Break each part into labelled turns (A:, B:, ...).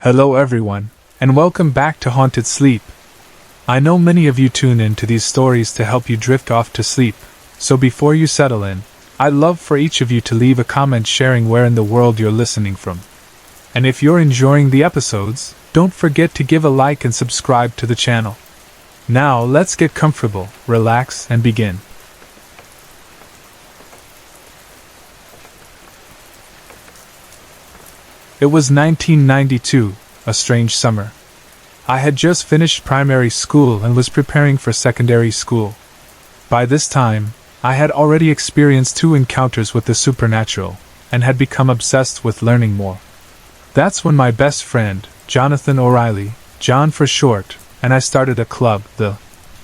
A: Hello everyone, and welcome back to Haunted Sleep. I know many of you tune in to these stories to help you drift off to sleep, so before you settle in, I'd love for each of you to leave a comment sharing where in the world you're listening from. And if you're enjoying the episodes, don't forget to give a like and subscribe to the channel. Now let's get comfortable, relax, and begin. It was 1992, a strange summer. I had just finished primary school and was preparing for secondary school. By this time, I had already experienced 2 encounters with the supernatural, and had become obsessed with learning more. That's when my best friend, Jonathan O'Reilly, John for short, and I started a club, the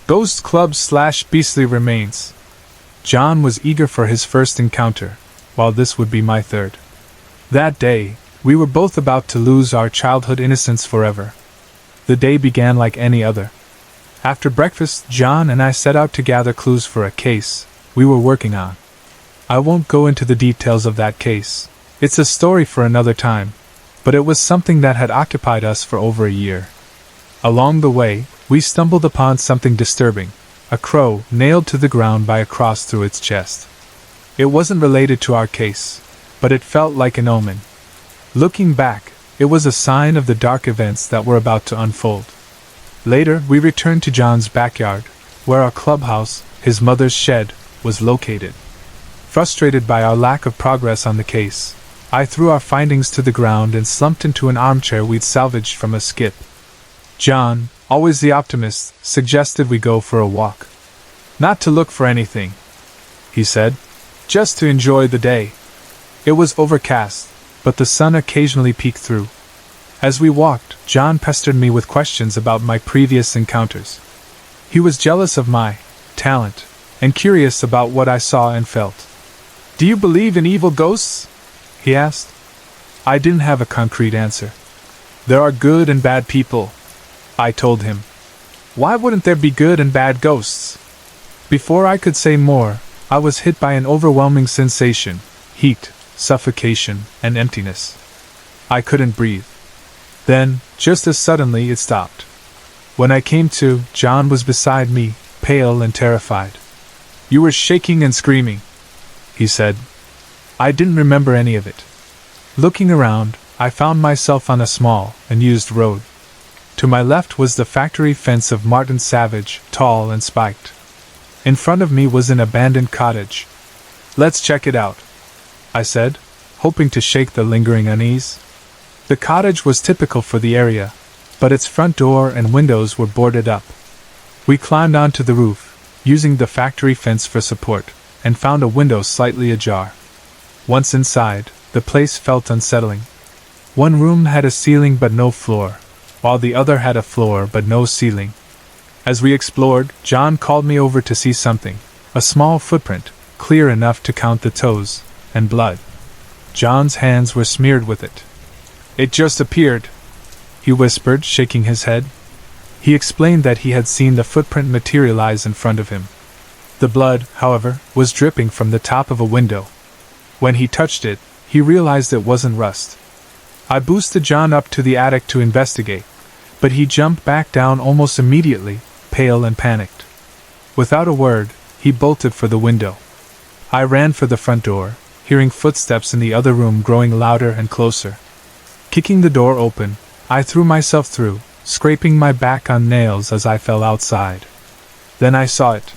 A: Ghost Club/Beastly Remains. John was eager for his first encounter, while this would be my third. That day, we were both about to lose our childhood innocence forever. The day began like any other. After breakfast, John and I set out to gather clues for a case we were working on. I won't go into the details of that case. It's a story for another time, but it was something that had occupied us for over a year. Along the way, we stumbled upon something disturbing, a crow nailed to the ground by a cross through its chest. It wasn't related to our case, but it felt like an omen. Looking back, it was a sign of the dark events that were about to unfold. Later, we returned to John's backyard, where our clubhouse, his mother's shed, was located. Frustrated by our lack of progress on the case, I threw our findings to the ground and slumped into an armchair we'd salvaged from a skip. John, always the optimist, suggested we go for a walk. Not to look for anything, he said, just to enjoy the day. It was overcast, but the sun occasionally peeked through. As we walked, John pestered me with questions about my previous encounters. He was jealous of my talent, and curious about what I saw and felt. "Do you believe in evil ghosts?" he asked. I didn't have a concrete answer. "There are good and bad people," I told him. "Why wouldn't there be good and bad ghosts?" Before I could say more, I was hit by an overwhelming sensation: heat, suffocation, and emptiness. I couldn't breathe. Then, just as suddenly, it stopped. When I came to, John was beside me, pale and terrified. "You were shaking and screaming," he said. I didn't remember any of it. Looking around, I found myself on a small, unused road. To my left was the factory fence of Martin Savage, tall and spiked. In front of me was an abandoned cottage. "Let's check it out," I said, hoping to shake the lingering unease. The cottage was typical for the area, but its front door and windows were boarded up. We climbed onto the roof, using the factory fence for support, and found a window slightly ajar. Once inside, the place felt unsettling. One room had a ceiling but no floor, while the other had a floor but no ceiling. As we explored, John called me over to see something, a small footprint, clear enough to count the toes, and blood. John's hands were smeared with it. "It just appeared," he whispered, shaking his head. He explained that he had seen the footprint materialize in front of him. The blood, however, was dripping from the top of a window. When he touched it, he realized it wasn't rust. I boosted John up to the attic to investigate, but he jumped back down almost immediately, pale and panicked. Without a word, he bolted for the window. I ran for the front door, hearing footsteps in the other room growing louder and closer. Kicking the door open, I threw myself through, scraping my back on nails as I fell outside. Then I saw it.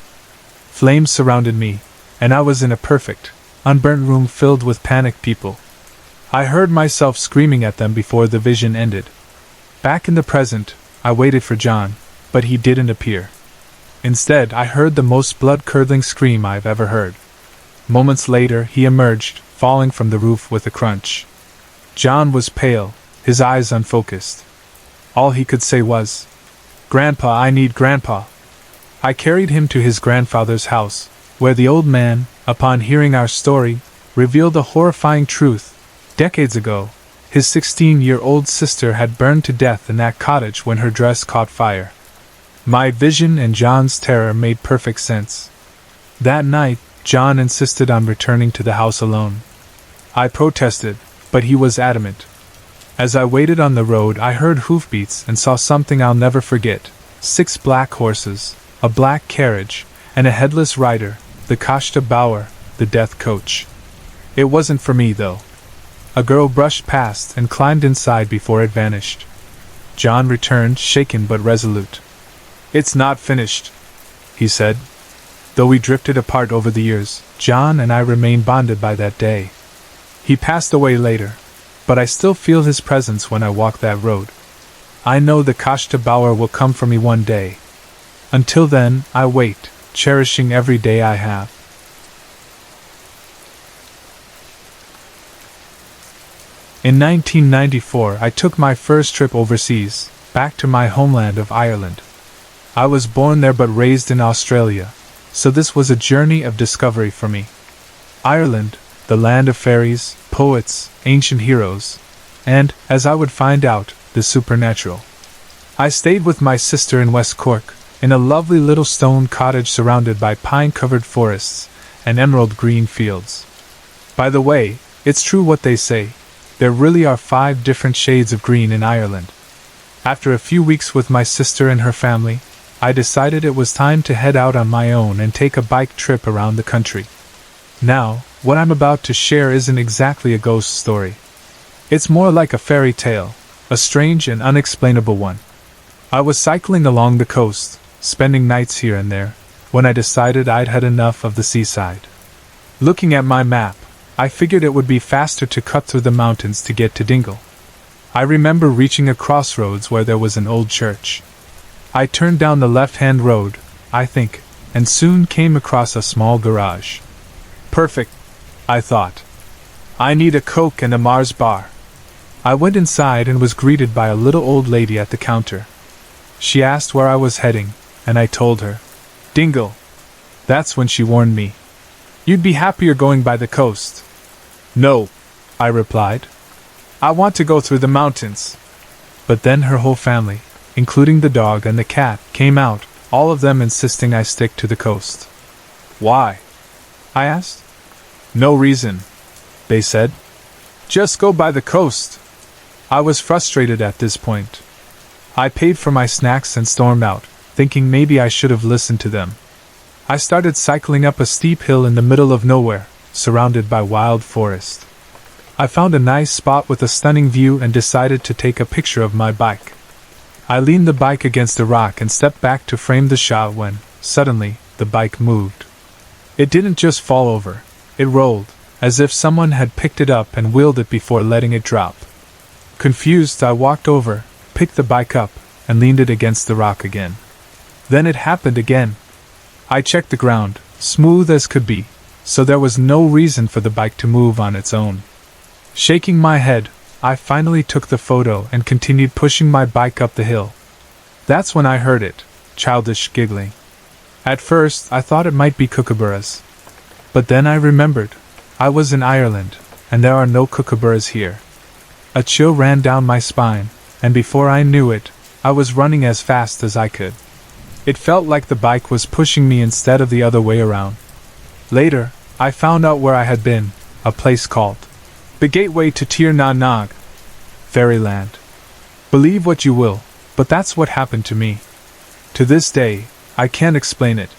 A: Flames surrounded me, and I was in a perfect, unburnt room filled with panicked people. I heard myself screaming at them before the vision ended. Back in the present, I waited for John, but he didn't appear. Instead, I heard the most blood-curdling scream I've ever heard. Moments later, he emerged, falling from the roof with a crunch. John was pale, his eyes unfocused. All he could say was, "Grandpa, I need Grandpa." I carried him to his grandfather's house, where the old man, upon hearing our story, revealed a horrifying truth. Decades ago, his 16-year-old sister had burned to death in that cottage when her dress caught fire. My vision and John's terror made perfect sense. That night, John insisted on returning to the house alone. I protested, but he was adamant. As I waited on the road, I heard hoofbeats and saw something I'll never forget. 6 black horses, a black carriage, and a headless rider, the Kashta Bauer, the death coach. It wasn't for me, though. A girl brushed past and climbed inside before it vanished. John returned, shaken but resolute. "It's not finished," he said. Though we drifted apart over the years, John and I remain bonded by that day. He passed away later, but I still feel his presence when I walk that road. I know the Kashta Bauer will come for me one day. Until then, I wait, cherishing every day I have. In 1994, I took my first trip overseas, back to my homeland of Ireland. I was born there but raised in Australia, so this was a journey of discovery for me. Ireland, the land of fairies, poets, ancient heroes, and, as I would find out, the supernatural. I stayed with my sister in West Cork, in a lovely little stone cottage surrounded by pine-covered forests and emerald green fields. By the way, it's true what they say. There really are 5 different shades of green in Ireland. After a few weeks with my sister and her family, I decided it was time to head out on my own and take a bike trip around the country. Now, what I'm about to share isn't exactly a ghost story. It's more like a fairy tale, a strange and unexplainable one. I was cycling along the coast, spending nights here and there, when I decided I'd had enough of the seaside. Looking at my map, I figured it would be faster to cut through the mountains to get to Dingle. I remember reaching a crossroads where there was an old church. I turned down the left-hand road, I think, and soon came across a small garage. Perfect, I thought. I need a Coke and a Mars bar. I went inside and was greeted by a little old lady at the counter. She asked where I was heading, and I told her. Dingle. That's when she warned me. You'd be happier going by the coast. No, I replied. I want to go through the mountains. But then her whole family, including the dog and the cat, came out, all of them insisting I stick to the coast. Why? I asked. No reason, they said. Just go by the coast. I was frustrated at this point. I paid for my snacks and stormed out, thinking maybe I should have listened to them. I started cycling up a steep hill in the middle of nowhere, surrounded by wild forest. I found a nice spot with a stunning view and decided to take a picture of my bike. I leaned the bike against a rock and stepped back to frame the shot when, suddenly, the bike moved. It didn't just fall over, it rolled, as if someone had picked it up and wheeled it before letting it drop. Confused, I walked over, picked the bike up, and leaned it against the rock again. Then it happened again. I checked the ground, smooth as could be, so there was no reason for the bike to move on its own. Shaking my head, I finally took the photo and continued pushing my bike up the hill. That's when I heard it, childish giggling. At first, I thought it might be kookaburras. But then I remembered, I was in Ireland, and there are no kookaburras here. A chill ran down my spine, and before I knew it, I was running as fast as I could. It felt like the bike was pushing me instead of the other way around. Later, I found out where I had been, a place called the Gateway to Tir na Nog, Fairyland. Believe what you will, but that's what happened to me. To this day, I can't explain it.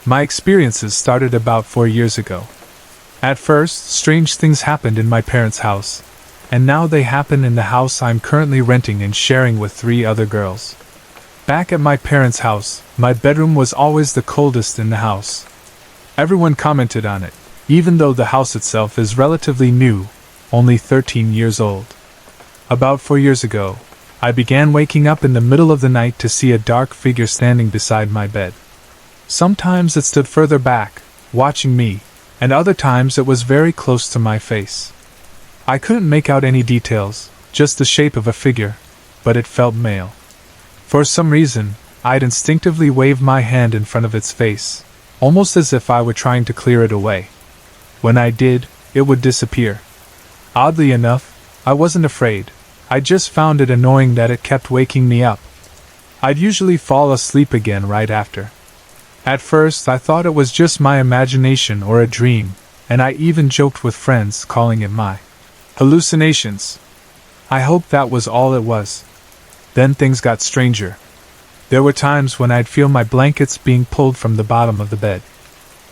A: My experiences started about 4 years ago. At first, strange things happened in my parents' house, and now they happen in the house I'm currently renting and sharing with 3 other girls. Back at my parents' house, my bedroom was always the coldest in the house. Everyone commented on it, even though the house itself is relatively new, only 13 years old. About 4 years ago, I began waking up in the middle of the night to see a dark figure standing beside my bed. Sometimes it stood further back, watching me, and other times it was very close to my face. I couldn't make out any details, just the shape of a figure, but it felt male. For some reason, I'd instinctively wave my hand in front of its face, almost as if I were trying to clear it away. When I did, it would disappear. Oddly enough, I wasn't afraid. I just found it annoying that it kept waking me up. I'd usually fall asleep again right after. At first, I thought it was just my imagination or a dream, and I even joked with friends, calling it my hallucinations. I hoped that was all it was. Then things got stranger. There were times when I'd feel my blankets being pulled from the bottom of the bed.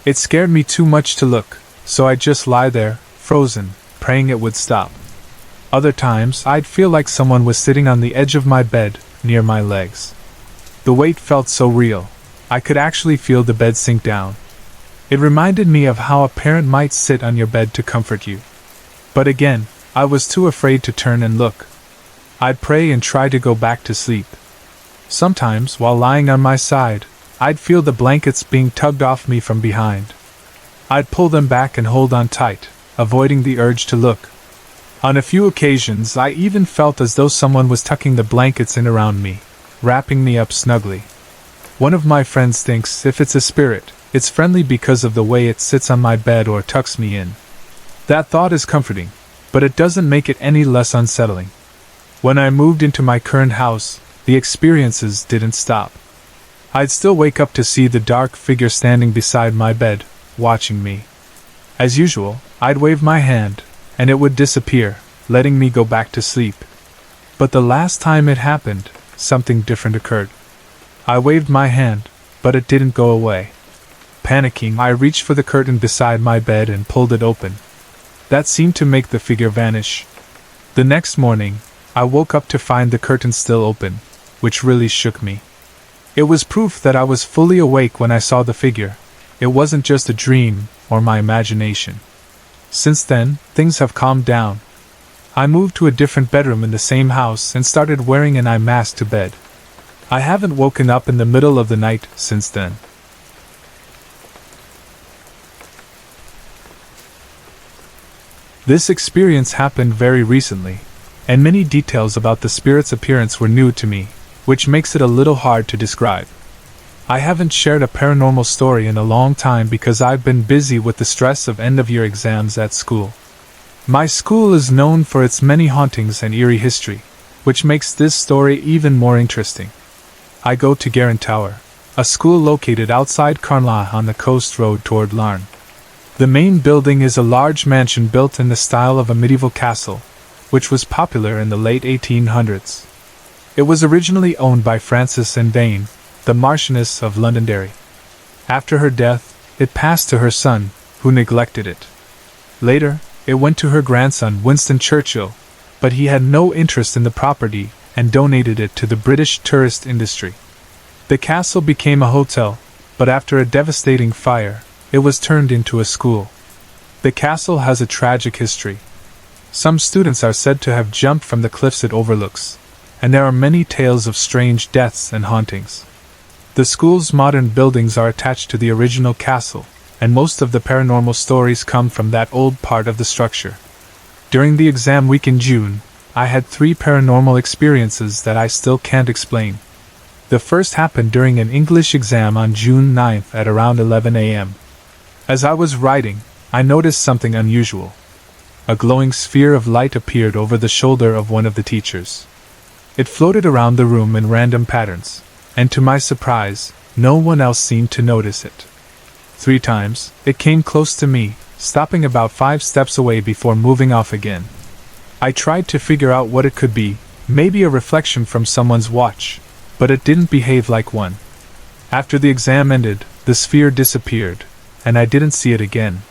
A: It scared me too much to look, so I'd just lie there, frozen, praying it would stop. Other times, I'd feel like someone was sitting on the edge of my bed, near my legs. The weight felt so real. I could actually feel the bed sink down. It reminded me of how a parent might sit on your bed to comfort you. But again, I was too afraid to turn and look. I'd pray and try to go back to sleep. Sometimes, while lying on my side, I'd feel the blankets being tugged off me from behind. I'd pull them back and hold on tight, avoiding the urge to look. On a few occasions, I even felt as though someone was tucking the blankets in around me, wrapping me up snugly. One of my friends thinks if it's a spirit, it's friendly because of the way it sits on my bed or tucks me in. That thought is comforting, but it doesn't make it any less unsettling. When I moved into my current house, the experiences didn't stop. I'd still wake up to see the dark figure standing beside my bed, watching me. As usual, I'd wave my hand, and it would disappear, letting me go back to sleep. But the last time it happened, something different occurred. I waved my hand, but it didn't go away. Panicking, I reached for the curtain beside my bed and pulled it open. That seemed to make the figure vanish. The next morning, I woke up to find the curtain still open, which really shook me. It was proof that I was fully awake when I saw the figure. It wasn't just a dream or my imagination. Since then, things have calmed down. I moved to a different bedroom in the same house and started wearing an eye mask to bed. I haven't woken up in the middle of the night since then. This experience happened very recently, and many details about the spirit's appearance were new to me, which makes it a little hard to describe. I haven't shared a paranormal story in a long time because I've been busy with the stress of end-of-year exams at school. My school is known for its many hauntings and eerie history, which makes this story even more interesting. I go to Garin Tower, a school located outside Carnla on the coast road toward Larne. The main building is a large mansion built in the style of a medieval castle, which was popular in the late 1800s. It was originally owned by Frances and Vane, the Marchioness of Londonderry. After her death, it passed to her son, who neglected it. Later, it went to her grandson Winston Churchill, but he had no interest in the property and donated it to the British tourist industry. The castle became a hotel, but after a devastating fire, it was turned into a school. The castle has a tragic history. Some students are said to have jumped from the cliffs it overlooks, and there are many tales of strange deaths and hauntings. The school's modern buildings are attached to the original castle, and most of the paranormal stories come from that old part of the structure. During the exam week in June, I had 3 paranormal experiences that I still can't explain. The first happened during an English exam on June 9th at around 11 a.m. As I was writing, I noticed something unusual. A glowing sphere of light appeared over the shoulder of one of the teachers. It floated around the room in random patterns, and to my surprise, no one else seemed to notice it. 3 times, it came close to me, stopping about 5 steps away before moving off again. I tried to figure out what it could be, maybe a reflection from someone's watch, but it didn't behave like one. After the exam ended, the sphere disappeared, and I didn't see it again.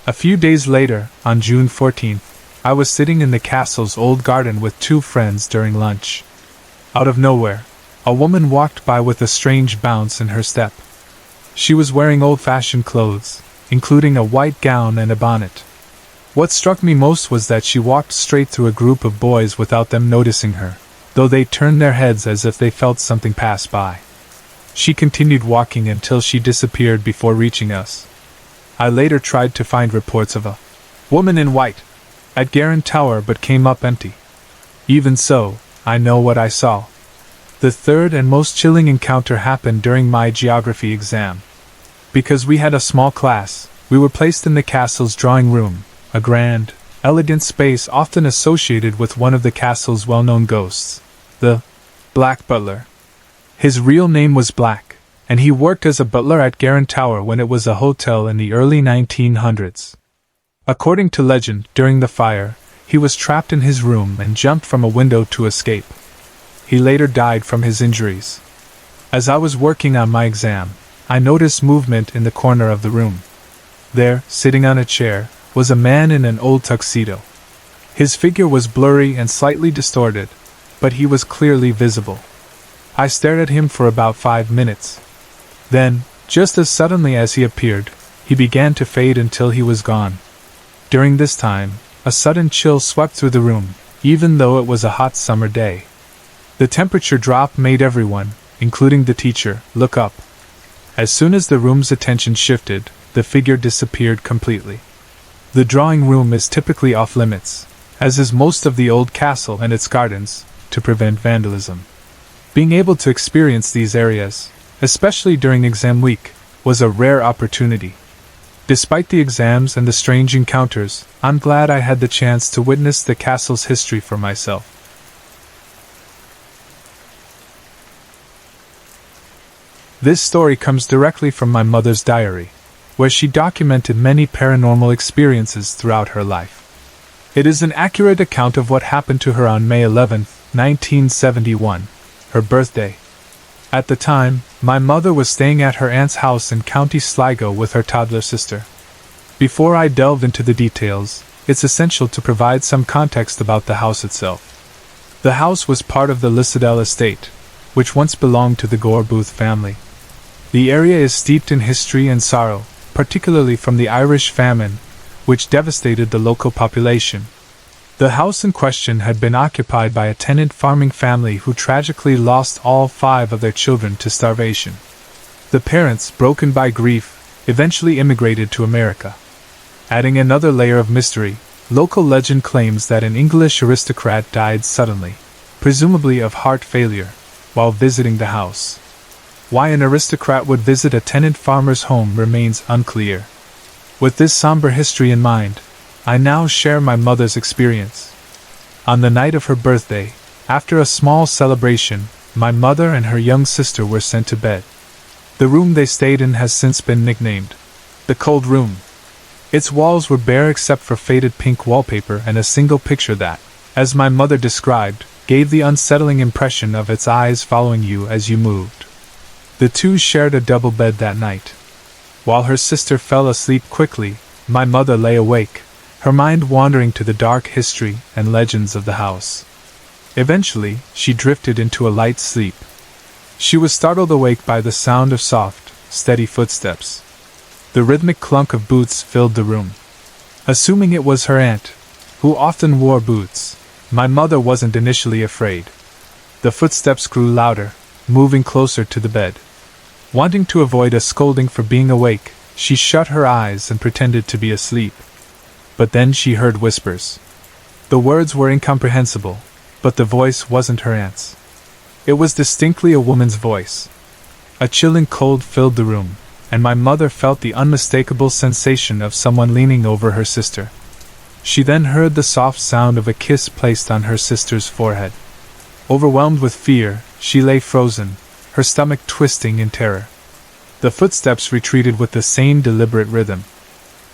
A: A few days later, on June 14th, I was sitting in the castle's old garden with 2 friends during lunch. Out of nowhere, a woman walked by with a strange bounce in her step. She was wearing old-fashioned clothes, including a white gown and a bonnet. What struck me most was that she walked straight through a group of boys without them noticing her, though they turned their heads as if they felt something pass by. She continued walking until she disappeared before reaching us. I later tried to find reports of a woman in white at Garin Tower but came up empty. Even so, I know what I saw. The third and most chilling encounter happened during my geography exam. Because we had a small class, we were placed in the castle's drawing room, a grand, elegant space often associated with one of the castle's well-known ghosts, the Black Butler. His real name was Black, and he worked as a butler at Garin Tower when it was a hotel in the early 1900s. According to legend, during the fire, he was trapped in his room and jumped from a window to escape. He later died from his injuries. As I was working on my exam, I noticed movement in the corner of the room. There, sitting on a chair, was a man in an old tuxedo. His figure was blurry and slightly distorted, but he was clearly visible. I stared at him for about 5 minutes. Then, just as suddenly as he appeared, he began to fade until he was gone. During this time, a sudden chill swept through the room, even though it was a hot summer day. The temperature drop made everyone, including the teacher, look up. As soon as the room's attention shifted, the figure disappeared completely. The drawing room is typically off-limits, as is most of the old castle and its gardens, to prevent vandalism. Being able to experience these areas, especially during exam week, was a rare opportunity. Despite the exams and the strange encounters, I'm glad I had the chance to witness the castle's history for myself. This story comes directly from my mother's diary, where she documented many paranormal experiences throughout her life. It is an accurate account of what happened to her on May 11, 1971, her birthday. At the time, my mother was staying at her aunt's house in County Sligo with her toddler sister. Before I delve into the details, it's essential to provide some context about the house itself. The house was part of the Lissadell estate, which once belonged to the Gore Booth family. The area is steeped in history and sorrow, particularly from the Irish famine, which devastated the local population. The house in question had been occupied by a tenant farming family who tragically lost all 5 of their children to starvation. The parents, broken by grief, eventually immigrated to America. Adding another layer of mystery, local legend claims that an English aristocrat died suddenly, presumably of heart failure, while visiting the house. Why an aristocrat would visit a tenant farmer's home remains unclear. With this somber history in mind, I now share my mother's experience. On the night of her birthday, after a small celebration, my mother and her young sister were sent to bed. The room they stayed in has since been nicknamed the Cold Room. Its walls were bare except for faded pink wallpaper and a single picture that, as my mother described, gave the unsettling impression of its eyes following you as you moved. The two shared a double bed that night. While her sister fell asleep quickly, my mother lay awake, her mind wandering to the dark history and legends of the house. Eventually, she drifted into a light sleep. She was startled awake by the sound of soft, steady footsteps. The rhythmic clunk of boots filled the room. Assuming it was her aunt, who often wore boots, my mother wasn't initially afraid. The footsteps grew louder, moving closer to the bed. Wanting to avoid a scolding for being awake, she shut her eyes and pretended to be asleep. But then she heard whispers. The words were incomprehensible, but the voice wasn't her aunt's. It was distinctly a woman's voice. A chilling cold filled the room, and my mother felt the unmistakable sensation of someone leaning over her sister. She then heard the soft sound of a kiss placed on her sister's forehead. Overwhelmed with fear, she lay frozen, her stomach twisting in terror. The footsteps retreated with the same deliberate rhythm.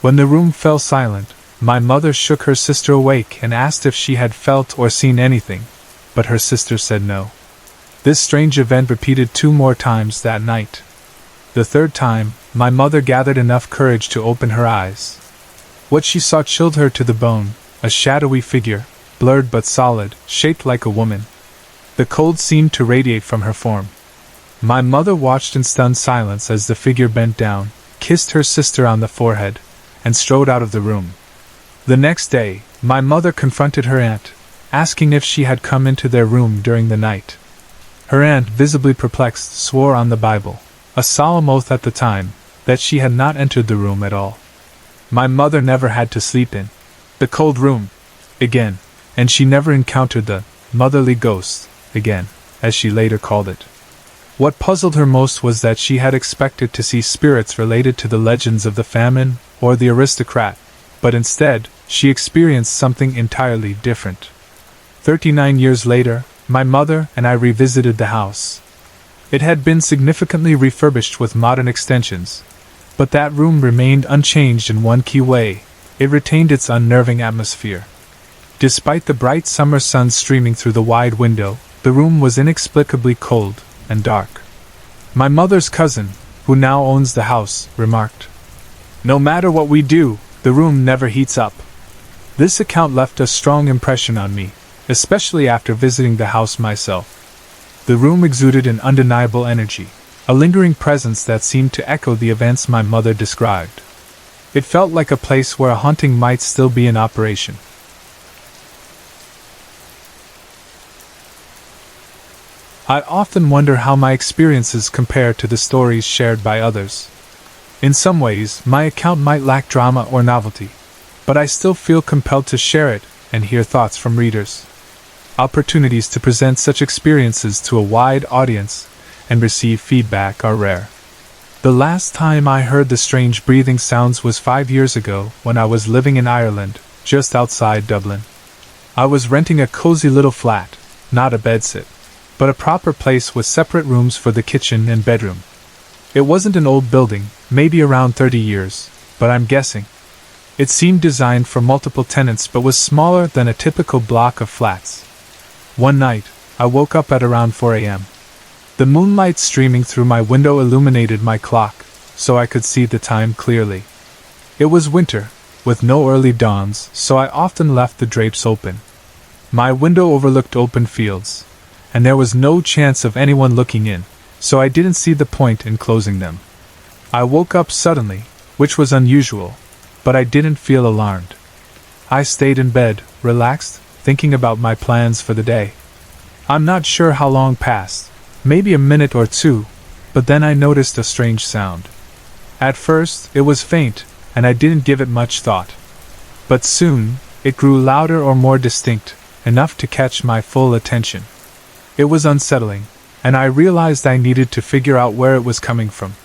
A: When the room fell silent, my mother shook her sister awake and asked if she had felt or seen anything, but her sister said no. This strange event repeated 2 more times that night. The third time, my mother gathered enough courage to open her eyes. What she saw chilled her to the bone, a shadowy figure, blurred but solid, shaped like a woman. The cold seemed to radiate from her form. My mother watched in stunned silence as the figure bent down, kissed her sister on the forehead, and strode out of the room. The next day, my mother confronted her aunt, asking if she had come into their room during the night. Her aunt, visibly perplexed, swore on the Bible, a solemn oath at the time, that she had not entered the room at all. My mother never had to sleep in the cold room again, and she never encountered the motherly ghost again, as she later called it. What puzzled her most was that she had expected to see spirits related to the legends of the famine or the aristocrat, but instead, she experienced something entirely different. 39 years later, my mother and I revisited the house. It had been significantly refurbished with modern extensions, but that room remained unchanged in one key way: it retained its unnerving atmosphere. Despite the bright summer sun streaming through the wide window, the room was inexplicably cold and dark. My mother's cousin, who now owns the house, remarked, "No matter what we do, the room never heats up." This account left a strong impression on me, especially after visiting the house myself. The room exuded an undeniable energy, a lingering presence that seemed to echo the events my mother described. It felt like a place where a haunting might still be in operation. I often wonder how my experiences compare to the stories shared by others. In some ways, my account might lack drama or novelty, but I still feel compelled to share it and hear thoughts from readers. Opportunities to present such experiences to a wide audience and receive feedback are rare. The last time I heard the strange breathing sounds was 5 years ago when I was living in Ireland, just outside Dublin. I was renting a cozy little flat, not a bedsit, but a proper place with separate rooms for the kitchen and bedroom. It wasn't an old building, maybe around 30 years, but I'm guessing. It seemed designed for multiple tenants but was smaller than a typical block of flats. One night, I woke up at around 4 a.m. The moonlight streaming through my window illuminated my clock, so I could see the time clearly. It was winter, with no early dawns, so I often left the drapes open. My window overlooked open fields, and there was no chance of anyone looking in, so I didn't see the point in closing them. I woke up suddenly, which was unusual, but I didn't feel alarmed. I stayed in bed, relaxed, thinking about my plans for the day. I'm not sure how long passed, maybe a minute or two, but then I noticed a strange sound. At first, it was faint, and I didn't give it much thought. But soon, it grew louder or more distinct, enough to catch my full attention. It was unsettling, and I realized I needed to figure out where it was coming from.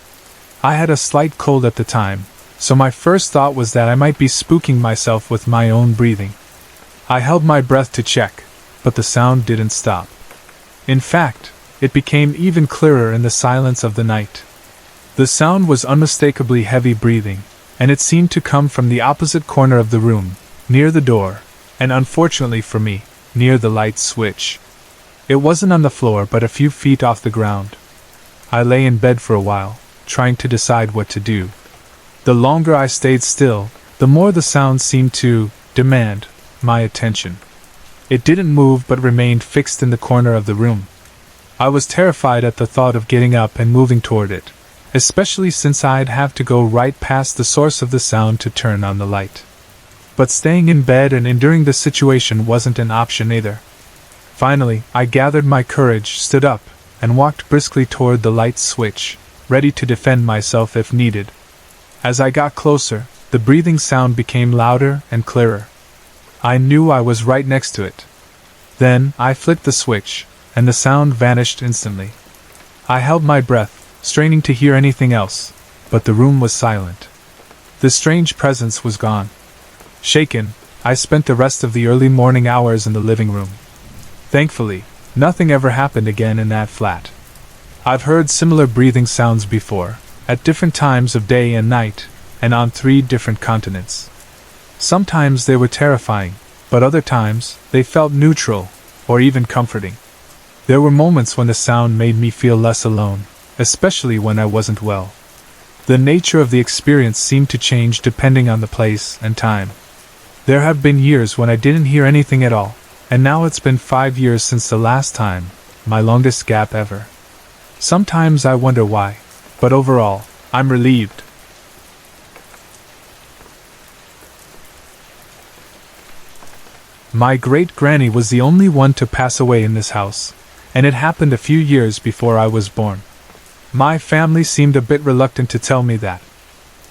A: I had a slight cold at the time, so my first thought was that I might be spooking myself with my own breathing. I held my breath to check, but the sound didn't stop. In fact, it became even clearer in the silence of the night. The sound was unmistakably heavy breathing, and it seemed to come from the opposite corner of the room, near the door, and unfortunately for me, near the light switch. It wasn't on the floor but a few feet off the ground. I lay in bed for a while, trying to decide what to do. The longer I stayed still, the more the sound seemed to demand my attention. It didn't move but remained fixed in the corner of the room. I was terrified at the thought of getting up and moving toward it, especially since I'd have to go right past the source of the sound to turn on the light. But staying in bed and enduring the situation wasn't an option either. Finally, I gathered my courage, stood up, and walked briskly toward the light switch, ready to defend myself if needed. As I got closer, the breathing sound became louder and clearer. I knew I was right next to it. Then, I flicked the switch, and the sound vanished instantly. I held my breath, straining to hear anything else, but the room was silent. The strange presence was gone. Shaken, I spent the rest of the early morning hours in the living room. Thankfully, nothing ever happened again in that flat. I've heard similar breathing sounds before, at different times of day and night, and on 3 different continents. Sometimes they were terrifying, but other times they felt neutral, or even comforting. There were moments when the sound made me feel less alone, especially when I wasn't well. The nature of the experience seemed to change depending on the place and time. There have been years when I didn't hear anything at all, and now it's been 5 years since the last time, my longest gap ever. Sometimes I wonder why, but overall, I'm relieved. My great-granny was the only one to pass away in this house, and it happened a few years before I was born. My family seemed a bit reluctant to tell me that.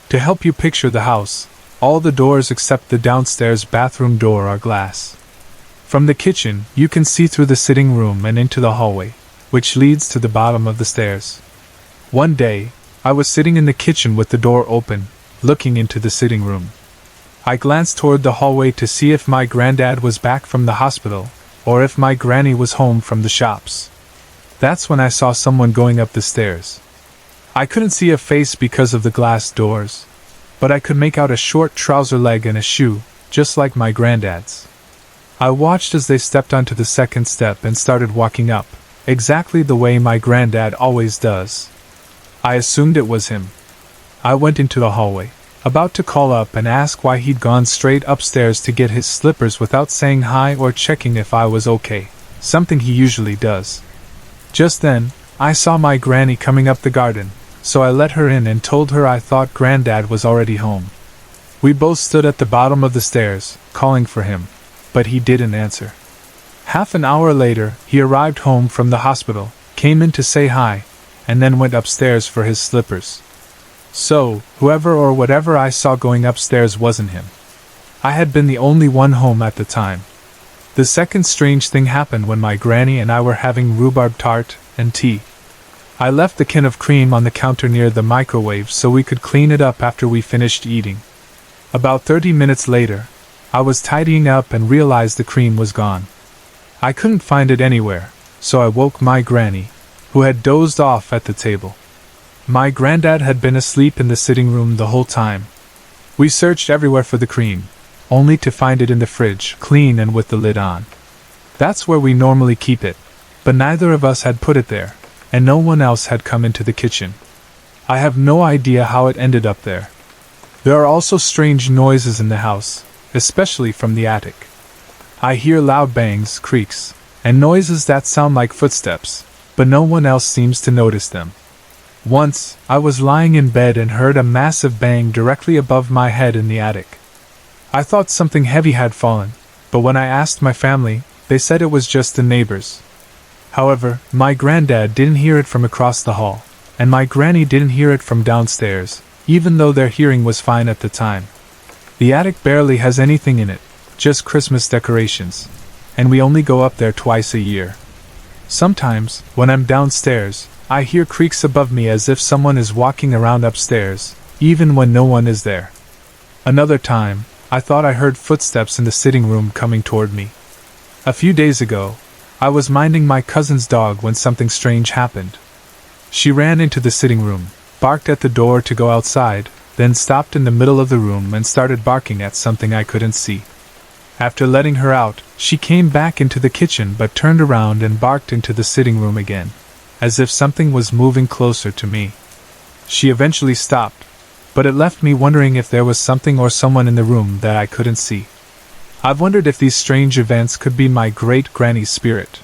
A: To help you picture the house, all the doors except the downstairs bathroom door are glass. From the kitchen, you can see through the sitting room and into the hallway, which leads to the bottom of the stairs. One day, I was sitting in the kitchen with the door open, looking into the sitting room. I glanced toward the hallway to see if my granddad was back from the hospital, or if my granny was home from the shops. That's when I saw someone going up the stairs. I couldn't see a face because of the glass doors, but I could make out a short trouser leg and a shoe, just like my granddad's. I watched as they stepped onto the second step and started walking up, exactly the way my granddad always does. I assumed it was him. I went into the hallway, about to call up and ask why he'd gone straight upstairs to get his slippers without saying hi or checking if I was okay, something he usually does. Just then, I saw my granny coming up the garden, so I let her in and told her I thought Granddad was already home. We both stood at the bottom of the stairs, calling for him, but he didn't answer. Half an hour later, he arrived home from the hospital, came in to say hi, and then went upstairs for his slippers. So, whoever or whatever I saw going upstairs wasn't him. I had been the only one home at the time. The second strange thing happened when my granny and I were having rhubarb tart and tea. I left the can of cream on the counter near the microwave so we could clean it up after we finished eating. About 30 minutes later, I was tidying up and realized the cream was gone. I couldn't find it anywhere, so I woke my granny, who had dozed off at the table. My granddad had been asleep in the sitting room the whole time. We searched everywhere for the cream, only to find it in the fridge, clean and with the lid on. That's where we normally keep it, but neither of us had put it there, and no one else had come into the kitchen. I have no idea how it ended up there. There are also strange noises in the house, especially from the attic. I hear loud bangs, creaks, and noises that sound like footsteps, but no one else seems to notice them. Once, I was lying in bed and heard a massive bang directly above my head in the attic. I thought something heavy had fallen, but when I asked my family, they said it was just the neighbors. However, my granddad didn't hear it from across the hall, and my granny didn't hear it from downstairs, even though their hearing was fine at the time. The attic barely has anything in it, just Christmas decorations, and we only go up there twice a year. Sometimes, when I'm downstairs, I hear creaks above me as if someone is walking around upstairs, even when no one is there. Another time, I thought I heard footsteps in the sitting room coming toward me. A few days ago, I was minding my cousin's dog when something strange happened. She ran into the sitting room, barked at the door to go outside, then stopped in the middle of the room and started barking at something I couldn't see. After letting her out, she came back into the kitchen but turned around and barked into the sitting room again, as if something was moving closer to me. She eventually stopped, but it left me wondering if there was something or someone in the room that I couldn't see. I've wondered if these strange events could be my great-granny's spirit.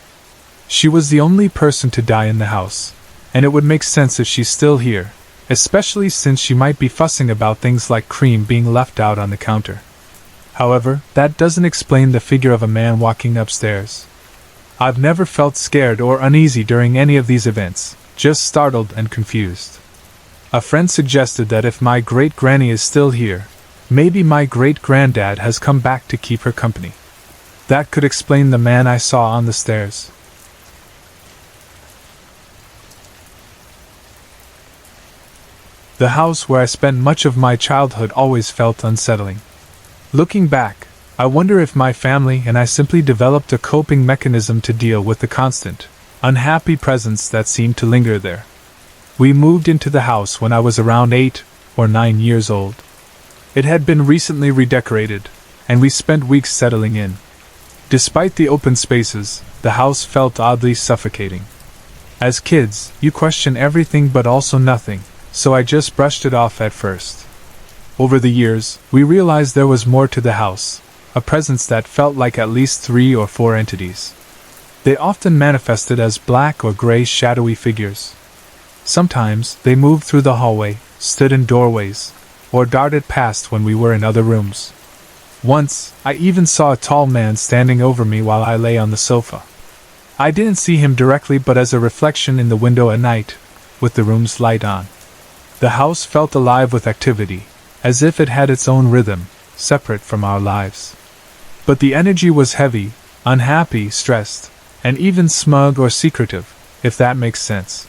A: She was the only person to die in the house, and it would make sense if she's still here, especially since she might be fussing about things like cream being left out on the counter. However, that doesn't explain the figure of a man walking upstairs. I've never felt scared or uneasy during any of these events, just startled and confused. A friend suggested that if my great-granny is still here, maybe my great-granddad has come back to keep her company. That could explain the man I saw on the stairs. The house where I spent much of my childhood always felt unsettling. Looking back, I wonder if my family and I simply developed a coping mechanism to deal with the constant, unhappy presence that seemed to linger there. We moved into the house when I was around 8 or 9 years old. It had been recently redecorated, and we spent weeks settling in. Despite the open spaces, the house felt oddly suffocating. As kids, you question everything but also nothing, so I just brushed it off at first. Over the years, we realized there was more to the house, a presence that felt like at least 3 or 4 entities. They often manifested as black or gray shadowy figures. Sometimes, they moved through the hallway, stood in doorways, or darted past when we were in other rooms. Once, I even saw a tall man standing over me while I lay on the sofa. I didn't see him directly but as a reflection in the window at night, with the room's light on. The house felt alive with activity, as if it had its own rhythm, separate from our lives. But the energy was heavy, unhappy, stressed, and even smug or secretive, if that makes sense.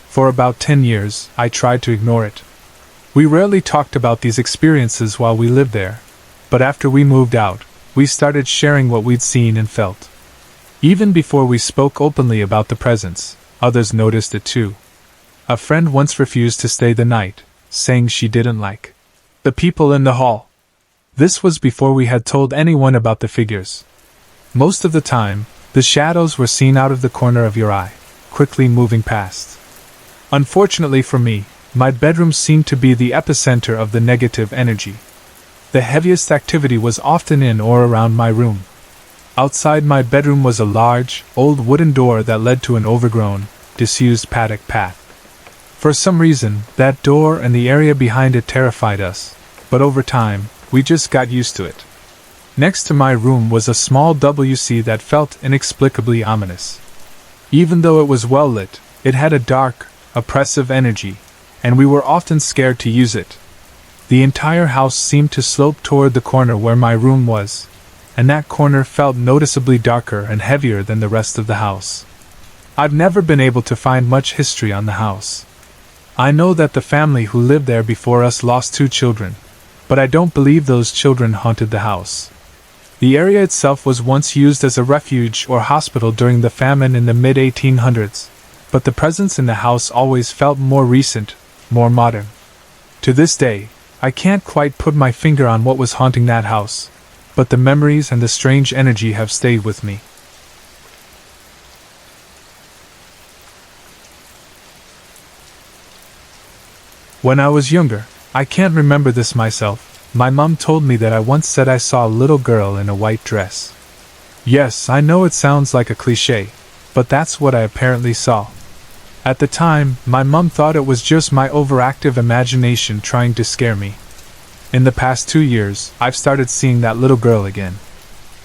A: For about 10 years, I tried to ignore it. We rarely talked about these experiences while we lived there, but after we moved out, we started sharing what we'd seen and felt. Even before we spoke openly about the presence, Others noticed it too. A friend once refused to stay the night, saying she didn't like the people in the hall. This was before we had told anyone about the figures. Most of the time, the shadows were seen out of the corner of your eye, quickly moving past. Unfortunately for me, my bedroom seemed to be the epicenter of the negative energy. The heaviest activity was often in or around my room. Outside my bedroom was a large, old wooden door that led to an overgrown, disused paddock path. For some reason, that door and the area behind it terrified us, but over time, we just got used to it. Next to my room was a small WC that felt inexplicably ominous. Even though it was well lit, it had a dark, oppressive energy, and we were often scared to use it. The entire house seemed to slope toward the corner where my room was, and that corner felt noticeably darker and heavier than the rest of the house. I've never been able to find much history on the house. I know that the family who lived there before us lost 2 children, but I don't believe those children haunted the house. The area itself was once used as a refuge or hospital during the famine in the mid-1800s, but the presence in the house always felt more recent, more modern. To this day, I can't quite put my finger on what was haunting that house, but the memories and the strange energy have stayed with me. When I was younger, I can't remember this myself, my mom told me that I once said I saw a little girl in a white dress. Yes, I know it sounds like a cliché, but that's what I apparently saw. At the time, my mom thought it was just my overactive imagination trying to scare me. In the past 2 years, I've started seeing that little girl again.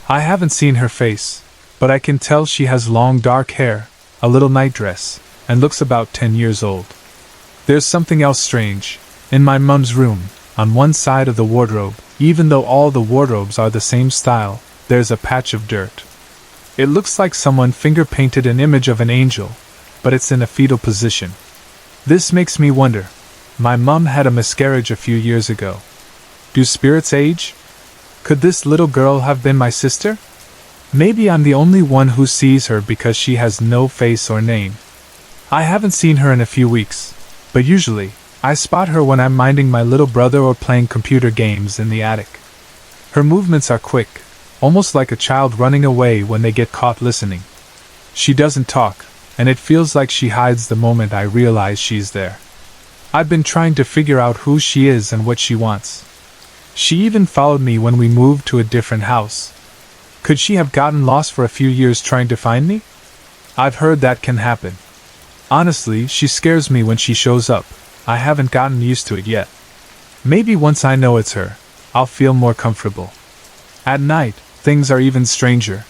A: I haven't seen her face, but I can tell she has long dark hair, a little nightdress, and looks about 10 years old. There's something else strange. In my mum's room, on one side of the wardrobe, even though all the wardrobes are the same style, there's a patch of dirt. It looks like someone finger-painted an image of an angel, but it's in a fetal position. This makes me wonder. My mum had a miscarriage a few years ago. Do spirits age? Could this little girl have been my sister? Maybe I'm the only one who sees her because she has no face or name. I haven't seen her in a few weeks, but usually, I spot her when I'm minding my little brother or playing computer games in the attic. Her movements are quick, almost like a child running away when they get caught listening. She doesn't talk, and it feels like she hides the moment I realize she's there. I've been trying to figure out who she is and what she wants. She even followed me when we moved to a different house. Could she have gotten lost for a few years trying to find me? I've heard that can happen. Honestly, she scares me when she shows up. I haven't gotten used to it yet. Maybe once I know it's her, I'll feel more comfortable. At night, things are even stranger.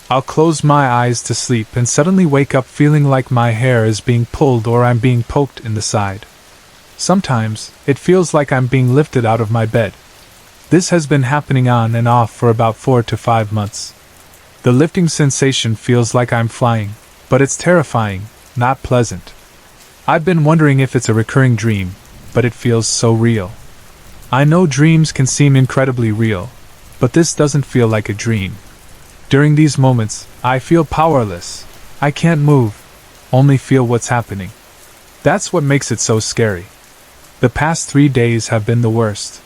A: I'll close my eyes to sleep and suddenly wake up feeling like my hair is being pulled or I'm being poked in the side. Sometimes, it feels like I'm being lifted out of my bed. This has been happening on and off for about 4 to 5 months. The lifting sensation feels like I'm flying, but it's terrifying, not pleasant. I've been wondering if it's a recurring dream, but it feels so real. I know dreams can seem incredibly real, but this doesn't feel like a dream. During these moments, I feel powerless. I can't move, only feel what's happening. That's what makes it so scary. The past 3 days have been the worst.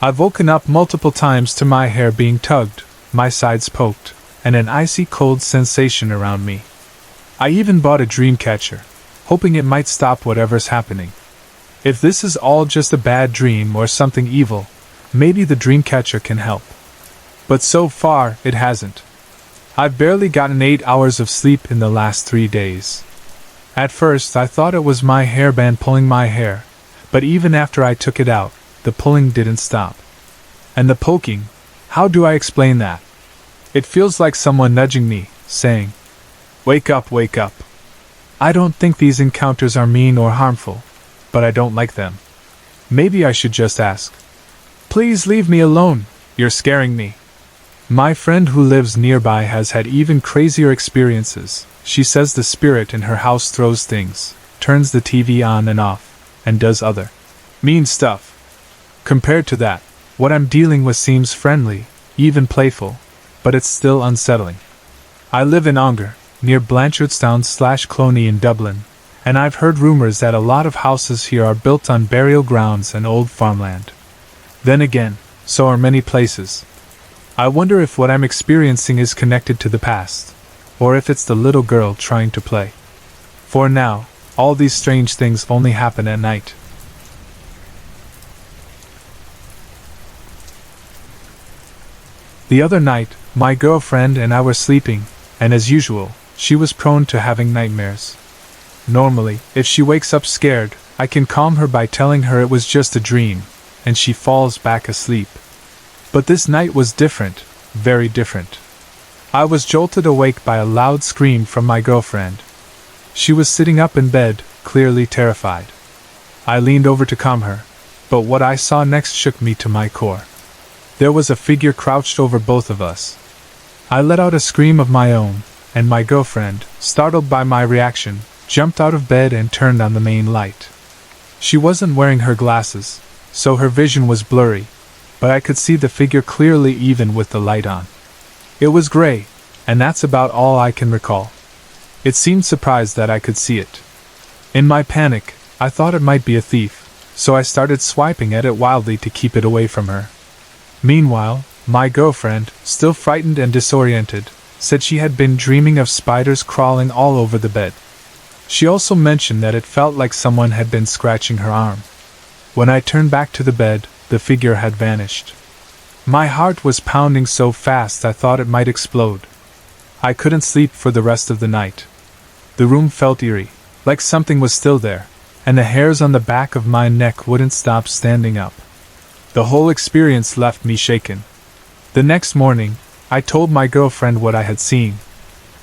A: I've woken up multiple times to my hair being tugged, my sides poked, and an icy cold sensation around me. I even bought a dream catcher, hoping it might stop whatever's happening. If this is all just a bad dream or something evil, maybe the dream catcher can help. But so far, it hasn't. I've barely gotten 8 hours of sleep in the last 3 days. At first, I thought it was my hairband pulling my hair, but even after I took it out, the pulling didn't stop. And the poking, how do I explain that? It feels like someone nudging me, saying, "Wake up, wake up." I don't think these encounters are mean or harmful, but I don't like them. Maybe I should just ask. "Please leave me alone, you're scaring me." My friend who lives nearby has had even crazier experiences. She says the spirit in her house throws things, turns the TV on and off, and does other mean stuff. Compared to that, what I'm dealing with seems friendly, even playful, but it's still unsettling. I live in Anger, near Blanchardstown/Cloney in Dublin, and I've heard rumors that a lot of houses here are built on burial grounds and old farmland. Then again, so are many places. I wonder if what I'm experiencing is connected to the past, or if it's the little girl trying to play. For now, all these strange things only happen at night. The other night, my girlfriend and I were sleeping, and as usual, she was prone to having nightmares. Normally, if she wakes up scared, I can calm her by telling her it was just a dream, and she falls back asleep. But this night was different, very different. I was jolted awake by a loud scream from my girlfriend. She was sitting up in bed, clearly terrified. I leaned over to calm her, but what I saw next shook me to my core. There was a figure crouched over both of us. I let out a scream of my own, and my girlfriend, startled by my reaction, jumped out of bed and turned on the main light. She wasn't wearing her glasses, so her vision was blurry, but I could see the figure clearly even with the light on. It was gray, and that's about all I can recall. It seemed surprised that I could see it. In my panic, I thought it might be a thief, so I started swiping at it wildly to keep it away from her. Meanwhile, my girlfriend, still frightened and disoriented, said she had been dreaming of spiders crawling all over the bed. She also mentioned that it felt like someone had been scratching her arm. When I turned back to the bed, the figure had vanished. My heart was pounding so fast I thought it might explode. I couldn't sleep for the rest of the night. The room felt eerie, like something was still there, and the hairs on the back of my neck wouldn't stop standing up. The whole experience left me shaken. The next morning, I told my girlfriend what I had seen.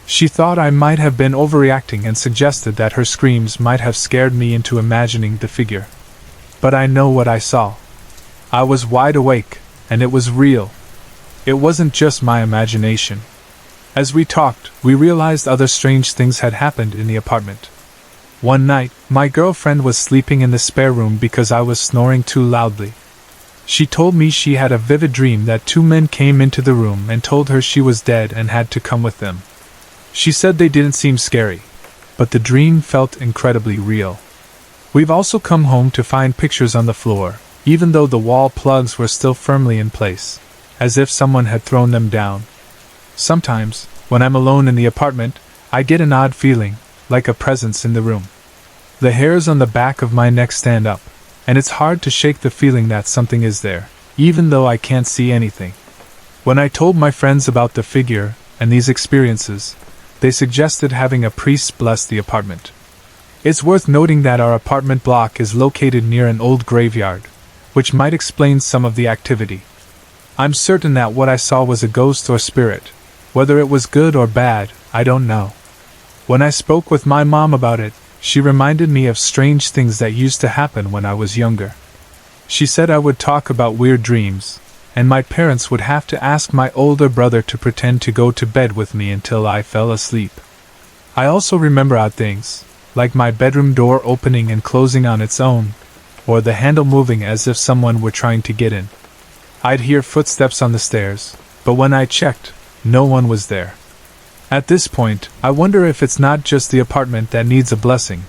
A: She thought I might have been overreacting and suggested that her screams might have scared me into imagining the figure. But I know what I saw. I was wide awake, and it was real. It wasn't just my imagination. As we talked, we realized other strange things had happened in the apartment. One night, my girlfriend was sleeping in the spare room because I was snoring too loudly. She told me she had a vivid dream that two men came into the room and told her she was dead and had to come with them. She said they didn't seem scary, but the dream felt incredibly real. We've also come home to find pictures on the floor, even though the wall plugs were still firmly in place, as if someone had thrown them down. Sometimes, when I'm alone in the apartment, I get an odd feeling, like a presence in the room. The hairs on the back of my neck stand up, and it's hard to shake the feeling that something is there, even though I can't see anything. When I told my friends about the figure and these experiences, they suggested having a priest bless the apartment. It's worth noting that our apartment block is located near an old graveyard, which might explain some of the activity. I'm certain that what I saw was a ghost or spirit. Whether it was good or bad, I don't know. When I spoke with my mom about it, she reminded me of strange things that used to happen when I was younger. She said I would talk about weird dreams, and my parents would have to ask my older brother to pretend to go to bed with me until I fell asleep. I also remember odd things, like my bedroom door opening and closing on its own, or the handle moving as if someone were trying to get in. I'd hear footsteps on the stairs, but when I checked, no one was there. At this point, I wonder if it's not just the apartment that needs a blessing.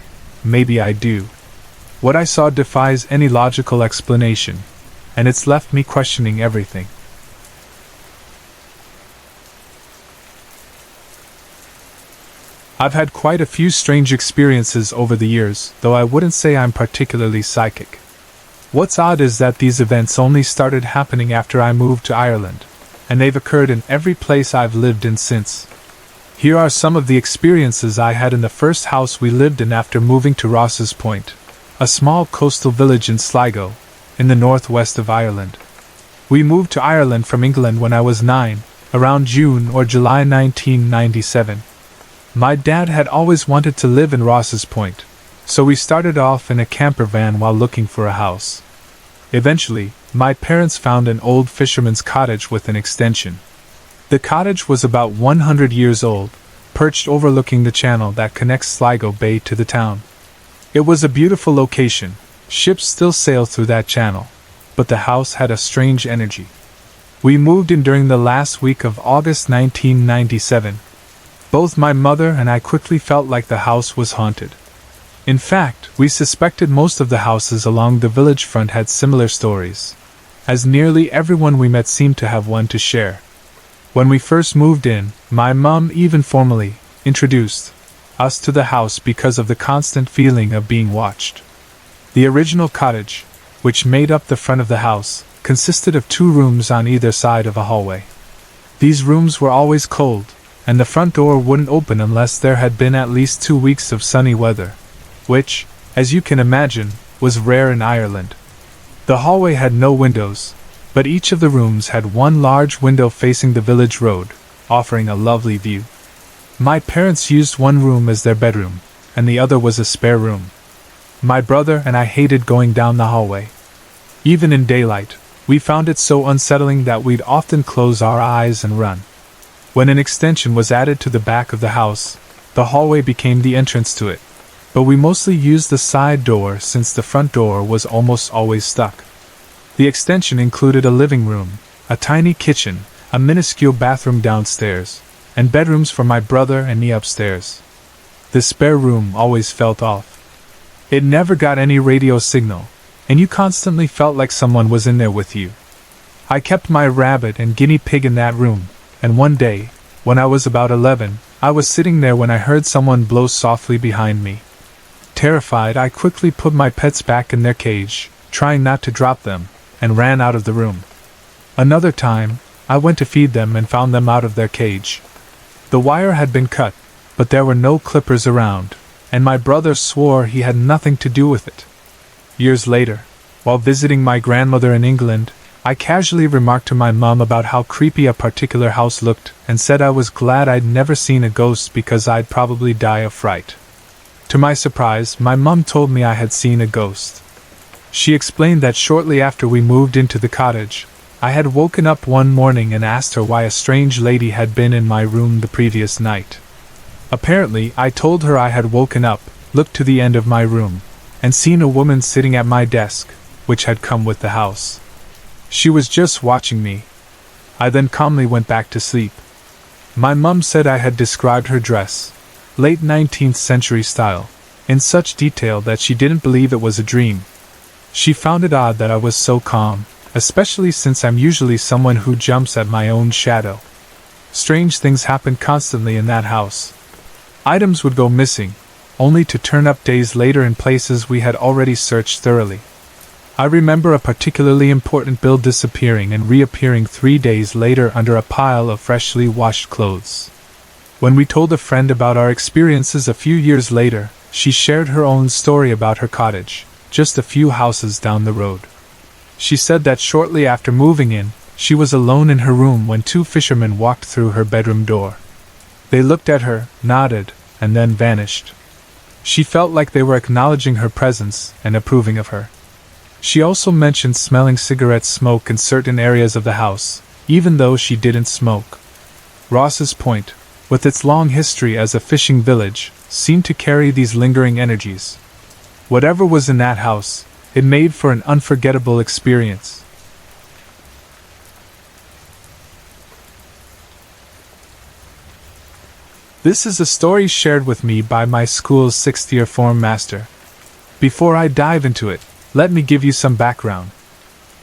A: Maybe I do. What I saw defies any logical explanation, and it's left me questioning everything. I've had quite a few strange experiences over the years, though I wouldn't say I'm particularly psychic. What's odd is that these events only started happening after I moved to Ireland, and they've occurred in every place I've lived in since. Here are some of the experiences I had in the first house we lived in after moving to Ross's Point, a small coastal village in Sligo, in the northwest of Ireland. We moved to Ireland from England when I was 9, around June or July 1997. My dad had always wanted to live in Ross's Point, so we started off in a camper van while looking for a house. Eventually, my parents found an old fisherman's cottage with an extension. The cottage was about 100 years old, perched overlooking the channel that connects Sligo Bay to the town. It was a beautiful location. Ships still sail through that channel, but the house had a strange energy. We moved in during the last week of August 1997. Both my mother and I quickly felt like the house was haunted. In fact, we suspected most of the houses along the village front had similar stories, as nearly everyone we met seemed to have one to share. When we first moved in, my mom even formally introduced us to the house because of the constant feeling of being watched. The original cottage, which made up the front of the house, consisted of 2 rooms on either side of a hallway. These rooms were always cold, and the front door wouldn't open unless there had been at least 2 weeks of sunny weather, which, as you can imagine, was rare in Ireland. The hallway had no windows, but each of the rooms had one large window facing the village road, offering a lovely view. My parents used one room as their bedroom, and the other was a spare room. My brother and I hated going down the hallway. Even in daylight, we found it so unsettling that we'd often close our eyes and run. When an extension was added to the back of the house, the hallway became the entrance to it, but we mostly used the side door since the front door was almost always stuck. The extension included a living room, a tiny kitchen, a minuscule bathroom downstairs, and bedrooms for my brother and me upstairs. The spare room always felt off. It never got any radio signal, and you constantly felt like someone was in there with you. I kept my rabbit and guinea pig in that room, and one day, when I was about 11, I was sitting there when I heard someone blow softly behind me. Terrified, I quickly put my pets back in their cage, trying not to drop them, and ran out of the room. Another time, I went to feed them and found them out of their cage. The wire had been cut, but there were no clippers around, and my brother swore he had nothing to do with it. Years later, while visiting my grandmother in England, I casually remarked to my mum about how creepy a particular house looked and said I was glad I'd never seen a ghost because I'd probably die of fright. To my surprise, my mum told me I had seen a ghost. She explained that shortly after we moved into the cottage, I had woken up one morning and asked her why a strange lady had been in my room the previous night. Apparently, I told her I had woken up, looked to the end of my room, and seen a woman sitting at my desk, which had come with the house. She was just watching me. I then calmly went back to sleep. My mum said I had described her dress, late 19th century style, in such detail that she didn't believe it was a dream. She found it odd that I was so calm, especially since I'm usually someone who jumps at my own shadow. Strange things happened constantly in that house. Items would go missing, only to turn up days later in places we had already searched thoroughly. I remember a particularly important bill disappearing and reappearing 3 days later under a pile of freshly washed clothes. When we told a friend about our experiences a few years later, she shared her own story about her cottage, just a few houses down the road. She said that shortly after moving in, she was alone in her room when 2 fishermen walked through her bedroom door. They looked at her, nodded, and then vanished. She felt like they were acknowledging her presence and approving of her. She also mentioned smelling cigarette smoke in certain areas of the house, even though she didn't smoke. Ross's Point, with its long history as a fishing village, seemed to carry these lingering energies. Whatever was in that house, it made for an unforgettable experience. This is a story shared with me by my school's 6th-year form master. Before I dive into it, let me give you some background.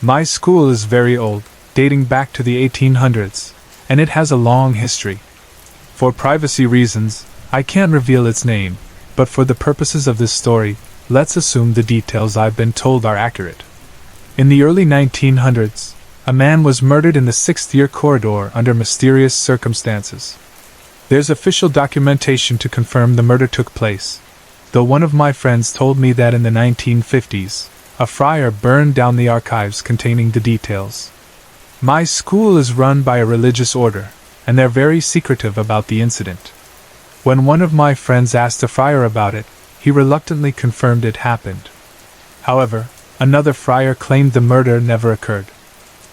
A: My school is very old, dating back to the 1800s, and it has a long history. For privacy reasons, I can't reveal its name, but for the purposes of this story, let's assume the details I've been told are accurate. In the early 1900s, a man was murdered in the 6th-year corridor under mysterious circumstances. There's official documentation to confirm the murder took place, though one of my friends told me that in the 1950s, a friar burned down the archives containing the details. My school is run by a religious order, and they're very secretive about the incident. When one of my friends asked the friar about it, he reluctantly confirmed it happened. However, another friar claimed the murder never occurred.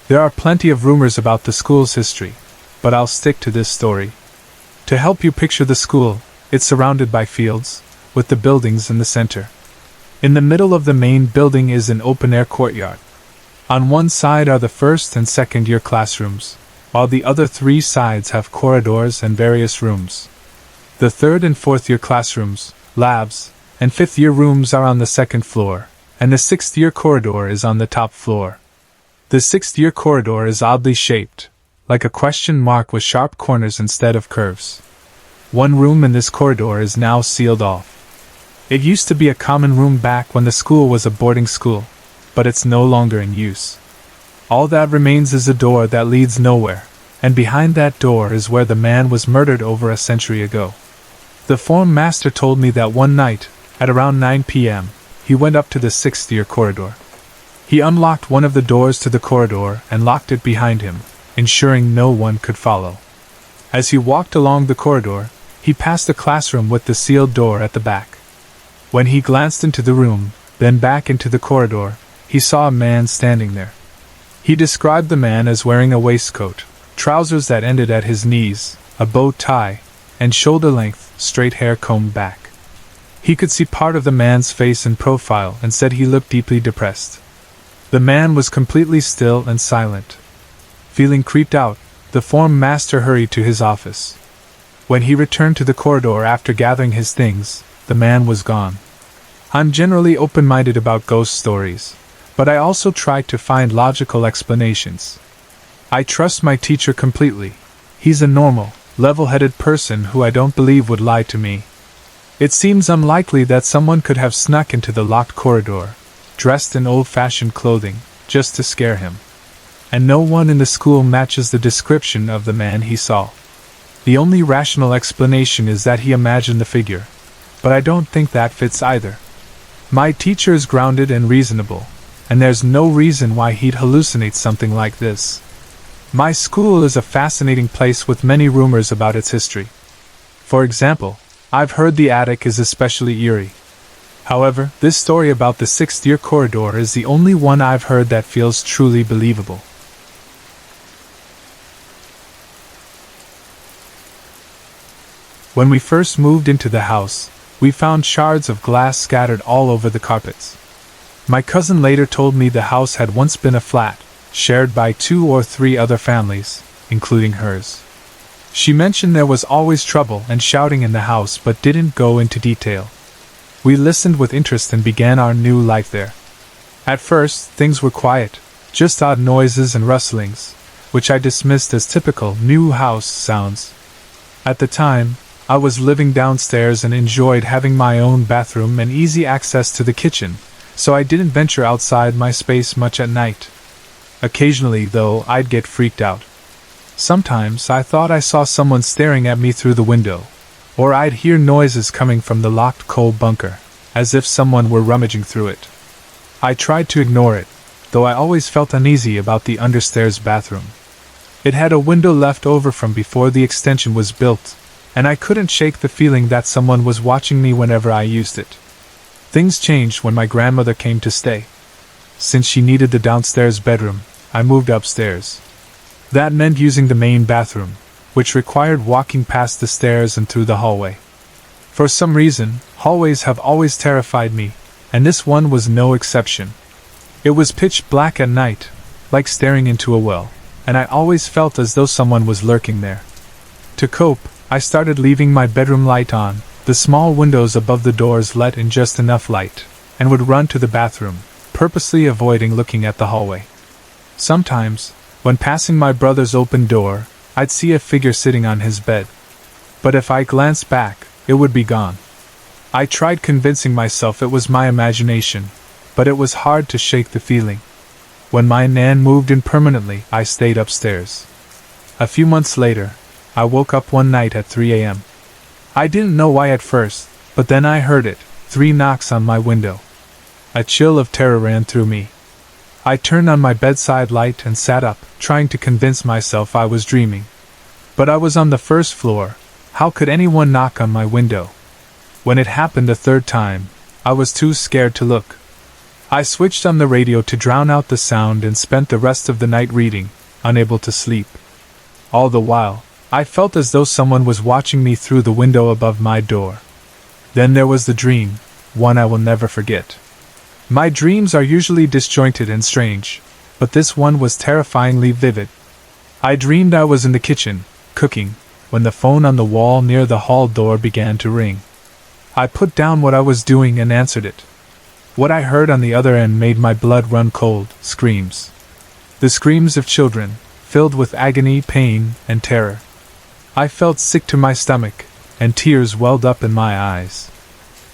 A: There are plenty of rumors about the school's history, but I'll stick to this story. To help you picture the school, it's surrounded by fields, with the buildings in the center. In the middle of the main building is an open-air courtyard. On one side are the 1st and 2nd-year classrooms, while the other 3 sides have corridors and various rooms. The third and fourth year classrooms, labs, and fifth year rooms are on the second floor, and the sixth year corridor is on the top floor. The sixth year corridor is oddly shaped, like a question mark with sharp corners instead of curves. One room in this corridor is now sealed off. It used to be a common room back when the school was a boarding school, but it's no longer in use. All that remains is a door that leads nowhere, and behind that door is where the man was murdered over a century ago. The form master told me that one night, at around 9 p.m., he went up to the sixth year corridor. He unlocked one of the doors to the corridor and locked it behind him, ensuring no one could follow. As he walked along the corridor, he passed the classroom with the sealed door at the back. When he glanced into the room, then back into the corridor, he saw a man standing there. He described the man as wearing a waistcoat, trousers that ended at his knees, a bow tie, and shoulder-length, straight hair combed back. He could see part of the man's face in profile and said he looked deeply depressed. The man was completely still and silent. Feeling creeped out, the form master hurried to his office. When he returned to the corridor after gathering his things, the man was gone. I'm generally open-minded about ghost stories, but I also try to find logical explanations. I trust my teacher completely. He's a normal, level-headed person who I don't believe would lie to me. It seems unlikely that someone could have snuck into the locked corridor, dressed in old-fashioned clothing, just to scare him. And no one in the school matches the description of the man he saw. The only rational explanation is that he imagined the figure, but I don't think that fits either. My teacher is grounded and reasonable, and there's no reason why he'd hallucinate something like this. My school is a fascinating place with many rumors about its history. For example, I've heard the attic is especially eerie. However, this story about the sixth year corridor is the only one I've heard that feels truly believable. When we first moved into the house, we found shards of glass scattered all over the carpets. My cousin later told me the house had once been a flat, shared by 2 or 3 other families, including hers. She mentioned there was always trouble and shouting in the house but didn't go into detail. We listened with interest and began our new life there. At first, things were quiet, just odd noises and rustlings, which I dismissed as typical new house sounds. At the time, I was living downstairs and enjoyed having my own bathroom and easy access to the kitchen, so I didn't venture outside my space much at night. Occasionally, though, I'd get freaked out. Sometimes I thought I saw someone staring at me through the window, or I'd hear noises coming from the locked coal bunker, as if someone were rummaging through it. I tried to ignore it, though I always felt uneasy about the understairs bathroom. It had a window left over from before the extension was built, and I couldn't shake the feeling that someone was watching me whenever I used it. Things changed when my grandmother came to stay. Since she needed the downstairs bedroom, I moved upstairs. That meant using the main bathroom, which required walking past the stairs and through the hallway. For some reason, hallways have always terrified me, and this one was no exception. It was pitch black at night, like staring into a well, and I always felt as though someone was lurking there. To cope, I started leaving my bedroom light on, the small windows above the doors let in just enough light, and would run to the bathroom, purposely avoiding looking at the hallway. Sometimes, when passing my brother's open door, I'd see a figure sitting on his bed. But if I glanced back, it would be gone. I tried convincing myself it was my imagination, but it was hard to shake the feeling. When my nan moved in permanently, I stayed upstairs. A few months later, I woke up one night at 3 a.m. I didn't know why at first, but then I heard it, 3 knocks on my window. A chill of terror ran through me. I turned on my bedside light and sat up, trying to convince myself I was dreaming. But I was on the first floor. How could anyone knock on my window? When it happened the 3rd time, I was too scared to look. I switched on the radio to drown out the sound and spent the rest of the night reading, unable to sleep. All the while, I felt as though someone was watching me through the window above my door. Then there was the dream, one I will never forget. My dreams are usually disjointed and strange, but this one was terrifyingly vivid. I dreamed I was in the kitchen, cooking, when the phone on the wall near the hall door began to ring. I put down what I was doing and answered it. What I heard on the other end made my blood run cold: screams. The screams of children, filled with agony, pain, and terror. I felt sick to my stomach, and tears welled up in my eyes.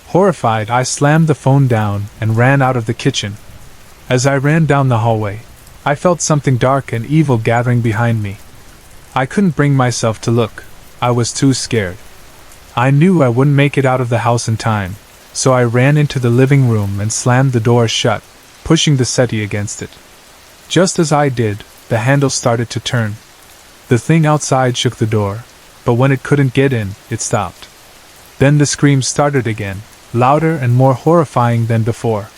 A: Horrified, I slammed the phone down and ran out of the kitchen. As I ran down the hallway, I felt something dark and evil gathering behind me. I couldn't bring myself to look. I was too scared. I knew I wouldn't make it out of the house in time, so I ran into the living room and slammed the door shut, pushing the settee against it. Just as I did, the handle started to turn. The thing outside shook the door, but when it couldn't get in, it stopped. Then the screams started again, louder and more horrifying than before.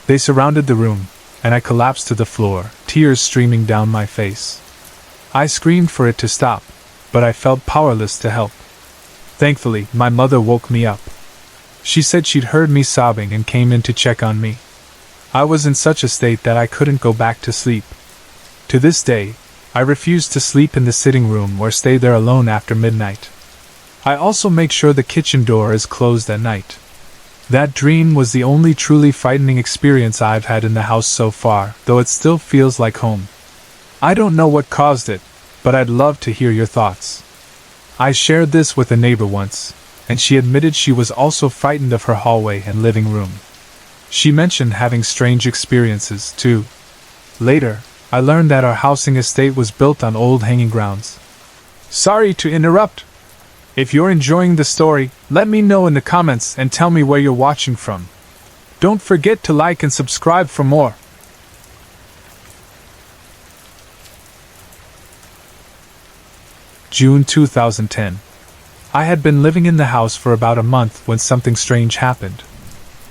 A: They surrounded the room, and I collapsed to the floor, tears streaming down my face. I screamed for it to stop, but I felt powerless to help. Thankfully, my mother woke me up. She said she'd heard me sobbing and came in to check on me. I was in such a state that I couldn't go back to sleep. To this day, I refuse to sleep in the sitting room or stay there alone after midnight. I also make sure the kitchen door is closed at night. That dream was the only truly frightening experience I've had in the house so far, though it still feels like home. I don't know what caused it, but I'd love to hear your thoughts. I shared this with a neighbor once, and she admitted she was also frightened of her hallway and living room. She mentioned having strange experiences, too. Later, I learned that our housing estate was built on old hanging grounds. Sorry to interrupt. If you're enjoying the story, let me know in the comments and tell me where you're watching from. Don't forget to like and subscribe for more. June 2010. I had been living in the house for about a month when something strange happened.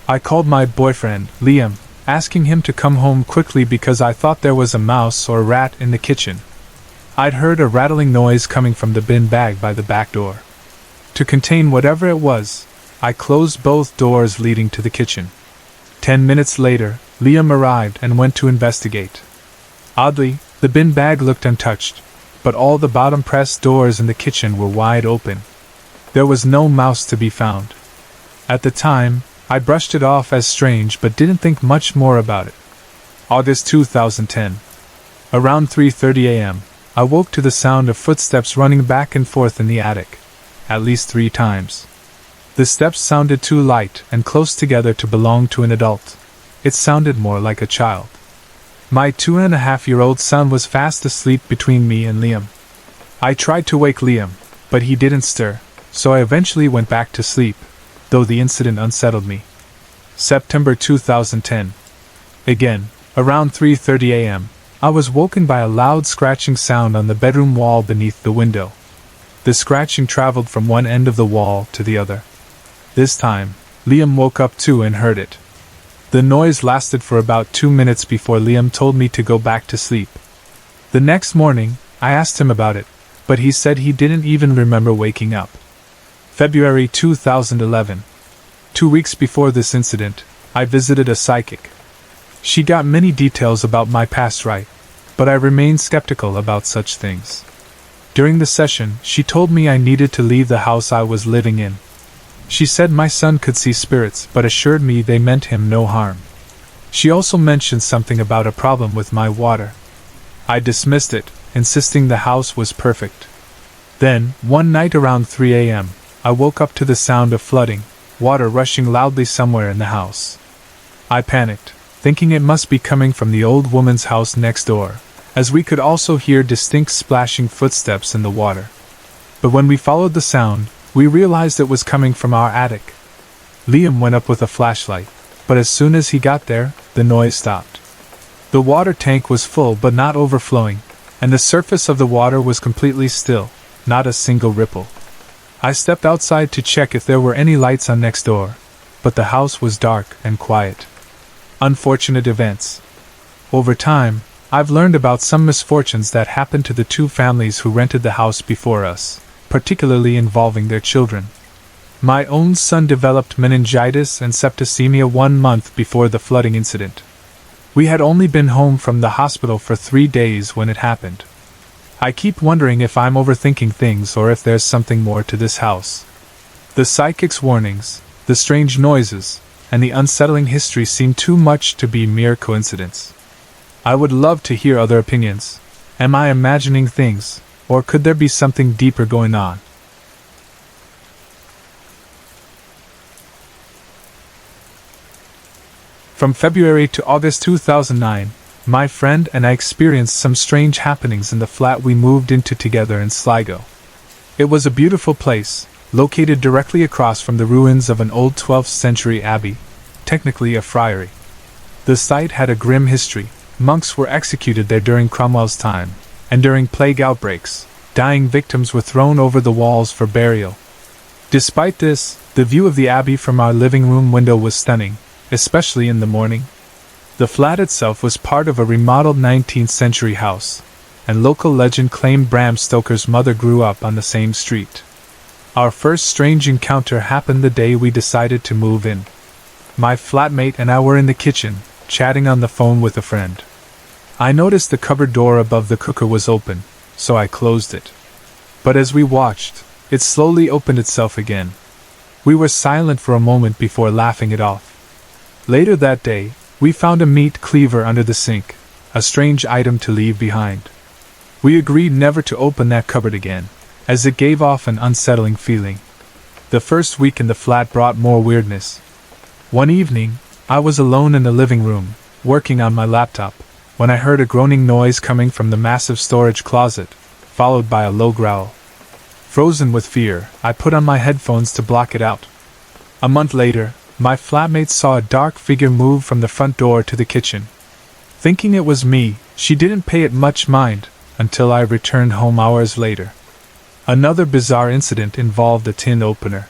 A: I called my boyfriend, Liam, asking him to come home quickly because I thought there was a mouse or a rat in the kitchen. I'd heard a rattling noise coming from the bin bag by the back door. To contain whatever it was, I closed both doors leading to the kitchen. 10 minutes later, Liam arrived and went to investigate. Oddly, the bin bag looked untouched, but all the bottom press doors in the kitchen were wide open. There was no mouse to be found. At the time, I brushed it off as strange but didn't think much more about it. August 2010. Around 3:30 a.m., I woke to the sound of footsteps running back and forth in the attic. At least 3 times. The steps sounded too light and close together to belong to an adult. It sounded more like a child. My 2.5-year-old son was fast asleep between me and Liam. I tried to wake Liam, but he didn't stir, so I eventually went back to sleep, though the incident unsettled me. September 2010. Again, around 3:30 a.m., I was woken by a loud scratching sound on the bedroom wall beneath the window. The scratching traveled from one end of the wall to the other. This time, Liam woke up too and heard it. The noise lasted for about 2 minutes before Liam told me to go back to sleep. The next morning, I asked him about it, but he said he didn't even remember waking up. February 2011. 2 weeks before this incident, I visited a psychic. She got many details about my past life, but I remained skeptical about such things. During the session, she told me I needed to leave the house I was living in. She said my son could see spirits but assured me they meant him no harm. She also mentioned something about a problem with my water. I dismissed it, insisting the house was perfect. Then, one night around 3 a.m., I woke up to the sound of flooding, water rushing loudly somewhere in the house. I panicked, thinking it must be coming from the old woman's house next door, as we could also hear distinct splashing footsteps in the water. But when we followed the sound, we realized it was coming from our attic. Liam went up with a flashlight, but as soon as he got there, the noise stopped. The water tank was full but not overflowing, and the surface of the water was completely still, not a single ripple. I stepped outside to check if there were any lights on next door, but the house was dark and quiet. Unfortunate events. Over time, I've learned about some misfortunes that happened to the 2 families who rented the house before us, particularly involving their children. My own son developed meningitis and septicemia 1 month before the flooding incident. We had only been home from the hospital for 3 days when it happened. I keep wondering if I'm overthinking things or if there's something more to this house. The psychic's warnings, the strange noises, and the unsettling history seem too much to be mere coincidence. I would love to hear other opinions. Am I imagining things, or could there be something deeper going on? From February to August 2009, my friend and I experienced some strange happenings in the flat we moved into together in Sligo. It was a beautiful place, located directly across from the ruins of an old 12th century abbey, technically a friary. The site had a grim history. Monks were executed there during Cromwell's time, and during plague outbreaks, dying victims were thrown over the walls for burial. Despite this, the view of the abbey from our living room window was stunning, especially in the morning. The flat itself was part of a remodeled 19th century house, and local legend claimed Bram Stoker's mother grew up on the same street. Our first strange encounter happened the day we decided to move in. My flatmate and I were in the kitchen, chatting on the phone with a friend. I noticed the cupboard door above the cooker was open, so I closed it. But as we watched, it slowly opened itself again. We were silent for a moment before laughing it off. Later that day, we found a meat cleaver under the sink, a strange item to leave behind. We agreed never to open that cupboard again, as it gave off an unsettling feeling. The first week in the flat brought more weirdness. One evening, I was alone in the living room, working on my laptop, when I heard a groaning noise coming from the massive storage closet, followed by a low growl. Frozen with fear, I put on my headphones to block it out. A month later, my flatmate saw a dark figure move from the front door to the kitchen. Thinking it was me, she didn't pay it much mind, until I returned home hours later. Another bizarre incident involved a tin opener.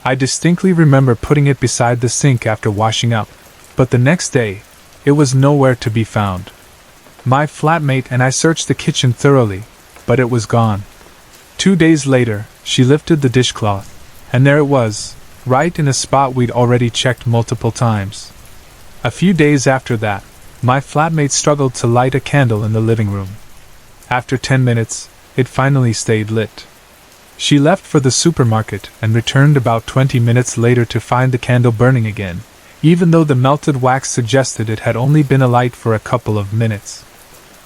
A: I distinctly remember putting it beside the sink after washing up, but the next day, it was nowhere to be found. My flatmate and I searched the kitchen thoroughly, but it was gone. 2 days later, she lifted the dishcloth, and there it was, right in a spot we'd already checked multiple times. A few days after that, my flatmate struggled to light a candle in the living room. After 10 minutes, it finally stayed lit. She left for the supermarket and returned about 20 minutes later to find the candle burning again, even though the melted wax suggested it had only been alight for a couple of minutes.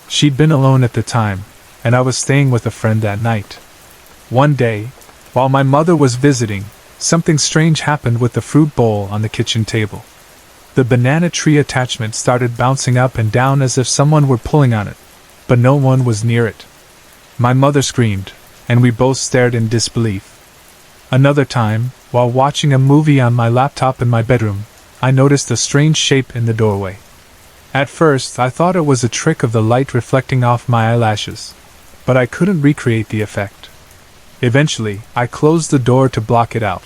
A: She'd been alone at the time, and I was staying with a friend that night. One day, while my mother was visiting, something strange happened with the fruit bowl on the kitchen table. The banana tree attachment started bouncing up and down as if someone were pulling on it, but no one was near it. My mother screamed, and we both stared in disbelief. Another time, while watching a movie on my laptop in my bedroom, I noticed a strange shape in the doorway. At first, I thought it was a trick of the light reflecting off my eyelashes, but I couldn't recreate the effect. Eventually, I closed the door to block it out.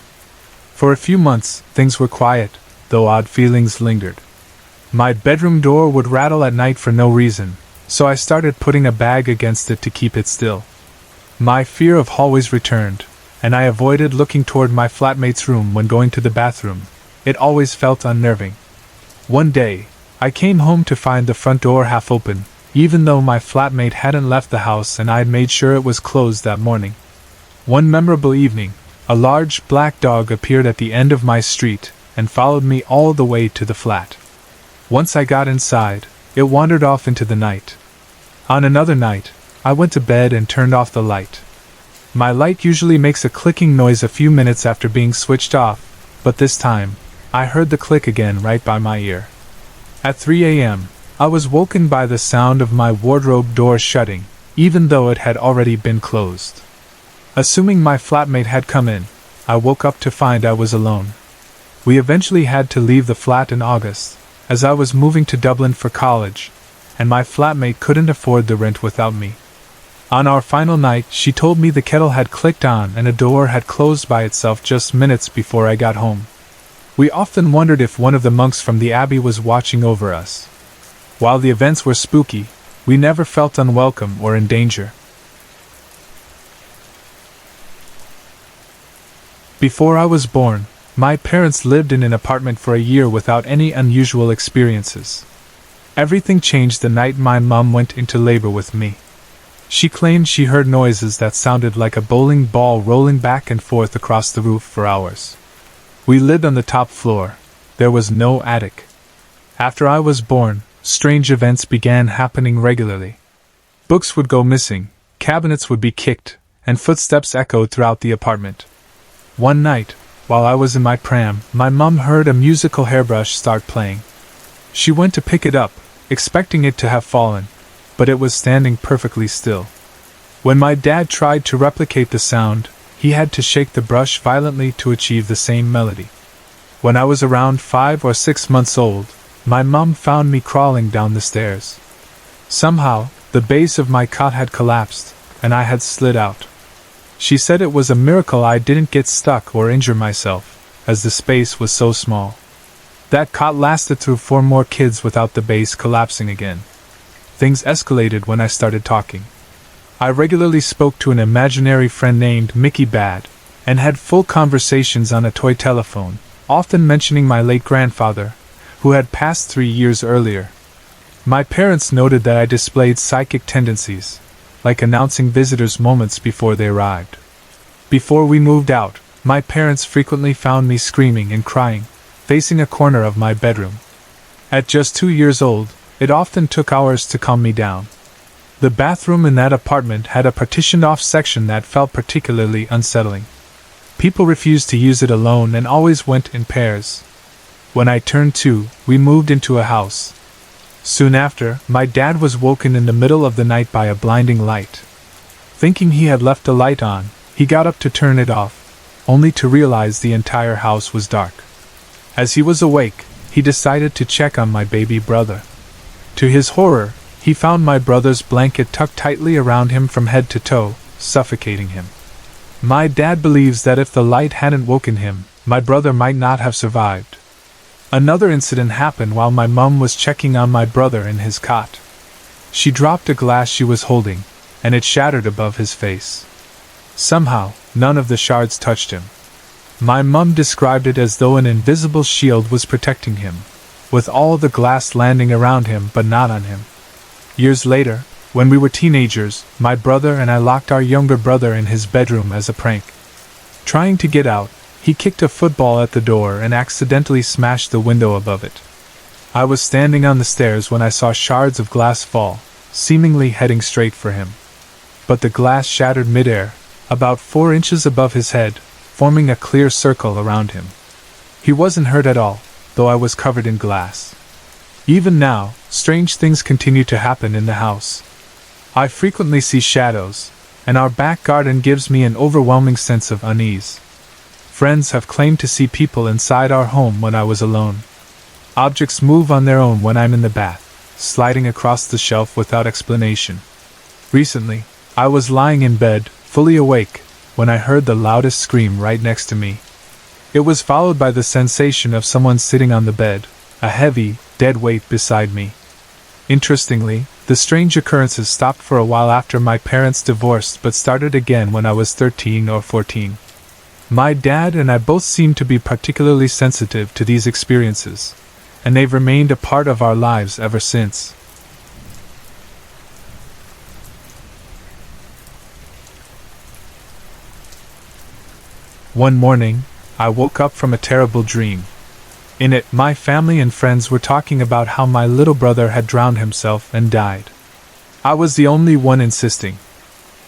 A: For a few months, things were quiet, though odd feelings lingered. My bedroom door would rattle at night for no reason, so I started putting a bag against it to keep it still. My fear of hallways returned, and I avoided looking toward my flatmate's room when going to the bathroom. It always felt unnerving. One day, I came home to find the front door half open, even though my flatmate hadn't left the house and I'd made sure it was closed that morning. One memorable evening, a large black dog appeared at the end of my street and followed me all the way to the flat. Once I got inside, it wandered off into the night. On another night, I went to bed and turned off the light. My light usually makes a clicking noise a few minutes after being switched off, but this time, I heard the click again right by my ear. At 3 a.m., I was woken by the sound of my wardrobe door shutting, even though it had already been closed. Assuming my flatmate had come in, I woke up to find I was alone. We eventually had to leave the flat in August, as I was moving to Dublin for college, and my flatmate couldn't afford the rent without me. On our final night, she told me the kettle had clicked on and a door had closed by itself just minutes before I got home. We often wondered if one of the monks from the abbey was watching over us. While the events were spooky, we never felt unwelcome or in danger. Before I was born, my parents lived in an apartment for a year without any unusual experiences. Everything changed the night my mom went into labor with me. She claimed she heard noises that sounded like a bowling ball rolling back and forth across the roof for hours. We lived on the top floor. There was no attic. After I was born, strange events began happening regularly. Books would go missing, cabinets would be kicked, and footsteps echoed throughout the apartment. One night, while I was in my pram, my mum heard a musical hairbrush start playing. She went to pick it up, expecting it to have fallen, but it was standing perfectly still. When my dad tried to replicate the sound, he had to shake the brush violently to achieve the same melody. When I was around 5 or 6 months old, my mum found me crawling down the stairs. Somehow, the base of my cot had collapsed, and I had slid out. She said it was a miracle I didn't get stuck or injure myself, as the space was so small. That cot lasted through 4 more kids without the base collapsing again. Things escalated when I started talking. I regularly spoke to an imaginary friend named Mickey Bad, and had full conversations on a toy telephone, often mentioning my late grandfather, who had passed 3 years earlier. My parents noted that I displayed psychic tendencies, like announcing visitors moments before they arrived. Before we moved out, my parents frequently found me screaming and crying, facing a corner of my bedroom. At just 2 years old, it often took hours to calm me down. The bathroom in that apartment had a partitioned-off section that felt particularly unsettling. People refused to use it alone and always went in pairs. When I turned 2, we moved into a house. Soon after, my dad was woken in the middle of the night by a blinding light. Thinking he had left the light on, he got up to turn it off, only to realize the entire house was dark. As he was awake, he decided to check on my baby brother. To his horror, he found my brother's blanket tucked tightly around him from head to toe, suffocating him. My dad believes that if the light hadn't woken him, my brother might not have survived. Another incident happened while my mum was checking on my brother in his cot. She dropped a glass she was holding, and it shattered above his face. Somehow, none of the shards touched him. My mum described it as though an invisible shield was protecting him, with all the glass landing around him but not on him. Years later, when we were teenagers, my brother and I locked our younger brother in his bedroom as a prank. Trying to get out, he kicked a football at the door and accidentally smashed the window above it. I was standing on the stairs when I saw shards of glass fall, seemingly heading straight for him. But the glass shattered midair, about 4 inches above his head, forming a clear circle around him. He wasn't hurt at all, though I was covered in glass. Even now, strange things continue to happen in the house. I frequently see shadows, and our back garden gives me an overwhelming sense of unease. Friends have claimed to see people inside our home when I was alone. Objects move on their own when I'm in the bath, sliding across the shelf without explanation. Recently, I was lying in bed, fully awake, when I heard the loudest scream right next to me. It was followed by the sensation of someone sitting on the bed, a heavy, dead weight beside me. Interestingly, the strange occurrences stopped for a while after my parents divorced but started again when I was 13 or 14. My dad and I both seem to be particularly sensitive to these experiences, and they've remained a part of our lives ever since. One morning, I woke up from a terrible dream. In it, my family and friends were talking about how my little brother had drowned himself and died. I was the only one insisting.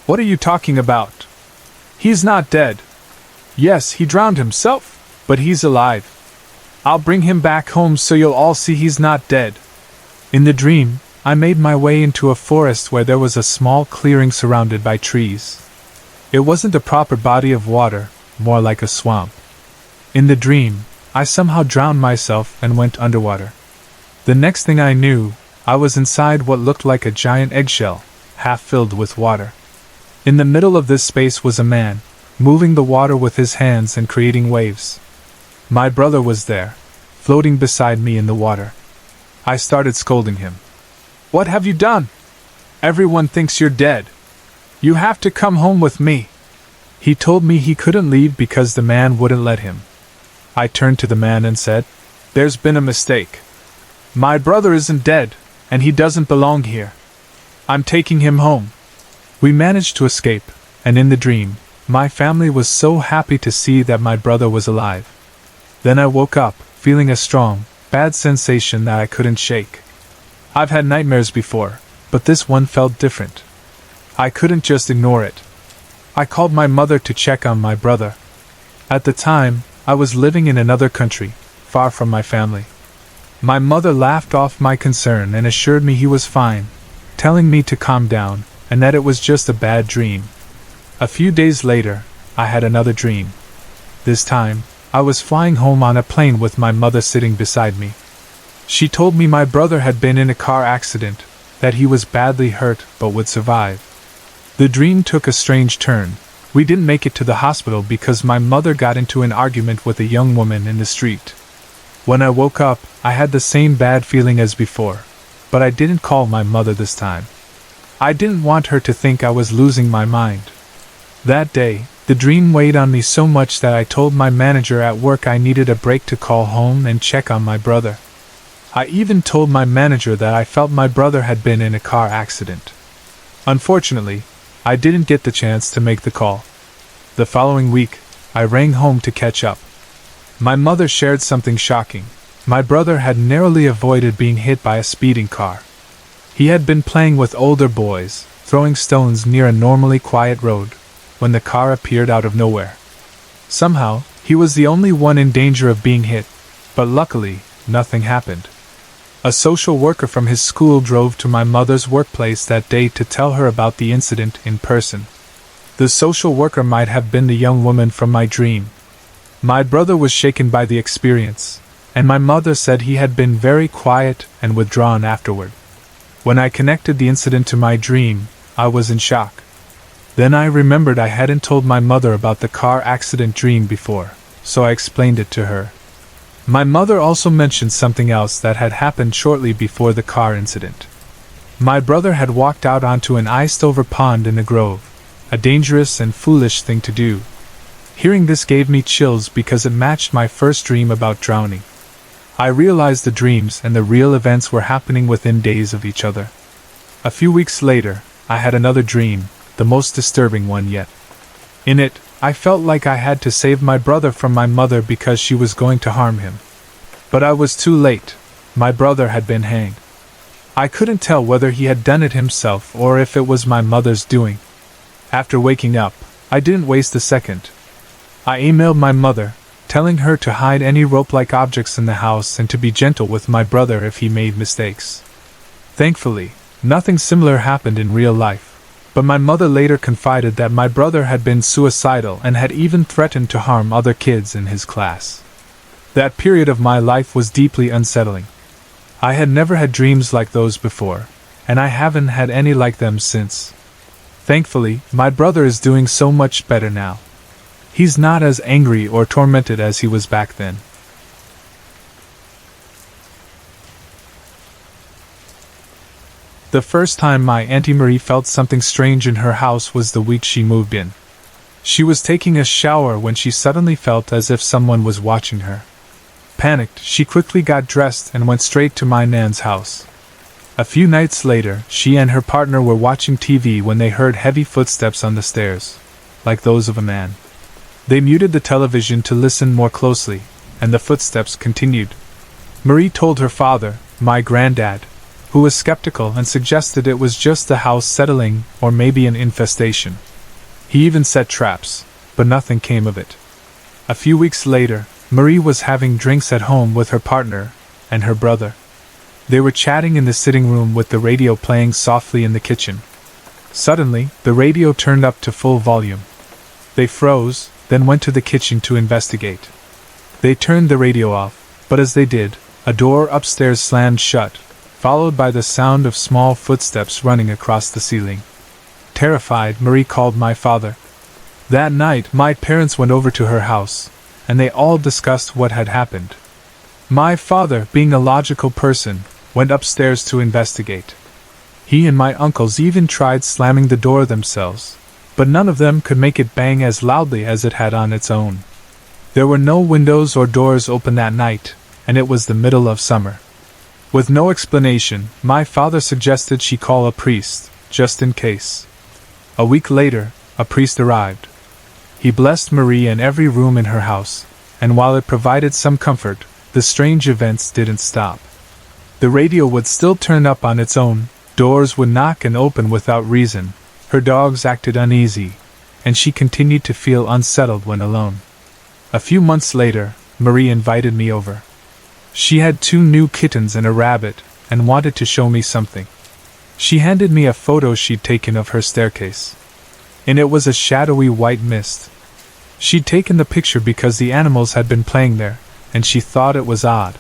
A: "What are you talking about? He's not dead." "Yes, he drowned himself, but he's alive. I'll bring him back home so you'll all see he's not dead." In the dream, I made my way into a forest where there was a small clearing surrounded by trees. It wasn't a proper body of water, more like a swamp. In the dream, I somehow drowned myself and went underwater. The next thing I knew, I was inside what looked like a giant eggshell, half filled with water. In the middle of this space was a man, moving the water with his hands and creating waves. My brother was there, floating beside me in the water. I started scolding him. "What have you done? Everyone thinks you're dead. You have to come home with me." He told me he couldn't leave because the man wouldn't let him. I turned to the man and said, "There's been a mistake. My brother isn't dead, and he doesn't belong here. I'm taking him home." We managed to escape, and in the dream, my family was so happy to see that my brother was alive. Then I woke up, feeling a strong, bad sensation that I couldn't shake. I've had nightmares before, but this one felt different. I couldn't just ignore it. I called my mother to check on my brother. At the time, I was living in another country, far from my family. My mother laughed off my concern and assured me he was fine, telling me to calm down, and that it was just a bad dream. A few days later, I had another dream. This time, I was flying home on a plane with my mother sitting beside me. She told me my brother had been in a car accident, that he was badly hurt but would survive. The dream took a strange turn. We didn't make it to the hospital because my mother got into an argument with a young woman in the street. When I woke up, I had the same bad feeling as before, but I didn't call my mother this time. I didn't want her to think I was losing my mind. That day, the dream weighed on me so much that I told my manager at work I needed a break to call home and check on my brother. I even told my manager that I felt my brother had been in a car accident. Unfortunately, I didn't get the chance to make the call. The following week, I rang home to catch up. My mother shared something shocking. My brother had narrowly avoided being hit by a speeding car. He had been playing with older boys, throwing stones near a normally quiet road, when the car appeared out of nowhere. Somehow, he was the only one in danger of being hit, but luckily, nothing happened. A social worker from his school drove to my mother's workplace that day to tell her about the incident in person. The social worker might have been the young woman from my dream. My brother was shaken by the experience, and my mother said he had been very quiet and withdrawn afterward. When I connected the incident to my dream, I was in shock. Then I remembered I hadn't told my mother about the car accident dream before, so I explained it to her. My mother also mentioned something else that had happened shortly before the car incident. My brother had walked out onto an iced-over pond in a grove, a dangerous and foolish thing to do. Hearing this gave me chills because it matched my first dream about drowning. I realized the dreams and the real events were happening within days of each other. A few weeks later, I had another dream, the most disturbing one yet. In it, I felt like I had to save my brother from my mother because she was going to harm him. But I was too late. My brother had been hanged. I couldn't tell whether he had done it himself or if it was my mother's doing. After waking up, I didn't waste a second. I emailed my mother, telling her to hide any rope-like objects in the house and to be gentle with my brother if he made mistakes. Thankfully, nothing similar happened in real life. But my mother later confided that my brother had been suicidal and had even threatened to harm other kids in his class. That period of my life was deeply unsettling. I had never had dreams like those before, and I haven't had any like them since. Thankfully, my brother is doing so much better now. He's not as angry or tormented as he was back then. The first time my Auntie Marie felt something strange in her house was the week she moved in. She was taking a shower when she suddenly felt as if someone was watching her. Panicked, she quickly got dressed and went straight to my Nan's house. A few nights later, she and her partner were watching TV when they heard heavy footsteps on the stairs, like those of a man. They muted the television to listen more closely, and the footsteps continued. Marie told her father, my granddad, who was skeptical and suggested it was just the house settling or maybe an infestation. He even set traps, but nothing came of it. A few weeks later, Marie was having drinks at home with her partner and her brother. They were chatting in the sitting room with the radio playing softly in the kitchen. Suddenly, the radio turned up to full volume. They froze, then went to the kitchen to investigate. They turned the radio off, but as they did, a door upstairs slammed shut, followed by the sound of small footsteps running across the ceiling. Terrified, Marie called my father. That night, my parents went over to her house, and they all discussed what had happened. My father, being a logical person, went upstairs to investigate. He and my uncles even tried slamming the door themselves, but none of them could make it bang as loudly as it had on its own. There were no windows or doors open that night, and it was the middle of summer. With no explanation, my father suggested she call a priest, just in case. A week later, a priest arrived. He blessed Marie and every room in her house, and while it provided some comfort, the strange events didn't stop. The radio would still turn up on its own, doors would knock and open without reason, her dogs acted uneasy, and she continued to feel unsettled when alone. A few months later, Marie invited me over. She had 2 new kittens and a rabbit, and wanted to show me something. She handed me a photo she'd taken of her staircase. In it was a shadowy white mist. She'd taken the picture because the animals had been playing there, and she thought it was odd.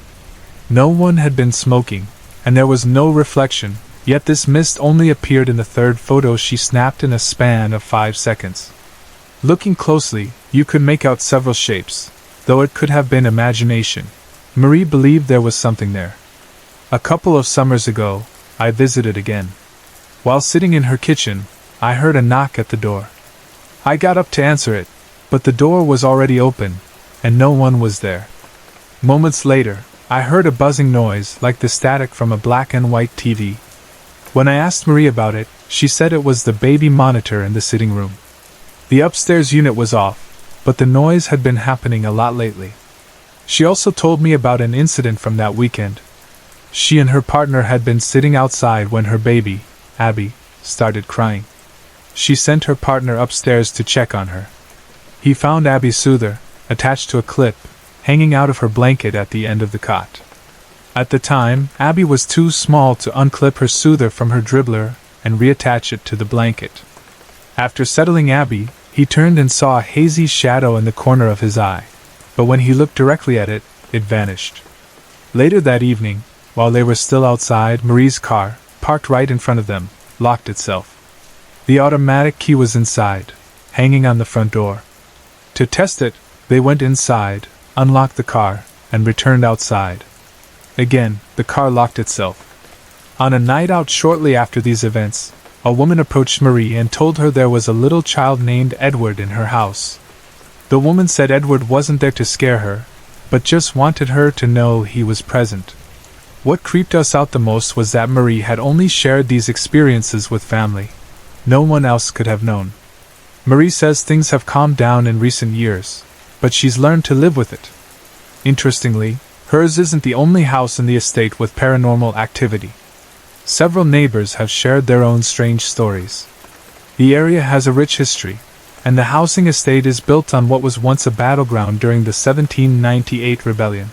A: No one had been smoking, and there was no reflection, yet this mist only appeared in the 3rd photo she snapped in a span of 5 seconds. Looking closely, you could make out several shapes, though it could have been imagination. Marie believed there was something there. A couple of summers ago, I visited again. While sitting in her kitchen, I heard a knock at the door. I got up to answer it, but the door was already open, and no one was there. Moments later, I heard a buzzing noise like the static from a black and white TV. When I asked Marie about it, she said it was the baby monitor in the sitting room. The upstairs unit was off, but the noise had been happening a lot lately. She also told me about an incident from that weekend. She and her partner had been sitting outside when her baby, Abby, started crying. She sent her partner upstairs to check on her. He found Abby's soother, attached to a clip, hanging out of her blanket at the end of the cot. At the time, Abby was too small to unclip her soother from her dribbler and reattach it to the blanket. After settling Abby, he turned and saw a hazy shadow in the corner of his eye, but when he looked directly at it, it vanished. Later that evening, while they were still outside, Marie's car, parked right in front of them, locked itself. The automatic key was inside, hanging on the front door. To test it, they went inside, unlocked the car, and returned outside. Again, the car locked itself. On a night out shortly after these events, a woman approached Marie and told her there was a little child named Edward in her house. The woman said Edward wasn't there to scare her, but just wanted her to know he was present. What creeped us out the most was that Marie had only shared these experiences with family. No one else could have known. Marie says things have calmed down in recent years, but she's learned to live with it. Interestingly, hers isn't the only house in the estate with paranormal activity. Several neighbors have shared their own strange stories. The area has a rich history, and the housing estate is built on what was once a battleground during the 1798 rebellion.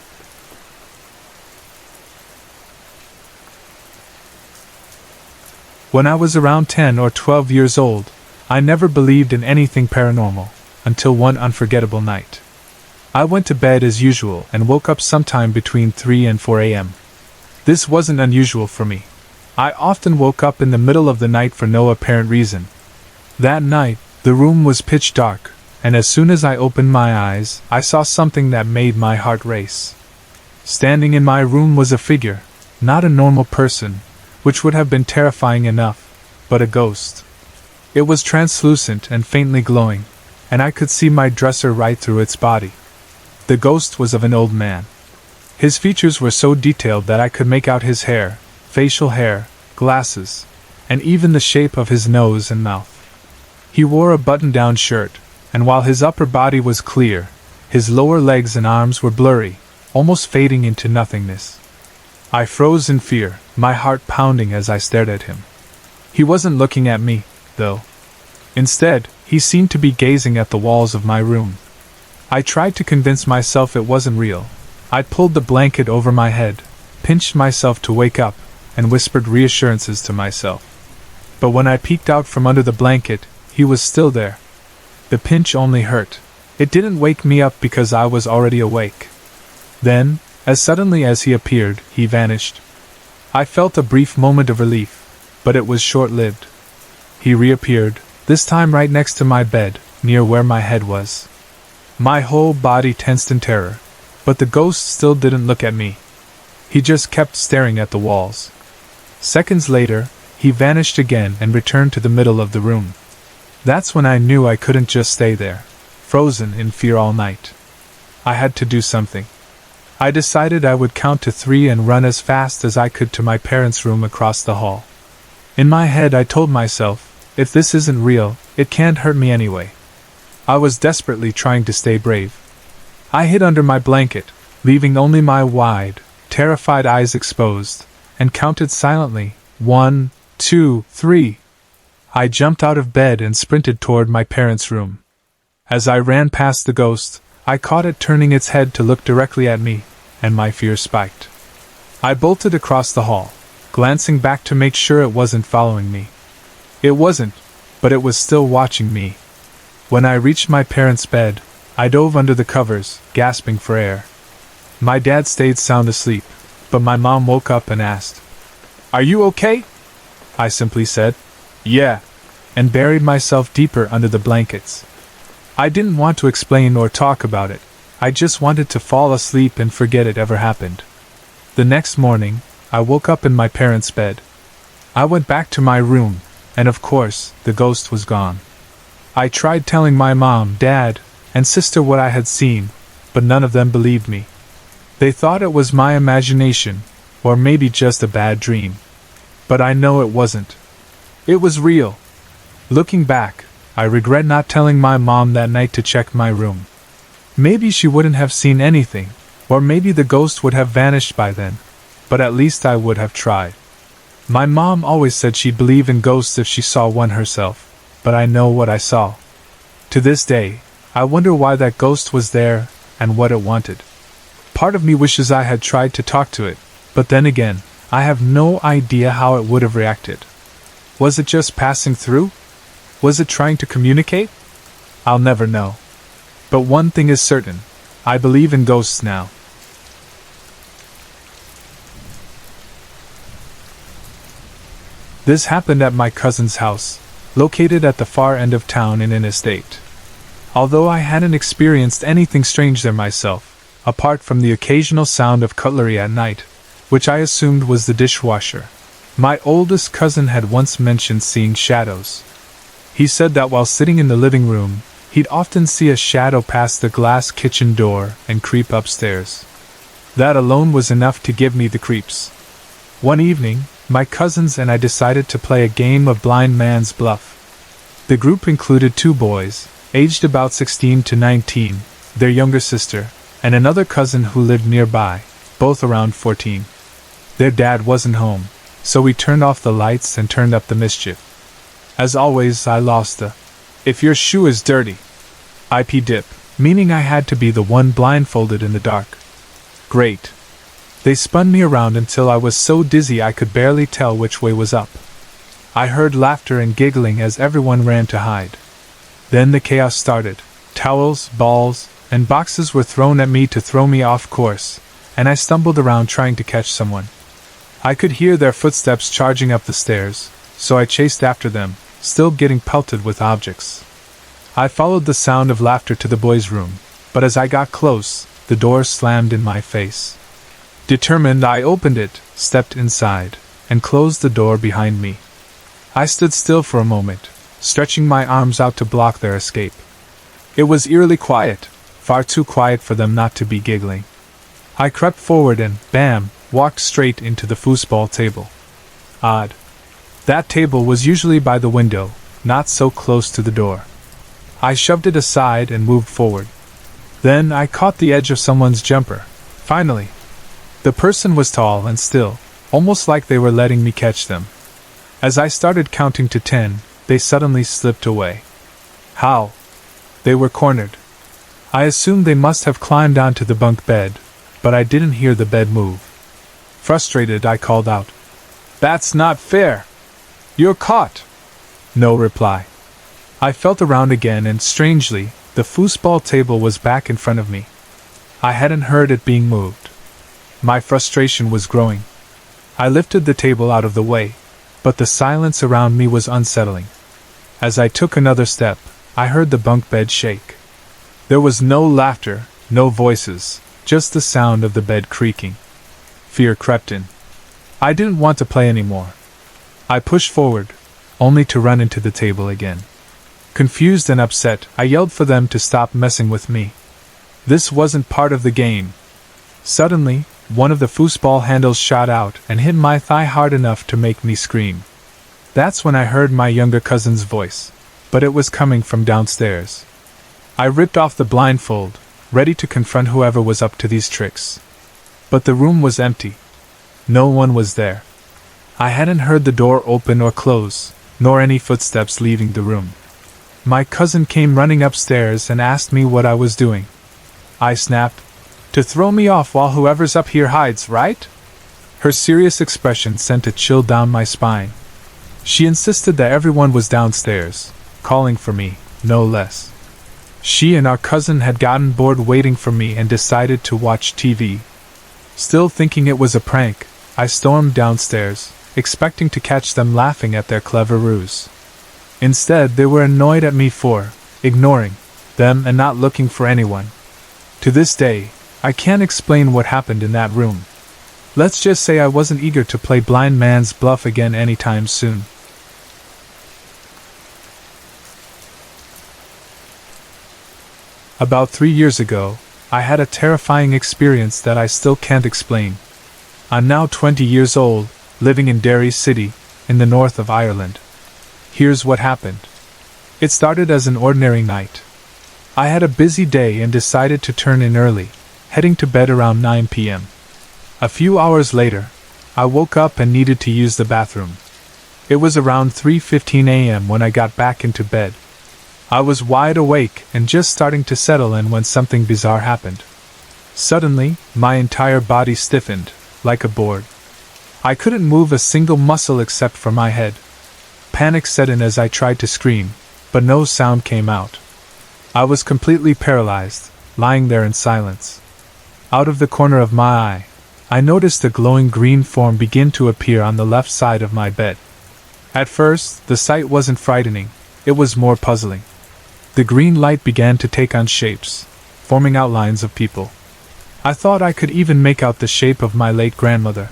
A: When I was around 10 or 12 years old, I never believed in anything paranormal, until one unforgettable night. I went to bed as usual and woke up sometime between 3 and 4 a.m. This wasn't unusual for me. I often woke up in the middle of the night for no apparent reason. That night, the room was pitch dark, and as soon as I opened my eyes, I saw something that made my heart race. Standing in my room was a figure, not a normal person, which would have been terrifying enough, but a ghost. It was translucent and faintly glowing, and I could see my dresser right through its body. The ghost was of an old man. His features were so detailed that I could make out his hair, facial hair, glasses, and even the shape of his nose and mouth. He wore a button-down shirt, and while his upper body was clear, his lower legs and arms were blurry, almost fading into nothingness. I froze in fear, my heart pounding as I stared at him. He wasn't looking at me, though. Instead, he seemed to be gazing at the walls of my room. I tried to convince myself it wasn't real. I pulled the blanket over my head, pinched myself to wake up, and whispered reassurances to myself. But when I peeked out from under the blanket, he was still there. The pinch only hurt. It didn't wake me up because I was already awake. Then, as suddenly as he appeared, he vanished. I felt a brief moment of relief, but it was short-lived. He reappeared, this time right next to my bed, near where my head was. My whole body tensed in terror, but the ghost still didn't look at me. He just kept staring at the walls. Seconds later, he vanished again and returned to the middle of the room. That's when I knew I couldn't just stay there, frozen in fear all night. I had to do something. I decided I would count to 3 and run as fast as I could to my parents' room across the hall. In my head I told myself, If this isn't real, it can't hurt me anyway. I was desperately trying to stay brave. I hid under my blanket, leaving only my wide, terrified eyes exposed, and counted silently, 1, 2, 3. I jumped out of bed and sprinted toward my parents' room. As I ran past the ghost, I caught it turning its head to look directly at me, and my fear spiked. I bolted across the hall, glancing back to make sure it wasn't following me. It wasn't, but it was still watching me. When I reached my parents' bed, I dove under the covers, gasping for air. My dad stayed sound asleep, but my mom woke up and asked, "Are you okay?" I simply said, "Yeah," and buried myself deeper under the blankets. I didn't want to explain or talk about it. I just wanted to fall asleep and forget it ever happened. The next morning, I woke up in my parents' bed. I went back to my room, and of course, the ghost was gone. I tried telling my mom, dad, and sister what I had seen, but none of them believed me. They thought it was my imagination, or maybe just a bad dream. But I know it wasn't. It was real. Looking back, I regret not telling my mom that night to check my room. Maybe she wouldn't have seen anything, or maybe the ghost would have vanished by then, but at least I would have tried. My mom always said she'd believe in ghosts if she saw one herself, but I know what I saw. To this day, I wonder why that ghost was there and what it wanted. Part of me wishes I had tried to talk to it, but then again, I have no idea how it would have reacted. Was it just passing through? Was it trying to communicate? I'll never know. But one thing is certain, I believe in ghosts now. This happened at my cousin's house, located at the far end of town in an estate. Although I hadn't experienced anything strange there myself, apart from the occasional sound of cutlery at night, which I assumed was the dishwasher, my oldest cousin had once mentioned seeing shadows. He said that while sitting in the living room, he'd often see a shadow pass the glass kitchen door and creep upstairs. That alone was enough to give me the creeps. One evening, my cousins and I decided to play a game of blind man's bluff. The group included 2 boys, aged about 16 to 19, their younger sister, and another cousin who lived nearby, both around 14. Their dad wasn't home, so we turned off the lights and turned up the mischief. As always, I lost the "if your shoe is dirty" IP dip, meaning I had to be the one blindfolded in the dark. Great. They spun me around until I was so dizzy I could barely tell which way was up. I heard laughter and giggling as everyone ran to hide. Then the chaos started. Towels, balls, and boxes were thrown at me to throw me off course, and I stumbled around trying to catch someone. I could hear their footsteps charging up the stairs, so I chased after them, still getting pelted with objects. I followed the sound of laughter to the boys' room, but as I got close, the door slammed in my face. Determined, I opened it, stepped inside, and closed the door behind me. I stood still for a moment, stretching my arms out to block their escape. It was eerily quiet, far too quiet for them not to be giggling. I crept forward and, bam, walked straight into the foosball table. Odd. That table was usually by the window, not so close to the door. I shoved it aside and moved forward. Then I caught the edge of someone's jumper. Finally. The person was tall and still, almost like they were letting me catch them. As I started counting to 10, they suddenly slipped away. How? They were cornered. I assumed they must have climbed onto the bunk bed, but I didn't hear the bed move. Frustrated, I called out, "That's not fair! You're caught!" No reply. I felt around again and, strangely, the foosball table was back in front of me. I hadn't heard it being moved. My frustration was growing. I lifted the table out of the way, but the silence around me was unsettling. As I took another step, I heard the bunk bed shake. There was no laughter, no voices, just the sound of the bed creaking. Fear crept in. I didn't want to play anymore. I pushed forward, only to run into the table again. Confused and upset, I yelled for them to stop messing with me. This wasn't part of the game. Suddenly, one of the foosball handles shot out and hit my thigh hard enough to make me scream. That's when I heard my younger cousin's voice, but it was coming from downstairs. I ripped off the blindfold, ready to confront whoever was up to these tricks. But the room was empty. No one was there. I hadn't heard the door open or close, nor any footsteps leaving the room. My cousin came running upstairs and asked me what I was doing. I snapped, "To throw me off while whoever's up here hides, right?" Her serious expression sent a chill down my spine. She insisted that everyone was downstairs, calling for me, no less. She and our cousin had gotten bored waiting for me and decided to watch TV. Still thinking it was a prank, I stormed downstairs, expecting to catch them laughing at their clever ruse. Instead, they were annoyed at me for ignoring them and not looking for anyone. To this day, I can't explain what happened in that room. Let's just say I wasn't eager to play blind man's bluff again anytime soon. About 3 years ago, I had a terrifying experience that I still can't explain. I'm now 20 years old, living in Derry City, in the north of Ireland. Here's what happened. It started as an ordinary night. I had a busy day and decided to turn in early, heading to bed around 9 p.m. A few hours later, I woke up and needed to use the bathroom. It was around 3:15 a.m. when I got back into bed. I was wide awake and just starting to settle in when something bizarre happened. Suddenly, my entire body stiffened, like a board. I couldn't move a single muscle except for my head. Panic set in as I tried to scream, but no sound came out. I was completely paralyzed, lying there in silence. Out of the corner of my eye, I noticed a glowing green form begin to appear on the left side of my bed. At first, the sight wasn't frightening, it was more puzzling. The green light began to take on shapes, forming outlines of people. I thought I could even make out the shape of my late grandmother.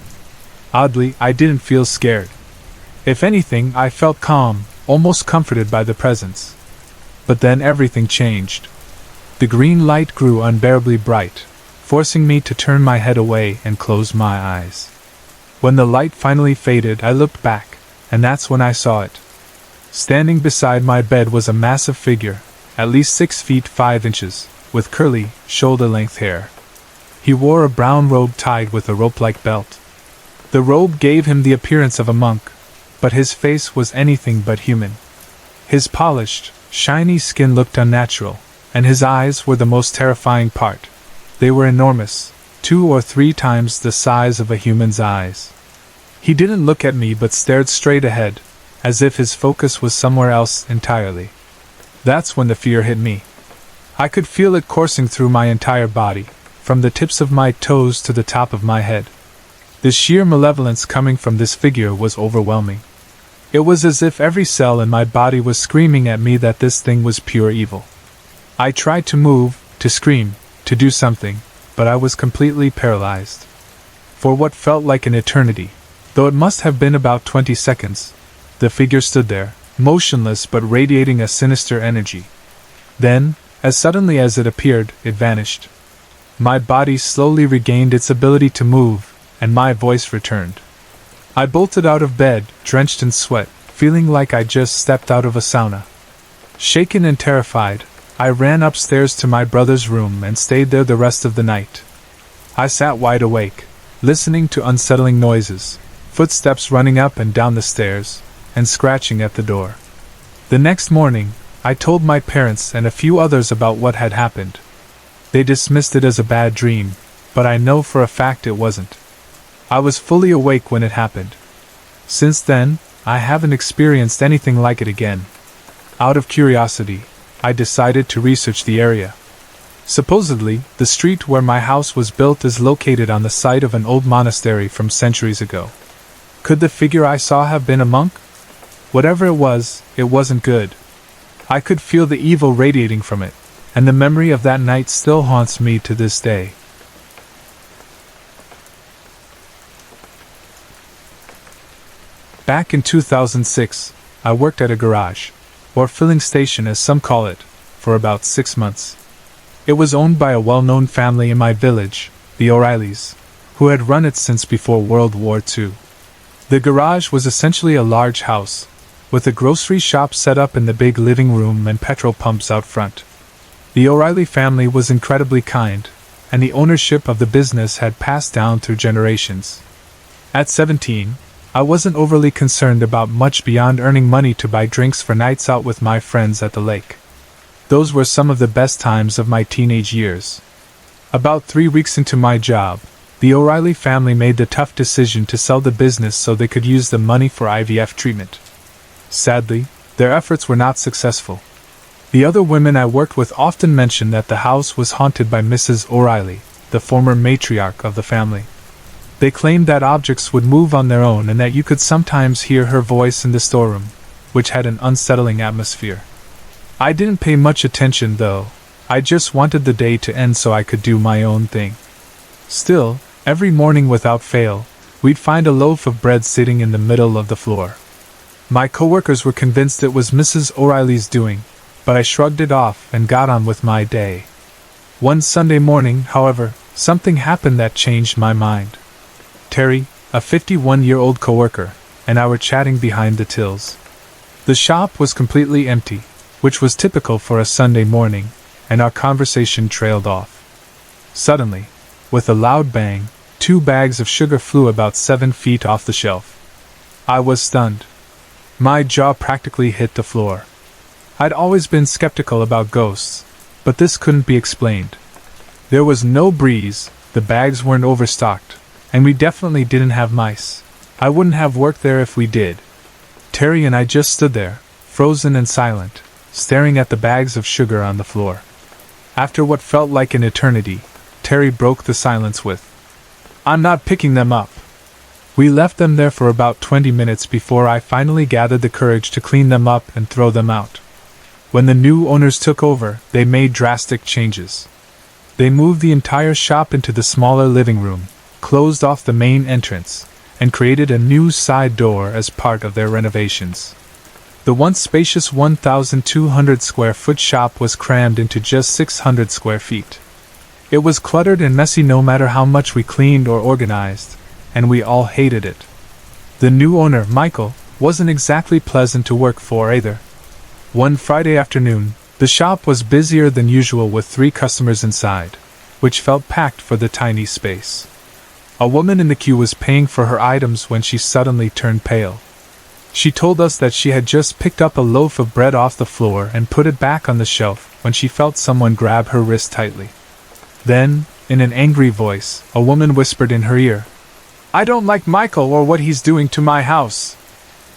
A: Oddly, I didn't feel scared. If anything, I felt calm, almost comforted by the presence. But then everything changed. The green light grew unbearably bright, forcing me to turn my head away and close my eyes. When the light finally faded, I looked back, and that's when I saw it. Standing beside my bed was a massive figure, at least 6 feet 5 inches, with curly, shoulder-length hair. He wore a brown robe tied with a rope-like belt. The robe gave him the appearance of a monk, but his face was anything but human. His polished, shiny skin looked unnatural, and his eyes were the most terrifying part. They were enormous, 2 or 3 times the size of a human's eyes. He didn't look at me but stared straight ahead, as if his focus was somewhere else entirely. That's when the fear hit me. I could feel it coursing through my entire body, from the tips of my toes to the top of my head. The sheer malevolence coming from this figure was overwhelming. It was as if every cell in my body was screaming at me that this thing was pure evil. I tried to move, to scream, to do something, but I was completely paralyzed. For what felt like an eternity, though it must have been about 20 seconds, the figure stood there, motionless but radiating a sinister energy. Then, as suddenly as it appeared, it vanished. My body slowly regained its ability to move, and my voice returned. I bolted out of bed, drenched in sweat, feeling like I just stepped out of a sauna. Shaken and terrified, I ran upstairs to my brother's room and stayed there the rest of the night. I sat wide awake, listening to unsettling noises, footsteps running up and down the stairs, and scratching at the door. The next morning, I told my parents and a few others about what had happened. They dismissed it as a bad dream, but I know for a fact it wasn't. I was fully awake when it happened. Since then, I haven't experienced anything like it again. Out of curiosity, I decided to research the area. Supposedly, the street where my house was built is located on the site of an old monastery from centuries ago. Could the figure I saw have been a monk? Whatever it wasn't good. I could feel the evil radiating from it, and the memory of that night still haunts me to this day. Back in 2006, I worked at a garage, or filling station as some call it, for about 6 months. It was owned by a well-known family in my village, the O'Reillys, who had run it since before World War II. The garage was essentially a large house, with a grocery shop set up in the big living room and petrol pumps out front. The O'Reilly family was incredibly kind, and the ownership of the business had passed down through generations. At 17, I wasn't overly concerned about much beyond earning money to buy drinks for nights out with my friends at the lake. Those were some of the best times of my teenage years. About 3 weeks into my job, the O'Reilly family made the tough decision to sell the business so they could use the money for IVF treatment. Sadly, their efforts were not successful. The other women I worked with often mentioned that the house was haunted by Mrs. O'Reilly, the former matriarch of the family. They claimed that objects would move on their own and that you could sometimes hear her voice in the storeroom, which had an unsettling atmosphere. I didn't pay much attention, though. I just wanted the day to end so I could do my own thing. Still, every morning without fail, we'd find a loaf of bread sitting in the middle of the floor. My coworkers were convinced it was Mrs. O'Reilly's doing, but I shrugged it off and got on with my day. One Sunday morning, however, something happened that changed my mind. Terry, a 51-year-old coworker, and I were chatting behind the tills. The shop was completely empty, which was typical for a Sunday morning, and our conversation trailed off. Suddenly, with a loud bang, 2 bags of sugar flew about 7 feet off the shelf. I was stunned. My jaw practically hit the floor. I'd always been skeptical about ghosts, but this couldn't be explained. There was no breeze, the bags weren't overstocked, and we definitely didn't have mice. I wouldn't have worked there if we did. Terry and I just stood there, frozen and silent, staring at the bags of sugar on the floor. After what felt like an eternity, Terry broke the silence with, "I'm not picking them up." We left them there for about 20 minutes before I finally gathered the courage to clean them up and throw them out. When the new owners took over, they made drastic changes. They moved the entire shop into the smaller living room, closed off the main entrance, and created a new side door as part of their renovations. The once spacious 1,200 square foot shop was crammed into just 600 square feet. It was cluttered and messy no matter how much we cleaned or organized, and we all hated it. The new owner, Michael, wasn't exactly pleasant to work for either. One Friday afternoon, the shop was busier than usual with 3 customers inside, which felt packed for the tiny space. A woman in the queue was paying for her items when she suddenly turned pale. She told us that she had just picked up a loaf of bread off the floor and put it back on the shelf when she felt someone grab her wrist tightly. Then, in an angry voice, a woman whispered in her ear, "I don't like Michael or what he's doing to my house."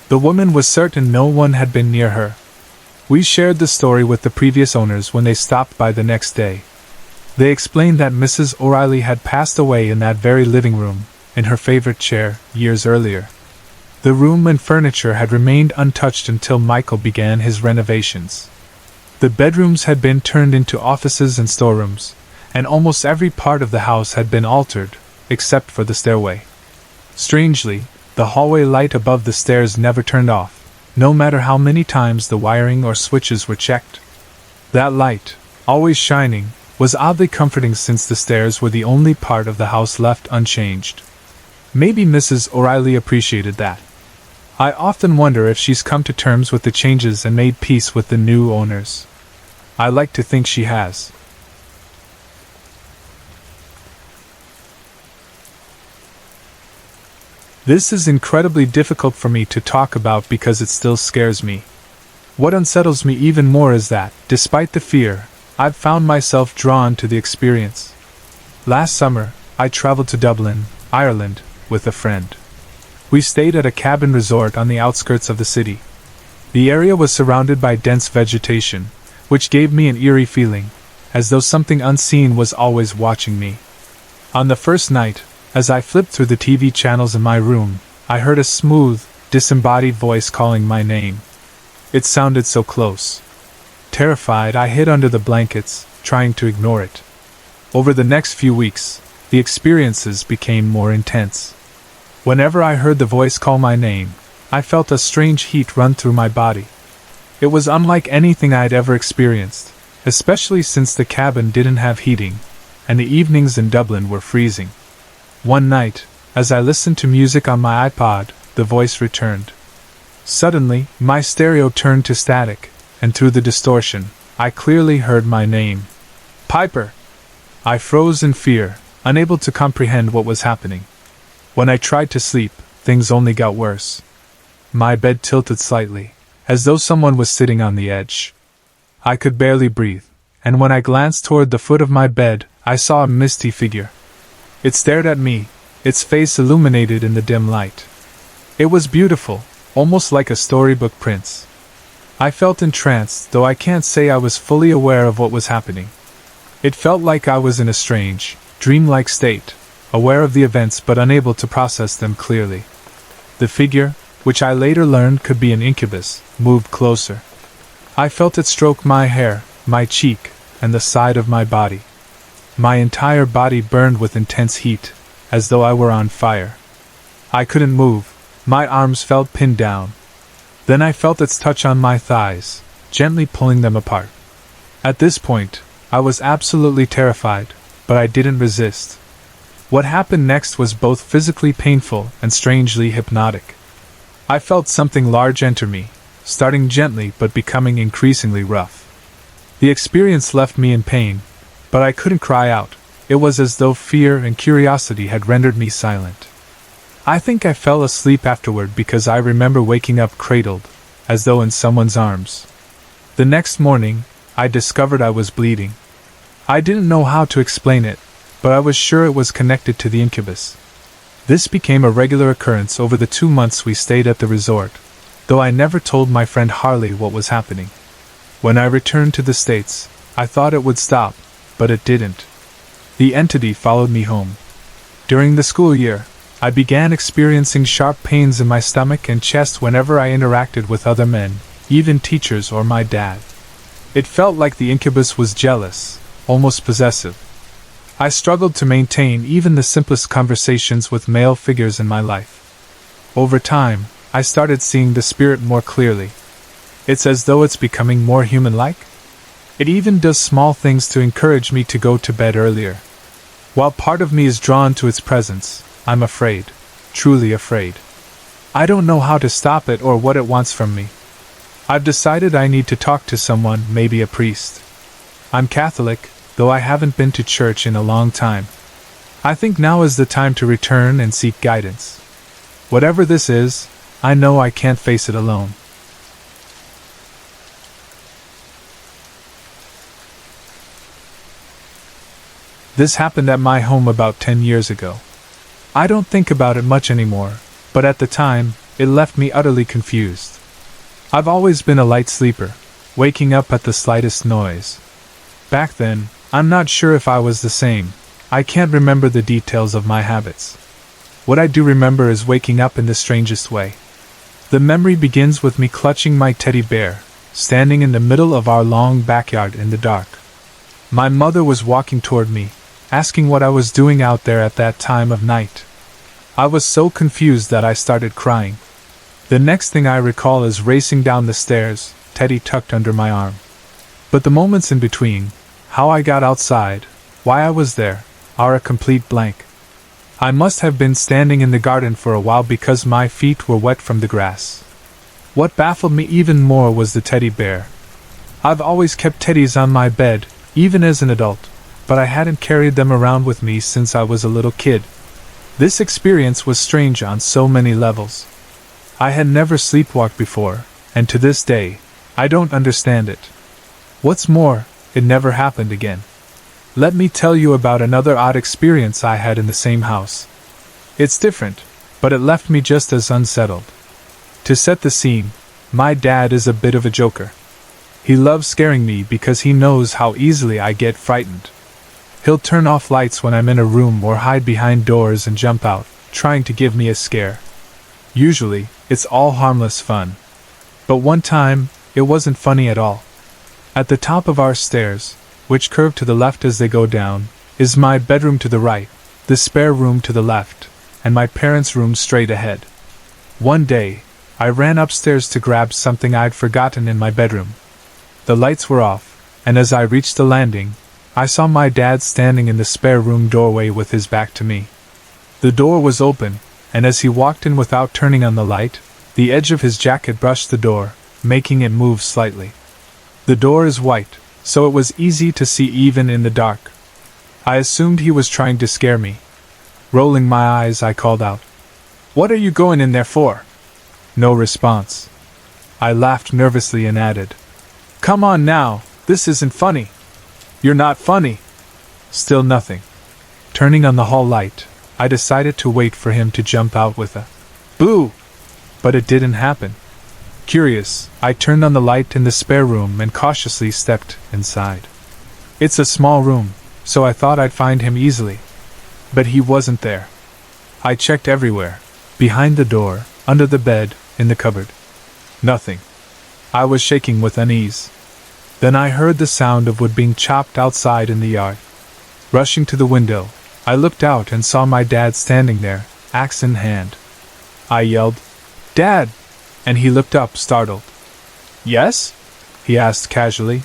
A: The woman was certain no one had been near her. We shared the story with the previous owners when they stopped by the next day. They explained that Mrs. O'Reilly had passed away in that very living room, in her favorite chair, years earlier. The room and furniture had remained untouched until Michael began his renovations. The bedrooms had been turned into offices and storerooms, and almost every part of the house had been altered, except for the stairway. Strangely, the hallway light above the stairs never turned off, no matter how many times the wiring or switches were checked. That light, always shining, was oddly comforting since the stairs were the only part of the house left unchanged. Maybe Mrs. O'Reilly appreciated that. I often wonder if she's come to terms with the changes and made peace with the new owners. I like to think she has. This is incredibly difficult for me to talk about because it still scares me. What unsettles me even more is that, despite the fear, I've found myself drawn to the experience. Last summer, I traveled to Dublin, Ireland, with a friend. We stayed at a cabin resort on the outskirts of the city. The area was surrounded by dense vegetation, which gave me an eerie feeling, as though something unseen was always watching me. On the first night, as I flipped through the TV channels in my room, I heard a smooth, disembodied voice calling my name. It sounded so close. Terrified, I hid under the blankets, trying to ignore it. Over the next few weeks, the experiences became more intense. Whenever I heard the voice call my name, I felt a strange heat run through my body. It was unlike anything I'd ever experienced, especially since the cabin didn't have heating, and the evenings in Dublin were freezing. One night, as I listened to music on my iPod, the voice returned. Suddenly, my stereo turned to static, and through the distortion, I clearly heard my name. Piper! I froze in fear, unable to comprehend what was happening. When I tried to sleep, things only got worse. My bed tilted slightly, as though someone was sitting on the edge. I could barely breathe, and when I glanced toward the foot of my bed, I saw a misty figure. It stared at me, its face illuminated in the dim light. It was beautiful, almost like a storybook prince. I felt entranced, though I can't say I was fully aware of what was happening. It felt like I was in a strange, dreamlike state, aware of the events but unable to process them clearly. The figure, which I later learned could be an incubus, moved closer. I felt it stroke my hair, my cheek, and the side of my body. My entire body burned with intense heat, as though I were on fire. I couldn't move, my arms felt pinned down. Then I felt its touch on my thighs, gently pulling them apart. At this point, I was absolutely terrified, but I didn't resist. What happened next was both physically painful and strangely hypnotic. I felt something large enter me, starting gently but becoming increasingly rough. The experience left me in pain, but I couldn't cry out. It was as though fear and curiosity had rendered me silent. I think I fell asleep afterward because I remember waking up cradled, as though in someone's arms. The next morning, I discovered I was bleeding. I didn't know how to explain it, but I was sure it was connected to the incubus. This became a regular occurrence over the 2 months we stayed at the resort, though I never told my friend Harley what was happening. When I returned to the States, I thought it would stop, but it didn't. The entity followed me home. During the school year, I began experiencing sharp pains in my stomach and chest whenever I interacted with other men, even teachers or my dad. It felt like the incubus was jealous, almost possessive. I struggled to maintain even the simplest conversations with male figures in my life. Over time, I started seeing the spirit more clearly. It's as though it's becoming more human-like. It even does small things to encourage me to go to bed earlier. While part of me is drawn to its presence, I'm afraid, truly afraid. I don't know how to stop it or what it wants from me. I've decided I need to talk to someone, maybe a priest. I'm Catholic, though I haven't been to church in a long time. I think now is the time to return and seek guidance. Whatever this is, I know I can't face it alone. This happened at my home about 10 years ago. I don't think about it much anymore, but at the time, it left me utterly confused. I've always been a light sleeper, waking up at the slightest noise. Back then, I'm not sure if I was the same. I can't remember the details of my habits. What I do remember is waking up in the strangest way. The memory begins with me clutching my teddy bear, standing in the middle of our long backyard in the dark. My mother was walking toward me, asking what I was doing out there at that time of night. I was so confused that I started crying. The next thing I recall is racing down the stairs, Teddy tucked under my arm. But the moments in between, how I got outside, why I was there, are a complete blank. I must have been standing in the garden for a while because my feet were wet from the grass. What baffled me even more was the teddy bear. I've always kept teddies on my bed, even as an adult, but I hadn't carried them around with me since I was a little kid. This experience was strange on so many levels. I had never sleepwalked before, and to this day, I don't understand it. What's more, it never happened again. Let me tell you about another odd experience I had in the same house. It's different, but it left me just as unsettled. To set the scene, my dad is a bit of a joker. He loves scaring me because he knows how easily I get frightened. He'll turn off lights when I'm in a room or hide behind doors and jump out, trying to give me a scare. Usually, it's all harmless fun. But one time, it wasn't funny at all. At the top of our stairs, which curve to the left as they go down, is my bedroom to the right, the spare room to the left, and my parents' room straight ahead. One day, I ran upstairs to grab something I'd forgotten in my bedroom. The lights were off, and as I reached the landing, I saw my dad standing in the spare room doorway with his back to me. The door was open, and as he walked in without turning on the light, The edge of his jacket brushed the door, making it move slightly. The door is white, so it was easy to see even in the dark. I assumed he was trying to scare me. Rolling my eyes, I called out, "What are you going in there for?" No response. I laughed nervously and added, "Come on now, this isn't funny." "You're not funny." Still nothing. Turning on the hall light, I decided to wait for him to jump out with a "Boo!" But it didn't happen. Curious, I turned on the light in the spare room and cautiously stepped inside. It's a small room, so I thought I'd find him easily. But he wasn't there. I checked everywhere, behind the door, under the bed, in the cupboard. Nothing. I was shaking with unease. Then I heard the sound of wood being chopped outside in the yard. Rushing to the window, I looked out and saw my dad standing there, axe in hand. I yelled, "Dad!" And he looked up, startled. "Yes?" he asked casually.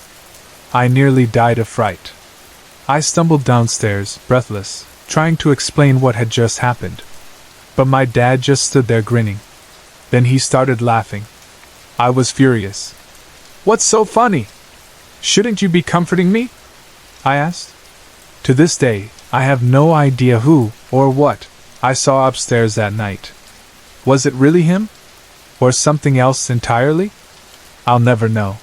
A: I nearly died of fright. I stumbled downstairs, breathless, trying to explain what had just happened. But my dad just stood there grinning. Then he started laughing. I was furious. "What's so funny? Shouldn't you be comforting me?" I asked. To this day, I have no idea who, or what, I saw upstairs that night. Was it really him? Or something else entirely? I'll never know.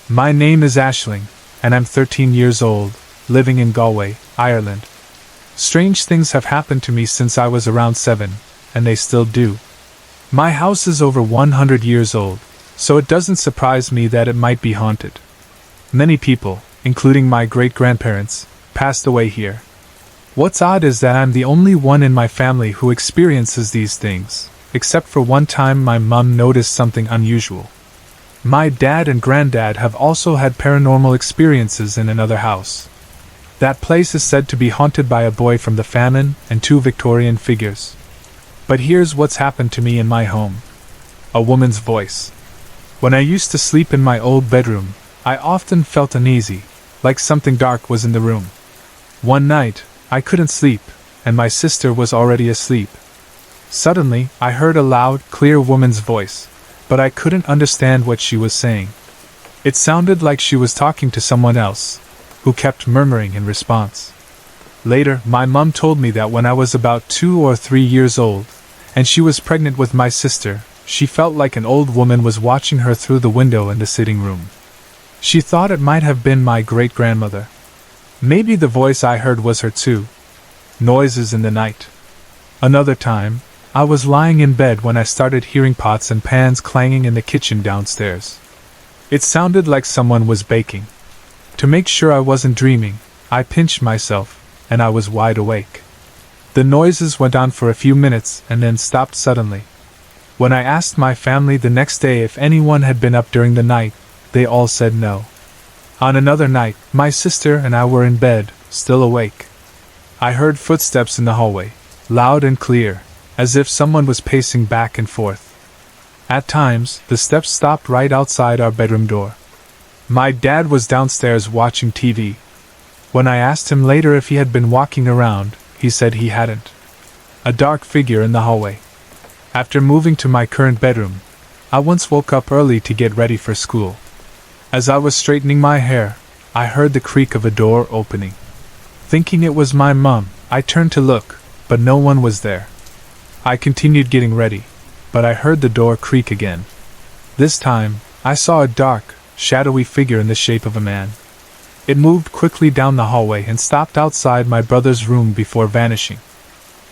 A: My name is Aisling, and I'm 13 years old, living in Galway, Ireland. Strange things have happened to me since I was around 7, and they still do. My house is over 100 years old, so it doesn't surprise me that it might be haunted. Many people, including my great-grandparents, passed away here. What's odd is that I'm the only one in my family who experiences these things, except for one time my mum noticed something unusual. My dad and granddad have also had paranormal experiences in another house. That place is said to be haunted by a boy from the famine and 2 Victorian figures. But here's what's happened to me in my home. A woman's voice. When I used to sleep in my old bedroom, I often felt uneasy, like something dark was in the room. One night, I couldn't sleep, and my sister was already asleep. Suddenly, I heard a loud, clear woman's voice, but I couldn't understand what she was saying. It sounded like she was talking to someone else, who kept murmuring in response. Later, my mum told me that when I was about 2 or 3 years old, and she was pregnant with my sister, she felt like an old woman was watching her through the window in the sitting room. She thought it might have been my great-grandmother. Maybe the voice I heard was her too. Noises in the night. Another time, I was lying in bed when I started hearing pots and pans clanging in the kitchen downstairs. It sounded like someone was baking. To make sure I wasn't dreaming, I pinched myself, and I was wide awake. The noises went on for a few minutes and then stopped suddenly. When I asked my family the next day if anyone had been up during the night, they all said no. On another night, my sister and I were in bed, still awake. I heard footsteps in the hallway, loud and clear, as if someone was pacing back and forth. At times, the steps stopped right outside our bedroom door. My dad was downstairs watching TV. When I asked him later if he had been walking around, he said he hadn't. A dark figure in the hallway. After moving to my current bedroom, I once woke up early to get ready for school. As I was straightening my hair, I heard the creak of a door opening. Thinking it was my mum, I turned to look, but no one was there. I continued getting ready, but I heard the door creak again. This time, I saw a dark, shadowy figure in the shape of a man. It moved quickly down the hallway and stopped outside my brother's room before vanishing.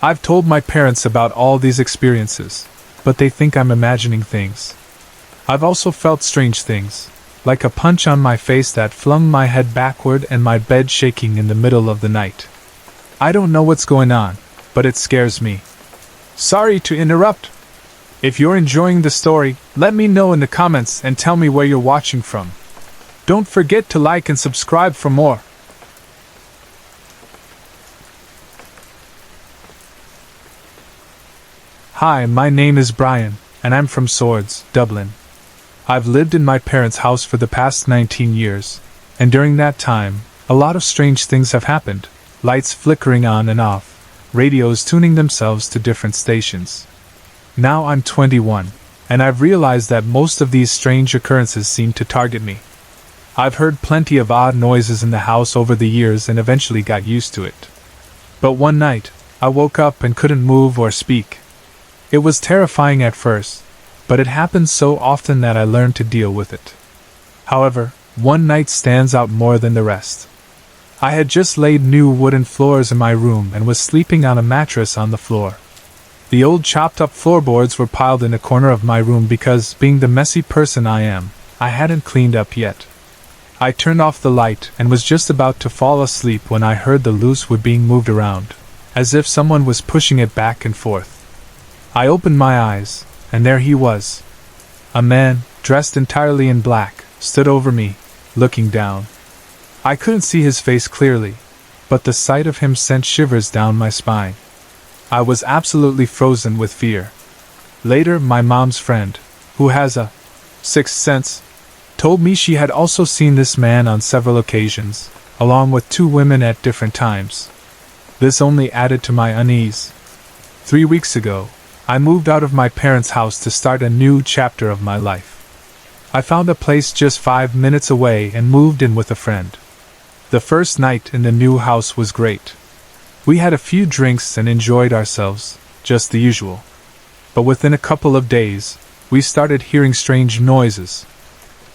A: I've told my parents about all these experiences, but they think I'm imagining things. I've also felt strange things, like a punch on my face that flung my head backward and my bed shaking in the middle of the night. I don't know what's going on, but it scares me. Sorry to interrupt. If you're enjoying the story, let me know in the comments and tell me where you're watching from. Don't forget to like and subscribe for more. Hi, my name is Brian, and I'm from Swords, Dublin. I've lived in my parents' house for the past 19 years, and during that time, a lot of strange things have happened, lights flickering on and off, radios tuning themselves to different stations. Now I'm 21, and I've realized that most of these strange occurrences seem to target me. I've heard plenty of odd noises in the house over the years and eventually got used to it. But one night, I woke up and couldn't move or speak. It was terrifying at first, but it happened so often that I learned to deal with it. However, one night stands out more than the rest. I had just laid new wooden floors in my room and was sleeping on a mattress on the floor. The old chopped-up floorboards were piled in a corner of my room because, being the messy person I am, I hadn't cleaned up yet. I turned off the light and was just about to fall asleep when I heard the loose wood being moved around, as if someone was pushing it back and forth. I opened my eyes, and there he was. A man, dressed entirely in black, stood over me, looking down. I couldn't see his face clearly, but the sight of him sent shivers down my spine. I was absolutely frozen with fear. Later, my mom's friend, who has a sixth sense, told me she had also seen this man on several occasions, along with two women at different times. This only added to my unease. 3 weeks ago, I moved out of my parents' house to start a new chapter of my life. I found a place just 5 minutes away and moved in with a friend. The first night in the new house was great. We had a few drinks and enjoyed ourselves, just the usual. But within a couple of days, we started hearing strange noises.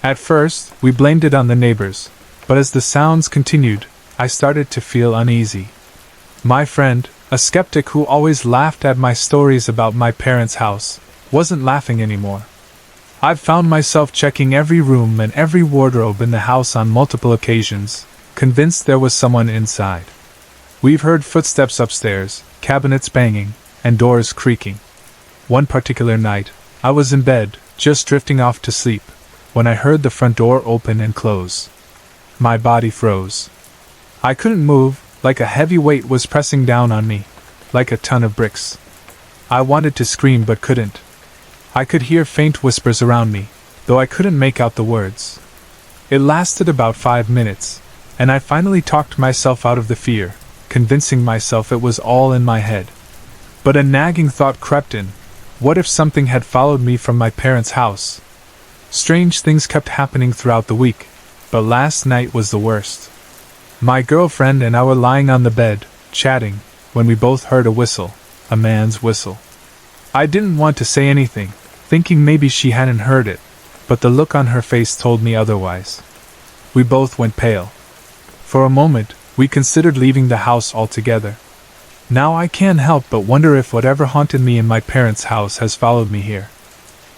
A: At first, we blamed it on the neighbors, but as the sounds continued, I started to feel uneasy. My friend, a skeptic who always laughed at my stories about my parents' house, wasn't laughing anymore. I've found myself checking every room and every wardrobe in the house on multiple occasions, convinced there was someone inside. We've heard footsteps upstairs, cabinets banging, and doors creaking. One particular night, I was in bed, just drifting off to sleep, when I heard the front door open and close. My body froze. I couldn't move, like a heavy weight was pressing down on me, like a ton of bricks. I wanted to scream but couldn't. I could hear faint whispers around me, though I couldn't make out the words. It lasted about 5 minutes, and I finally talked myself out of the fear, convincing myself it was all in my head. But a nagging thought crept in. What if something had followed me from my parents' house? Strange things kept happening throughout the week, but last night was the worst. My girlfriend and I were lying on the bed, chatting, when we both heard a whistle, a man's whistle. I didn't want to say anything, thinking maybe she hadn't heard it, but the look on her face told me otherwise. We both went pale. For a moment, we considered leaving the house altogether. Now I can't help but wonder if whatever haunted me in my parents' house has followed me here.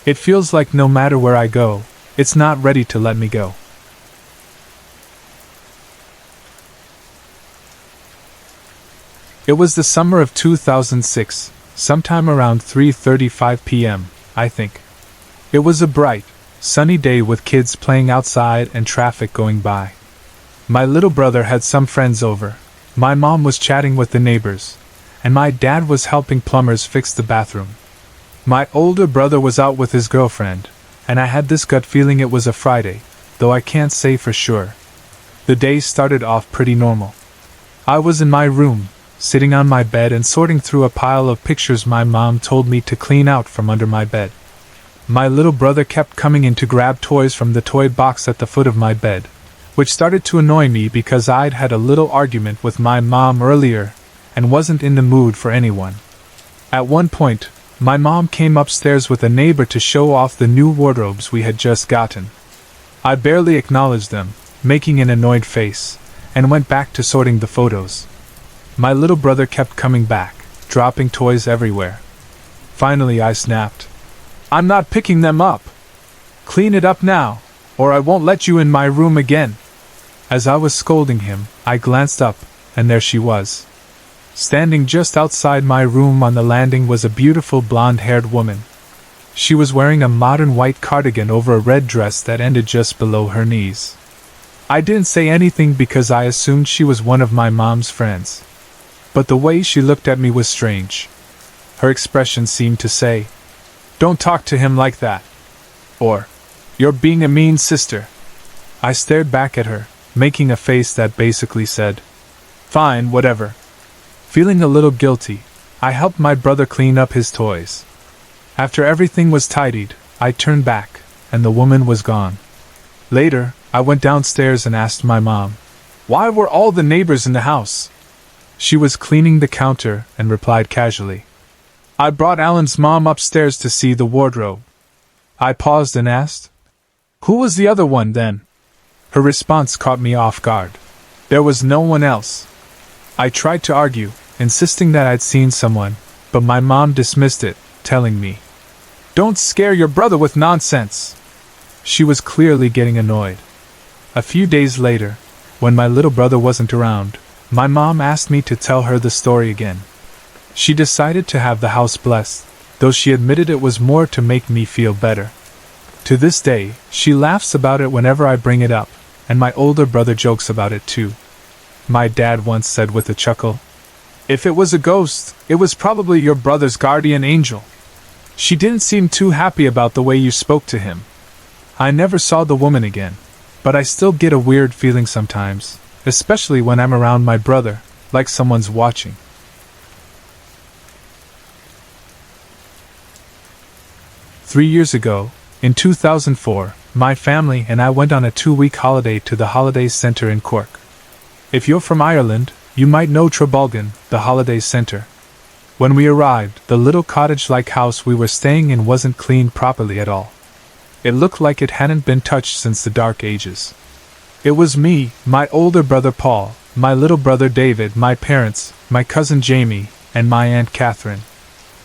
A: It feels like no matter where I go, it's not ready to let me go. It was the summer of 2006, sometime around 3:35 p.m., I think. It was a bright, sunny day with kids playing outside and traffic going by. My little brother had some friends over, my mom was chatting with the neighbors, and my dad was helping plumbers fix the bathroom. My older brother was out with his girlfriend, and I had this gut feeling it was a Friday, though I can't say for sure. The day started off pretty normal. I was in my room, sitting on my bed and sorting through a pile of pictures my mom told me to clean out from under my bed. My little brother kept coming in to grab toys from the toy box at the foot of my bed, which started to annoy me because I'd had a little argument with my mom earlier and wasn't in the mood for anyone. At one point, my mom came upstairs with a neighbor to show off the new wardrobes we had just gotten. I barely acknowledged them, making an annoyed face, and went back to sorting the photos. My little brother kept coming back, dropping toys everywhere. Finally I snapped. "I'm not picking them up! Clean it up now, or I won't let you in my room again!" As I was scolding him, I glanced up, and there she was. Standing just outside my room on the landing was a beautiful blonde-haired woman. She was wearing a modern white cardigan over a red dress that ended just below her knees. I didn't say anything because I assumed she was one of my mom's friends. But the way she looked at me was strange. Her expression seemed to say, "Don't talk to him like that," or, "You're being a mean sister." I stared back at her, making a face that basically said, "Fine, whatever." Feeling a little guilty, I helped my brother clean up his toys. After everything was tidied, I turned back, and the woman was gone. Later, I went downstairs and asked my mom, "Why were all the neighbors in the house?" She was cleaning the counter and replied casually, "I brought Alan's mom upstairs to see the wardrobe." I paused and asked, "Who was the other one then?" Her response caught me off guard. There was no one else. I tried to argue, insisting that I'd seen someone, but my mom dismissed it, telling me, "Don't scare your brother with nonsense." She was clearly getting annoyed. A few days later, when my little brother wasn't around, my mom asked me to tell her the story again. She decided to have the house blessed, though she admitted it was more to make me feel better. To this day, she laughs about it whenever I bring it up, and my older brother jokes about it too. My dad once said with a chuckle, "If it was a ghost, it was probably your brother's guardian angel. She didn't seem too happy about the way you spoke to him." I never saw the woman again, but I still get a weird feeling sometimes, especially when I'm around my brother, like someone's watching. Three years ago, in 2004, my family and I went on a 2-week holiday to the Holiday Centre in Cork. If you're from Ireland, you might know Trabolgan, the Holiday Centre. When we arrived, the little cottage-like house we were staying in wasn't cleaned properly at all. It looked like it hadn't been touched since the Dark Ages. It was me, my older brother Paul, my little brother David, my parents, my cousin Jamie, and my Aunt Catherine.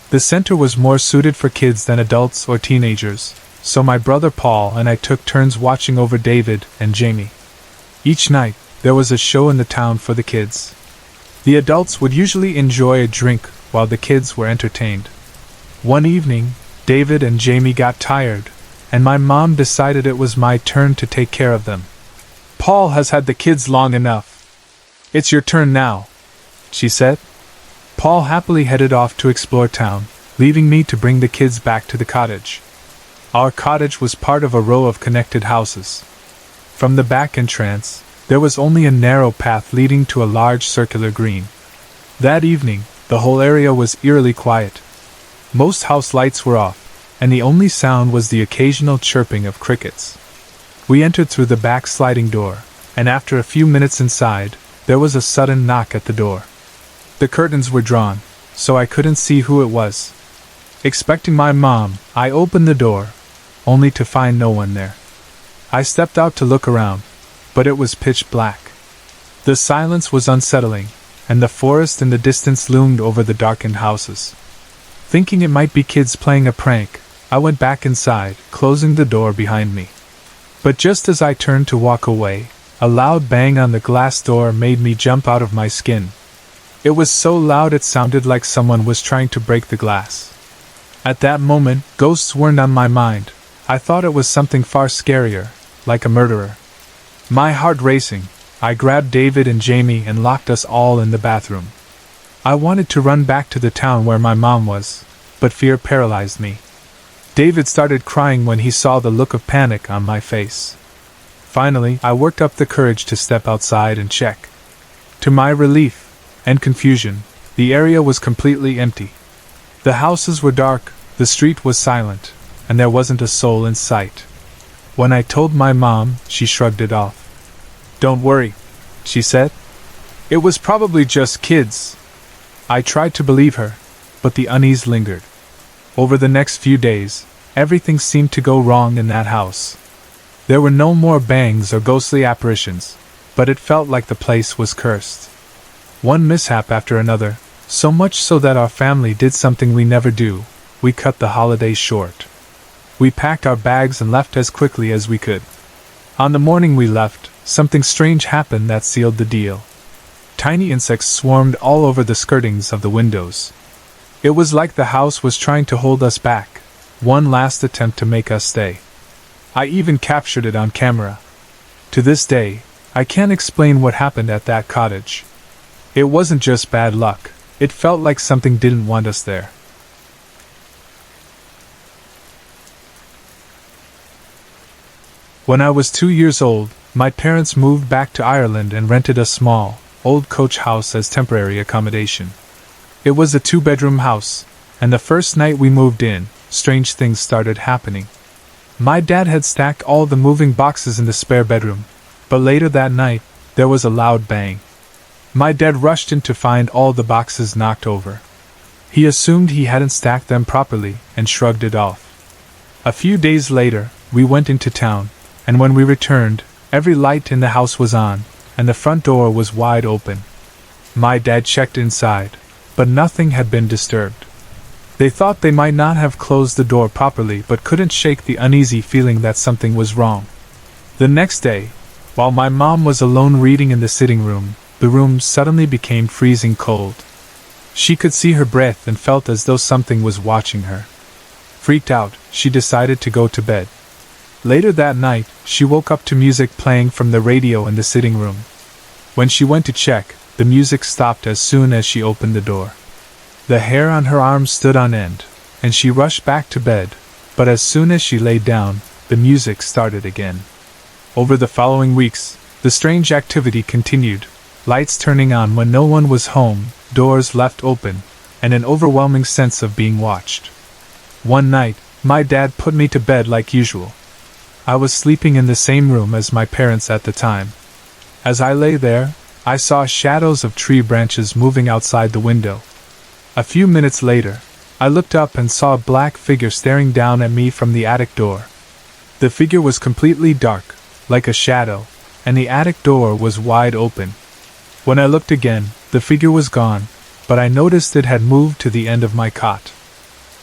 A: The center was more suited for kids than adults or teenagers, so my brother Paul and I took turns watching over David and Jamie. Each night, there was a show in the town for the kids. The adults would usually enjoy a drink while the kids were entertained. One evening, David and Jamie got tired, and my mom decided it was my turn to take care of them. "Paul has had the kids long enough. It's your turn now," she said. Paul happily headed off to explore town, leaving me to bring the kids back to the cottage. Our cottage was part of a row of connected houses. From the back entrance, there was only a narrow path leading to a large circular green. That evening, the whole area was eerily quiet. Most house lights were off, and the only sound was the occasional chirping of crickets. We entered through the back sliding door, and after a few minutes inside, there was a sudden knock at the door. The curtains were drawn, so I couldn't see who it was. Expecting my mom, I opened the door, only to find no one there. I stepped out to look around, but it was pitch black. The silence was unsettling, and the forest in the distance loomed over the darkened houses. Thinking it might be kids playing a prank, I went back inside, closing the door behind me. But just as I turned to walk away, a loud bang on the glass door made me jump out of my skin. It was so loud it sounded like someone was trying to break the glass. At that moment, ghosts weren't on my mind. I thought it was something far scarier, like a murderer. My heart racing, I grabbed David and Jamie and locked us all in the bathroom. I wanted to run back to the town where my mom was, but fear paralyzed me. David started crying when he saw the look of panic on my face. Finally, I worked up the courage to step outside and check. To my relief and confusion, the area was completely empty. The houses were dark, the street was silent, and there wasn't a soul in sight. When I told my mom, she shrugged it off. "Don't worry," she said. "It was probably just kids." I tried to believe her, but the unease lingered. Over the next few days, everything seemed to go wrong in that house. There were no more bangs or ghostly apparitions, but it felt like the place was cursed. One mishap after another, so much so that our family did something we never do: we cut the holidays short. We packed our bags and left as quickly as we could. On the morning we left, something strange happened that sealed the deal. Tiny insects swarmed all over the skirtings of the windows. It was like the house was trying to hold us back, one last attempt to make us stay. I even captured it on camera. To this day, I can't explain what happened at that cottage. It wasn't just bad luck, it felt like something didn't want us there. When I was 2 years old, my parents moved back to Ireland and rented a small, old coach house as temporary accommodation. It was a 2-bedroom house, and the first night we moved in, strange things started happening. My dad had stacked all the moving boxes in the spare bedroom, but later that night, there was a loud bang. My dad rushed in to find all the boxes knocked over. He assumed he hadn't stacked them properly and shrugged it off. A few days later, we went into town, and when we returned, every light in the house was on, and the front door was wide open. My dad checked inside, but nothing had been disturbed. They thought they might not have closed the door properly but couldn't shake the uneasy feeling that something was wrong. The next day, while my mom was alone reading in the sitting room, the room suddenly became freezing cold. She could see her breath and felt as though something was watching her. Freaked out, she decided to go to bed. Later that night, she woke up to music playing from the radio in the sitting room. When she went to check, the music stopped as soon as she opened the door. The hair on her arms stood on end, and she rushed back to bed, but as soon as she lay down, the music started again. Over the following weeks, the strange activity continued, lights turning on when no one was home, doors left open, and an overwhelming sense of being watched. One night, my dad put me to bed like usual. I was sleeping in the same room as my parents at the time. As I lay there, I saw shadows of tree branches moving outside the window. A few minutes later, I looked up and saw a black figure staring down at me from the attic door. The figure was completely dark, like a shadow, and the attic door was wide open. When I looked again, the figure was gone, but I noticed it had moved to the end of my cot.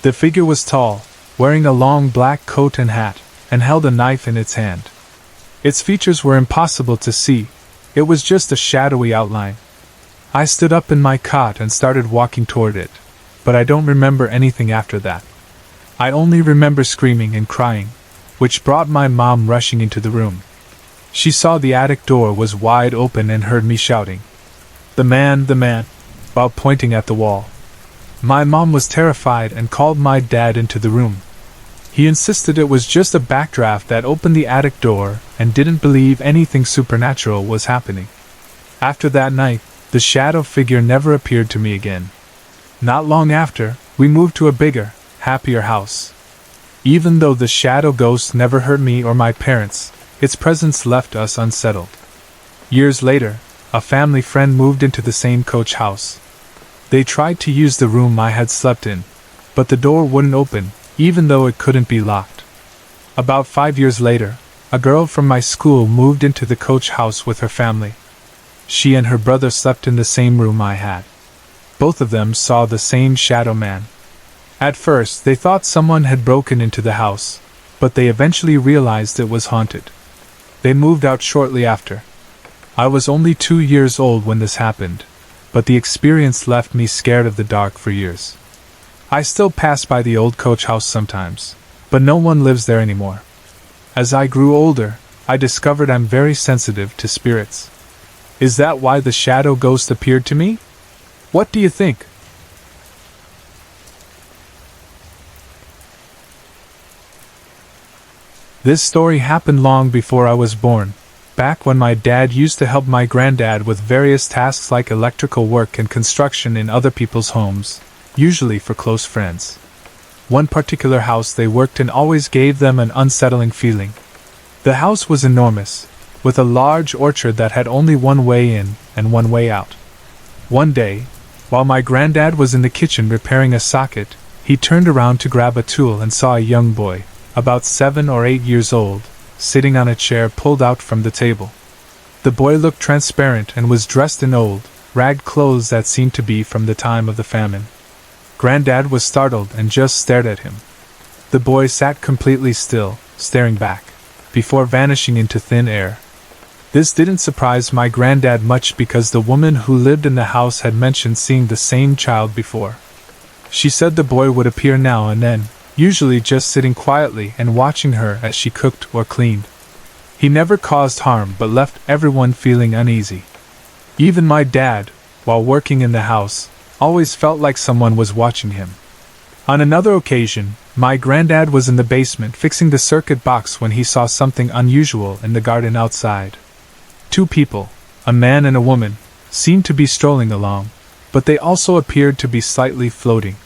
A: The figure was tall, wearing a long black coat and hat, and held a knife in its hand. Its features were impossible to see, it was just a shadowy outline. I stood up in my cot and started walking toward it, but I don't remember anything after that. I only remember screaming and crying, which brought my mom rushing into the room. She saw the attic door was wide open and heard me shouting, the man," while pointing at the wall. My mom was terrified and called my dad into the room. He insisted it was just a backdraft that opened the attic door and didn't believe anything supernatural was happening. After that night, the shadow figure never appeared to me again. Not long after, we moved to a bigger, happier house. Even though the shadow ghost never hurt me or my parents, its presence left us unsettled. Years later, a family friend moved into the same coach house. They tried to use the room I had slept in, but the door wouldn't open, even though it couldn't be locked. About 5 years later, a girl from my school moved into the coach house with her family. She and her brother slept in the same room I had. Both of them saw the same shadow man. At first, they thought someone had broken into the house, but they eventually realized it was haunted. They moved out shortly after. I was only 2 years old when this happened, but the experience left me scared of the dark for years. I still pass by the old coach house sometimes, but no one lives there anymore. As I grew older, I discovered I'm very sensitive to spirits. Is that why the shadow ghost appeared to me? What do you think? This story happened long before I was born, back when my dad used to help my granddad with various tasks like electrical work and construction in other people's homes, usually for close friends. One particular house they worked in always gave them an unsettling feeling. The house was enormous, with a large orchard that had only one way in and one way out. One day, while my granddad was in the kitchen repairing a socket, he turned around to grab a tool and saw a young boy, about 7 or 8 years old, sitting on a chair pulled out from the table. The boy looked transparent and was dressed in old, ragged clothes that seemed to be from the time of the famine. Granddad was startled and just stared at him. The boy sat completely still, staring back, before vanishing into thin air. This didn't surprise my granddad much because the woman who lived in the house had mentioned seeing the same child before. She said the boy would appear now and then, usually just sitting quietly and watching her as she cooked or cleaned. He never caused harm but left everyone feeling uneasy. Even my dad, while working in the house, always felt like someone was watching him. On another occasion, my granddad was in the basement fixing the circuit box when he saw something unusual in the garden outside. 2 people, a man and a woman, seemed to be strolling along, but they also appeared to be slightly floating.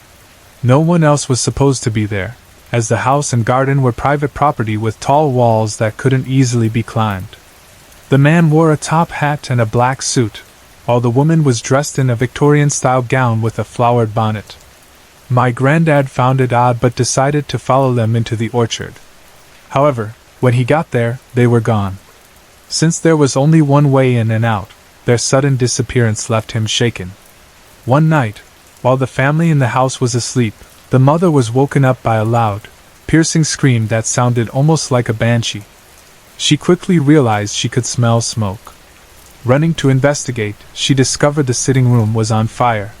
A: No one else was supposed to be there, as the house and garden were private property with tall walls that couldn't easily be climbed. The man wore a top hat and a black suit, while the woman was dressed in a Victorian-style gown with a flowered bonnet. My granddad found it odd but decided to follow them into the orchard. However, when he got there, they were gone. Since there was only one way in and out, their sudden disappearance left him shaken. One night, while the family in the house was asleep, the mother was woken up by a loud, piercing scream that sounded almost like a banshee. She quickly realized she could smell smoke. Running to investigate, she discovered the sitting room was on fire.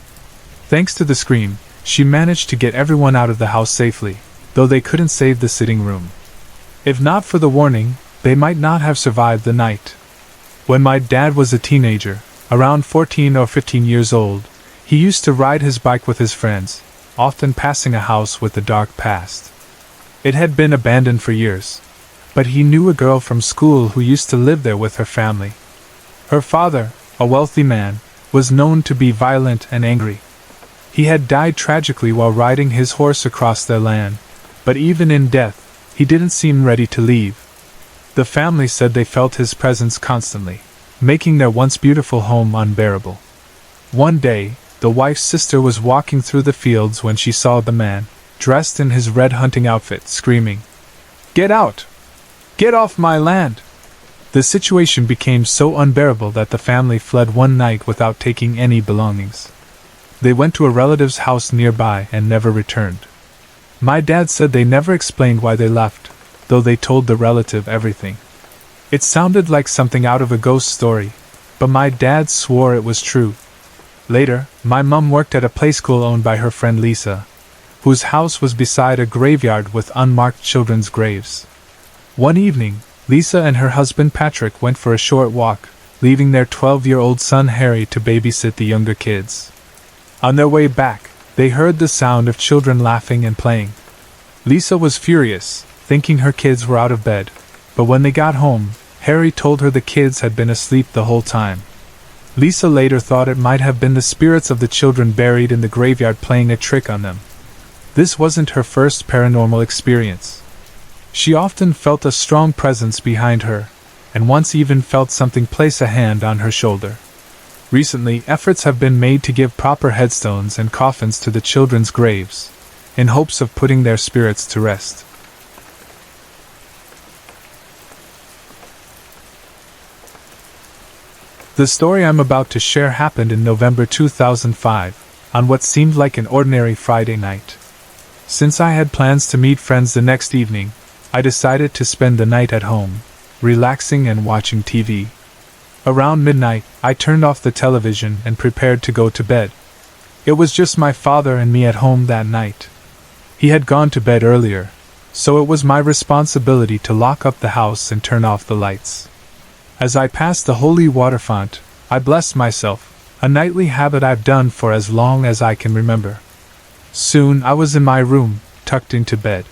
A: Thanks to the scream, she managed to get everyone out of the house safely, though they couldn't save the sitting room. If not for the warning, they might not have survived the night. When my dad was a teenager, around 14 or 15 years old, he used to ride his bike with his friends, often passing a house with a dark past. It had been abandoned for years, but he knew a girl from school who used to live there with her family. Her father, a wealthy man, was known to be violent and angry. He had died tragically while riding his horse across their land, but even in death, he didn't seem ready to leave. The family said they felt his presence constantly, making their once beautiful home unbearable. One day, the wife's sister was walking through the fields when she saw the man, dressed in his red hunting outfit, screaming, "Get out! Get off my land!" The situation became so unbearable that the family fled one night without taking any belongings. They went to a relative's house nearby and never returned. My dad said they never explained why they left, though they told the relative everything. It sounded like something out of a ghost story, but my dad swore it was true. Later, my mum worked at a play school owned by her friend Lisa, whose house was beside a graveyard with unmarked children's graves. One evening, Lisa and her husband Patrick went for a short walk, leaving their 12-year-old son Harry to babysit the younger kids. On their way back, they heard the sound of children laughing and playing. Lisa was furious, thinking her kids were out of bed, but when they got home, Harry told her the kids had been asleep the whole time. Lisa later thought it might have been the spirits of the children buried in the graveyard playing a trick on them. This wasn't her first paranormal experience. She often felt a strong presence behind her, and once even felt something place a hand on her shoulder. Recently, efforts have been made to give proper headstones and coffins to the children's graves, in hopes of putting their spirits to rest. The story I'm about to share happened in November 2005, on what seemed like an ordinary Friday night. Since I had plans to meet friends the next evening, I decided to spend the night at home, relaxing and watching TV. Around midnight, I turned off the television and prepared to go to bed. It was just my father and me at home that night. He had gone to bed earlier, so it was my responsibility to lock up the house and turn off the lights. As I passed the holy water font, I blessed myself, a nightly habit I've done for as long as I can remember. Soon I was in my room, tucked into bed.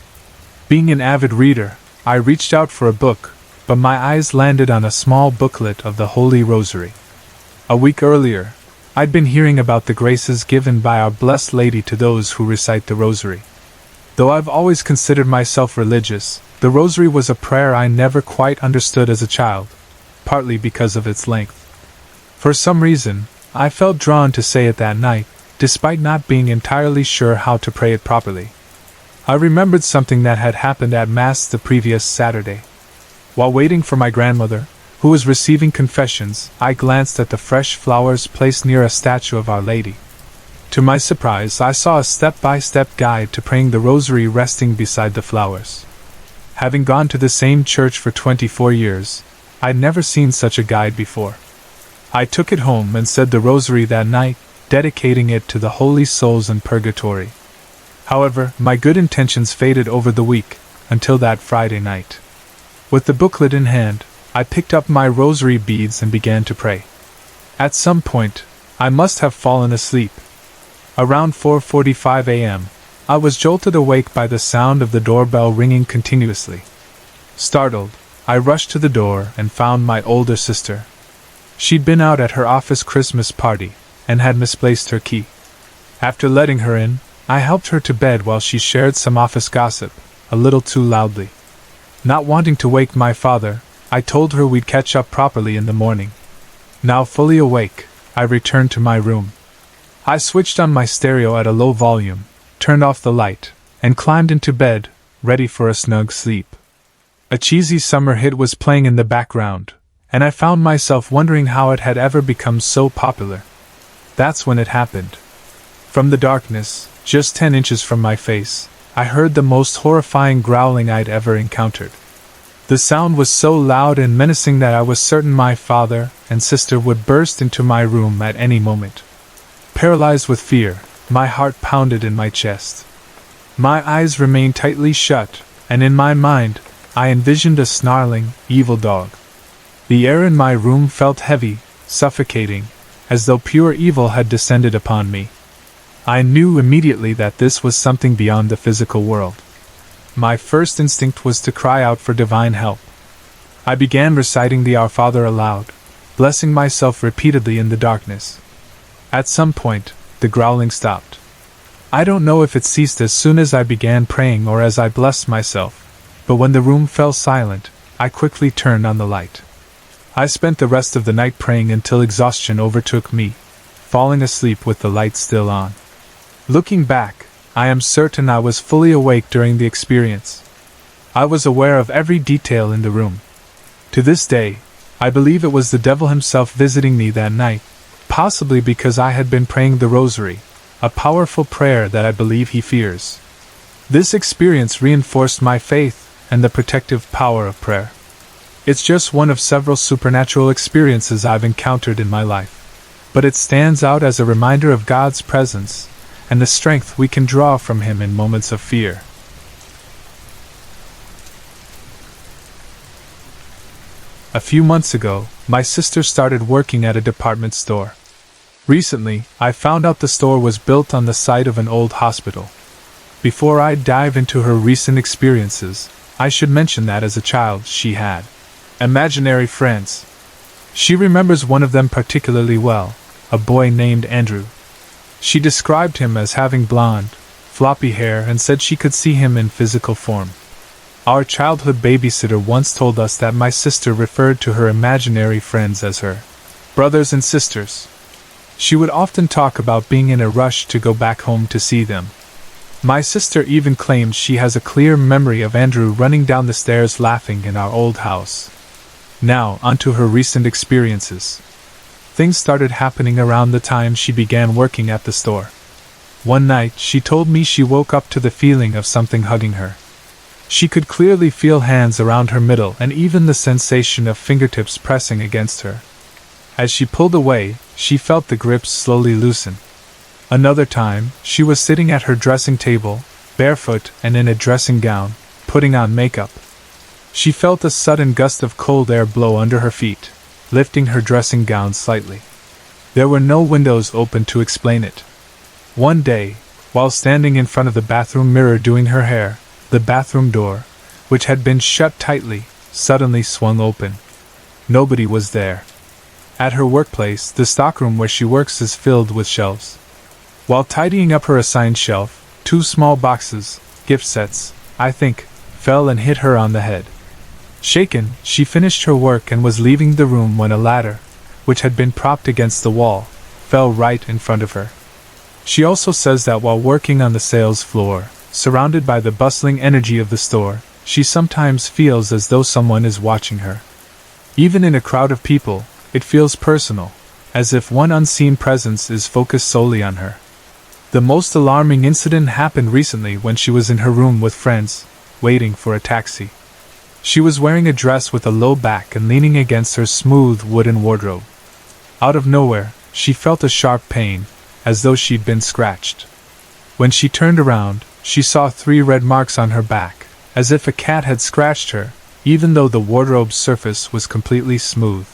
A: Being an avid reader, I reached out for a book, but my eyes landed on a small booklet of the Holy Rosary. A week earlier, I'd been hearing about the graces given by Our Blessed Lady to those who recite the Rosary. Though I've always considered myself religious, the Rosary was a prayer I never quite understood as a child, partly because of its length. For some reason, I felt drawn to say it that night, despite not being entirely sure how to pray it properly. I remembered something that had happened at Mass the previous Saturday. While waiting for my grandmother, who was receiving confessions, I glanced at the fresh flowers placed near a statue of Our Lady. To my surprise, I saw a step-by-step guide to praying the Rosary resting beside the flowers. Having gone to the same church for 24 years, I'd never seen such a guide before. I took it home and said the Rosary that night, dedicating it to the holy souls in purgatory. However, my good intentions faded over the week, until that Friday night. With the booklet in hand, I picked up my rosary beads and began to pray. At some point, I must have fallen asleep. Around 4:45 a.m., I was jolted awake by the sound of the doorbell ringing continuously. Startled, I rushed to the door and found my older sister. She'd been out at her office Christmas party and had misplaced her key. After letting her in, I helped her to bed while she shared some office gossip, a little too loudly. Not wanting to wake my father, I told her we'd catch up properly in the morning. Now fully awake, I returned to my room. I switched on my stereo at a low volume, turned off the light, and climbed into bed, ready for a snug sleep. A cheesy summer hit was playing in the background, and I found myself wondering how it had ever become so popular. That's when it happened. From the darkness, just 10 inches from my face, I heard the most horrifying growling I'd ever encountered. The sound was so loud and menacing that I was certain my father and sister would burst into my room at any moment. Paralyzed with fear, my heart pounded in my chest. My eyes remained tightly shut, and in my mind, I envisioned a snarling, evil dog. The air in my room felt heavy, suffocating, as though pure evil had descended upon me. I knew immediately that this was something beyond the physical world. My first instinct was to cry out for divine help. I began reciting the Our Father aloud, blessing myself repeatedly in the darkness. At some point, the growling stopped. I don't know if it ceased as soon as I began praying or as I blessed myself, but when the room fell silent, I quickly turned on the light. I spent the rest of the night praying until exhaustion overtook me, falling asleep with the light still on. Looking back, I am certain I was fully awake during the experience. I was aware of every detail in the room. To this day, I believe it was the devil himself visiting me that night, possibly because I had been praying the rosary, a powerful prayer that I believe he fears. This experience reinforced my faith and the protective power of prayer. It's just one of several supernatural experiences I've encountered in my life, but it stands out as a reminder of God's presence and the strength we can draw from him in moments of fear. A few months ago, my sister started working at a department store. Recently, I found out the store was built on the site of an old hospital. Before I dive into her recent experiences, I should mention that as a child she had imaginary friends. She remembers one of them particularly well, a boy named Andrew. She described him as having blonde, floppy hair and said she could see him in physical form. Our childhood babysitter once told us that my sister referred to her imaginary friends as her brothers and sisters. She would often talk about being in a rush to go back home to see them. My sister even claimed she has a clear memory of Andrew running down the stairs laughing in our old house. Now, onto her recent experiences. Things started happening around the time she began working at the store. One night, she told me she woke up to the feeling of something hugging her. She could clearly feel hands around her middle and even the sensation of fingertips pressing against her. As she pulled away, she felt the grips slowly loosen. Another time, she was sitting at her dressing table, barefoot and in a dressing gown, putting on makeup. She felt a sudden gust of cold air blow under her feet, lifting her dressing gown slightly. There were no windows open to explain it. One day, while standing in front of the bathroom mirror doing her hair, the bathroom door, which had been shut tightly, suddenly swung open. Nobody was there. At her workplace, the stockroom where she works is filled with shelves. While tidying up her assigned shelf, 2 small boxes, gift sets, I think, fell and hit her on the head. Shaken, she finished her work and was leaving the room when a ladder, which had been propped against the wall, fell right in front of her. She also says that while working on the sales floor, surrounded by the bustling energy of the store, she sometimes feels as though someone is watching her. Even in a crowd of people, it feels personal, as if one unseen presence is focused solely on her. The most alarming incident happened recently when she was in her room with friends, waiting for a taxi. She was wearing a dress with a low back and leaning against her smooth wooden wardrobe. Out of nowhere, she felt a sharp pain, as though she'd been scratched. When she turned around, she saw 3 red marks on her back, as if a cat had scratched her, even though the wardrobe's surface was completely smooth.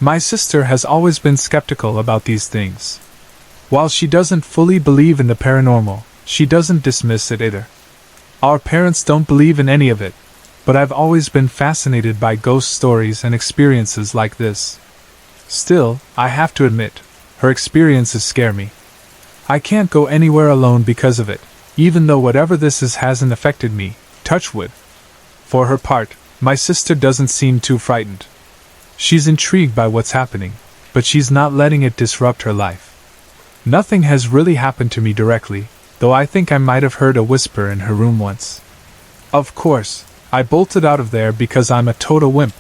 A: My sister has always been skeptical about these things. While she doesn't fully believe in the paranormal, she doesn't dismiss it either. Our parents don't believe in any of it, but I've always been fascinated by ghost stories and experiences like this. Still, I have to admit, her experiences scare me. I can't go anywhere alone because of it, even though whatever this is hasn't affected me, touch wood. For her part, my sister doesn't seem too frightened. She's intrigued by what's happening, but she's not letting it disrupt her life. Nothing has really happened to me directly, though I think I might have heard a whisper in her room once. Of course, I bolted out of there because I'm a total wimp.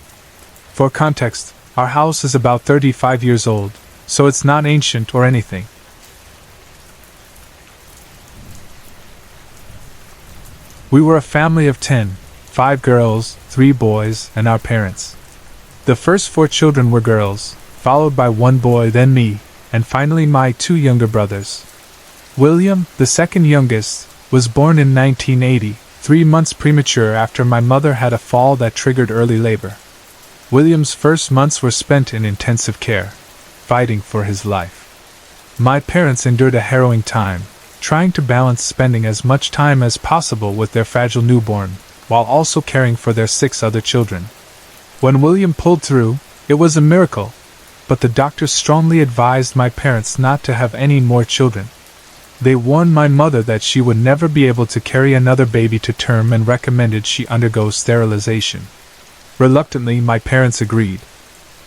A: For context, our house is about 35 years old, so it's not ancient or anything. We were a family of 10, 5 girls, 3 boys, and our parents. The first 4 children were girls, followed by 1 boy, then me, and finally my 2 younger brothers. William, the second youngest, was born in 1980, 3 months premature after my mother had a fall that triggered early labor. William's first months were spent in intensive care, fighting for his life. My parents endured a harrowing time, trying to balance spending as much time as possible with their fragile newborn, while also caring for their 6 other children. When William pulled through, it was a miracle, but the doctors strongly advised my parents not to have any more children. They warned my mother that she would never be able to carry another baby to term and recommended she undergo sterilization. Reluctantly, my parents agreed.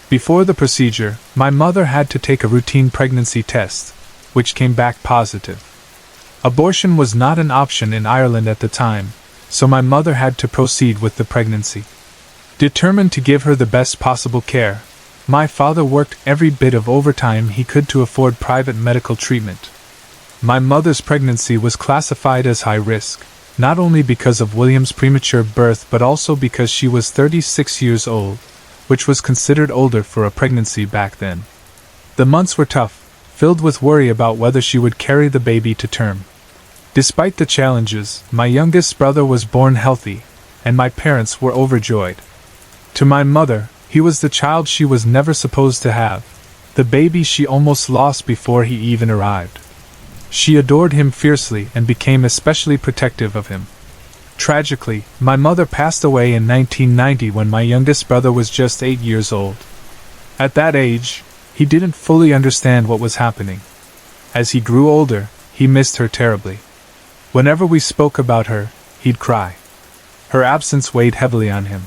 A: Before the procedure, my mother had to take a routine pregnancy test, which came back positive. Abortion was not an option in Ireland at the time, so my mother had to proceed with the pregnancy. Determined to give her the best possible care, my father worked every bit of overtime he could to afford private medical treatment. My mother's pregnancy was classified as high risk, not only because of William's premature birth but also because she was 36 years old, which was considered older for a pregnancy back then. The months were tough, filled with worry about whether she would carry the baby to term. Despite the challenges, my youngest brother was born healthy, and my parents were overjoyed. To my mother, he was the child she was never supposed to have, the baby she almost lost before he even arrived. She adored him fiercely and became especially protective of him. Tragically, my mother passed away in 1990 when my youngest brother was just 8 years old. At that age, he didn't fully understand what was happening. As he grew older, he missed her terribly. Whenever we spoke about her, he'd cry. Her absence weighed heavily on him.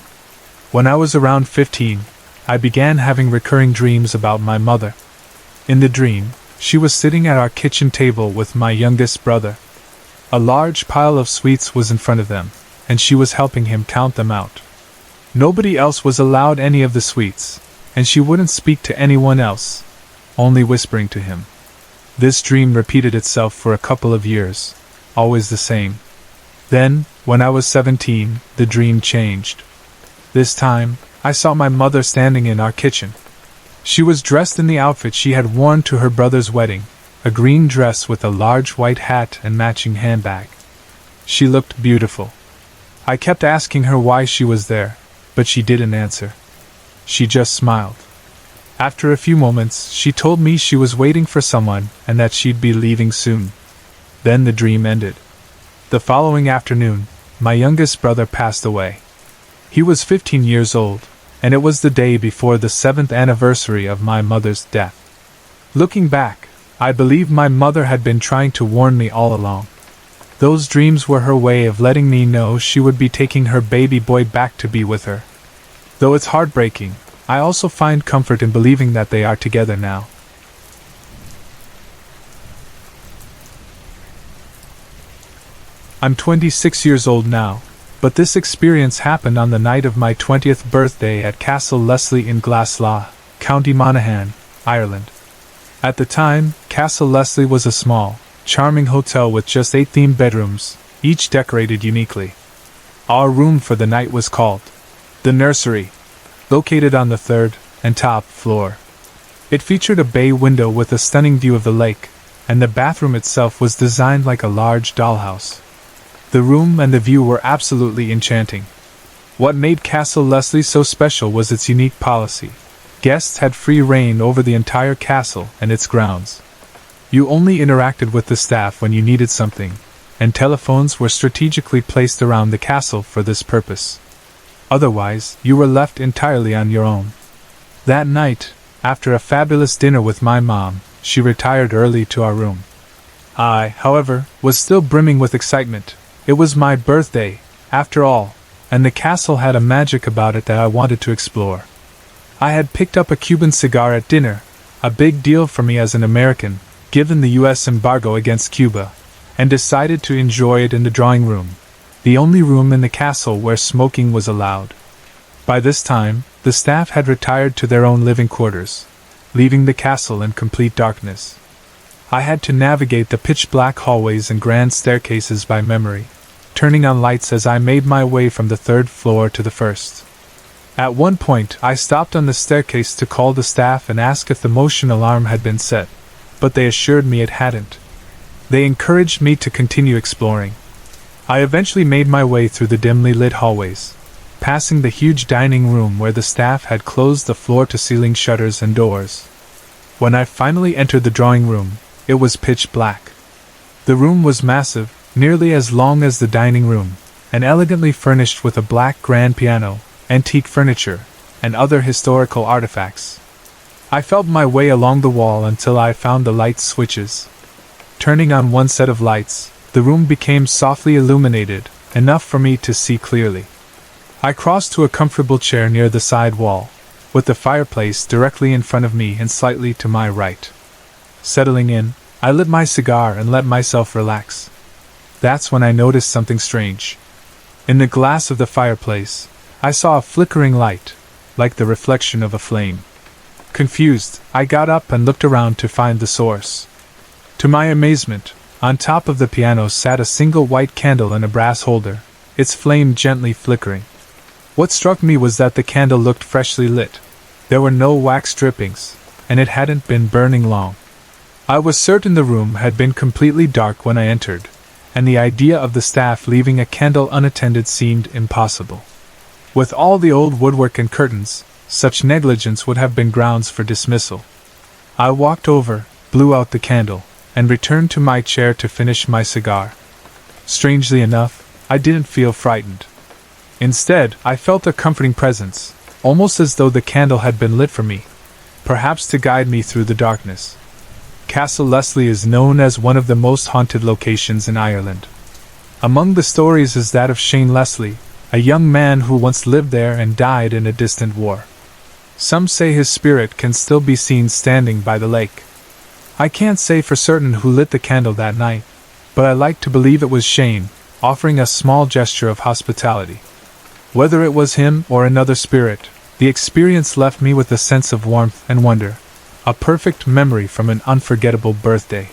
A: When I was around 15, I began having recurring dreams about my mother. In the dream, she was sitting at our kitchen table with my youngest brother. A large pile of sweets was in front of them, and she was helping him count them out. Nobody else was allowed any of the sweets, and she wouldn't speak to anyone else, only whispering to him. This dream repeated itself for a couple of years, always the same. Then, when I was 17, the dream changed. This time, I saw my mother standing in our kitchen. She was dressed in the outfit she had worn to her brother's wedding, a green dress with a large white hat and matching handbag. She looked beautiful. I kept asking her why she was there, but she didn't answer. She just smiled. After a few moments, she told me she was waiting for someone and that she'd be leaving soon. Then the dream ended. The following afternoon, my youngest brother passed away. He was 15 years old, and it was the day before the 7th anniversary of my mother's death. Looking back, I believe my mother had been trying to warn me all along. Those dreams were her way of letting me know she would be taking her baby boy back to be with her. Though it's heartbreaking, I also find comfort in believing that they are together now. I'm 26 years old now, but this experience happened on the night of my 20th birthday at Castle Leslie in Glaslaw, County Monaghan, Ireland. At the time, Castle Leslie was a small, charming hotel with just 8 themed bedrooms, each decorated uniquely. Our room for the night was called the Nursery, located on the 3rd and top floor. It featured a bay window with a stunning view of the lake, and the bathroom itself was designed like a large dollhouse. The room and the view were absolutely enchanting. What made Castle Leslie so special was its unique policy. Guests had free reign over the entire castle and its grounds. You only interacted with the staff when you needed something, and telephones were strategically placed around the castle for this purpose. Otherwise, you were left entirely on your own. That night, After a fabulous dinner with my mom, she retired early to our room. I, however, was still brimming with excitement. It was my birthday, after all, and the castle had a magic about it that I wanted to explore. I had picked up a Cuban cigar at dinner, a big deal for me as an American, given the U.S. embargo against Cuba, and decided to enjoy it in the drawing room, the only room in the castle where smoking was allowed. By this time, the staff had retired to their own living quarters, leaving the castle in complete darkness. I had to navigate the pitch-black hallways and grand staircases by memory, turning on lights as I made my way from the third floor to the first. At one point, I stopped on the staircase to call the staff and ask if the motion alarm had been set, but they assured me it hadn't. They encouraged me to continue exploring. I eventually made my way through the dimly lit hallways, passing the huge dining room where the staff had closed the floor-to-ceiling shutters and doors. When I finally entered the drawing room, it was pitch black. The room was massive, nearly as long as the dining room, and elegantly furnished with a black grand piano, antique furniture, and other historical artifacts. I felt my way along the wall until I found the light switches. Turning on one set of lights, the room became softly illuminated, enough for me to see clearly. I crossed to a comfortable chair near the side wall, with the fireplace directly in front of me and slightly to my right. Settling in, I lit my cigar and let myself relax. That's when I noticed something strange. In the glass of the fireplace, I saw a flickering light, like the reflection of a flame. Confused, I got up and looked around to find the source. To my amazement, on top of the piano sat a single white candle in a brass holder, its flame gently flickering. What struck me was that the candle looked freshly lit. There were no wax drippings, and it hadn't been burning long. I was certain the room had been completely dark when I entered, and the idea of the staff leaving a candle unattended seemed impossible. With all the old woodwork and curtains, such negligence would have been grounds for dismissal. I walked over, blew out the candle, and returned to my chair to finish my cigar. Strangely enough, I didn't feel frightened. Instead, I felt a comforting presence, almost as though the candle had been lit for me, perhaps to guide me through the darkness. Castle Leslie is known as one of the most haunted locations in Ireland. Among the stories is that of Shane Leslie, a young man who once lived there and died in a distant war. Some say his spirit can still be seen standing by the lake. I can't say for certain who lit the candle that night, but I like to believe it was Shane, offering a small gesture of hospitality. Whether it was him or another spirit, the experience left me with a sense of warmth and wonder, a perfect memory from an unforgettable birthday.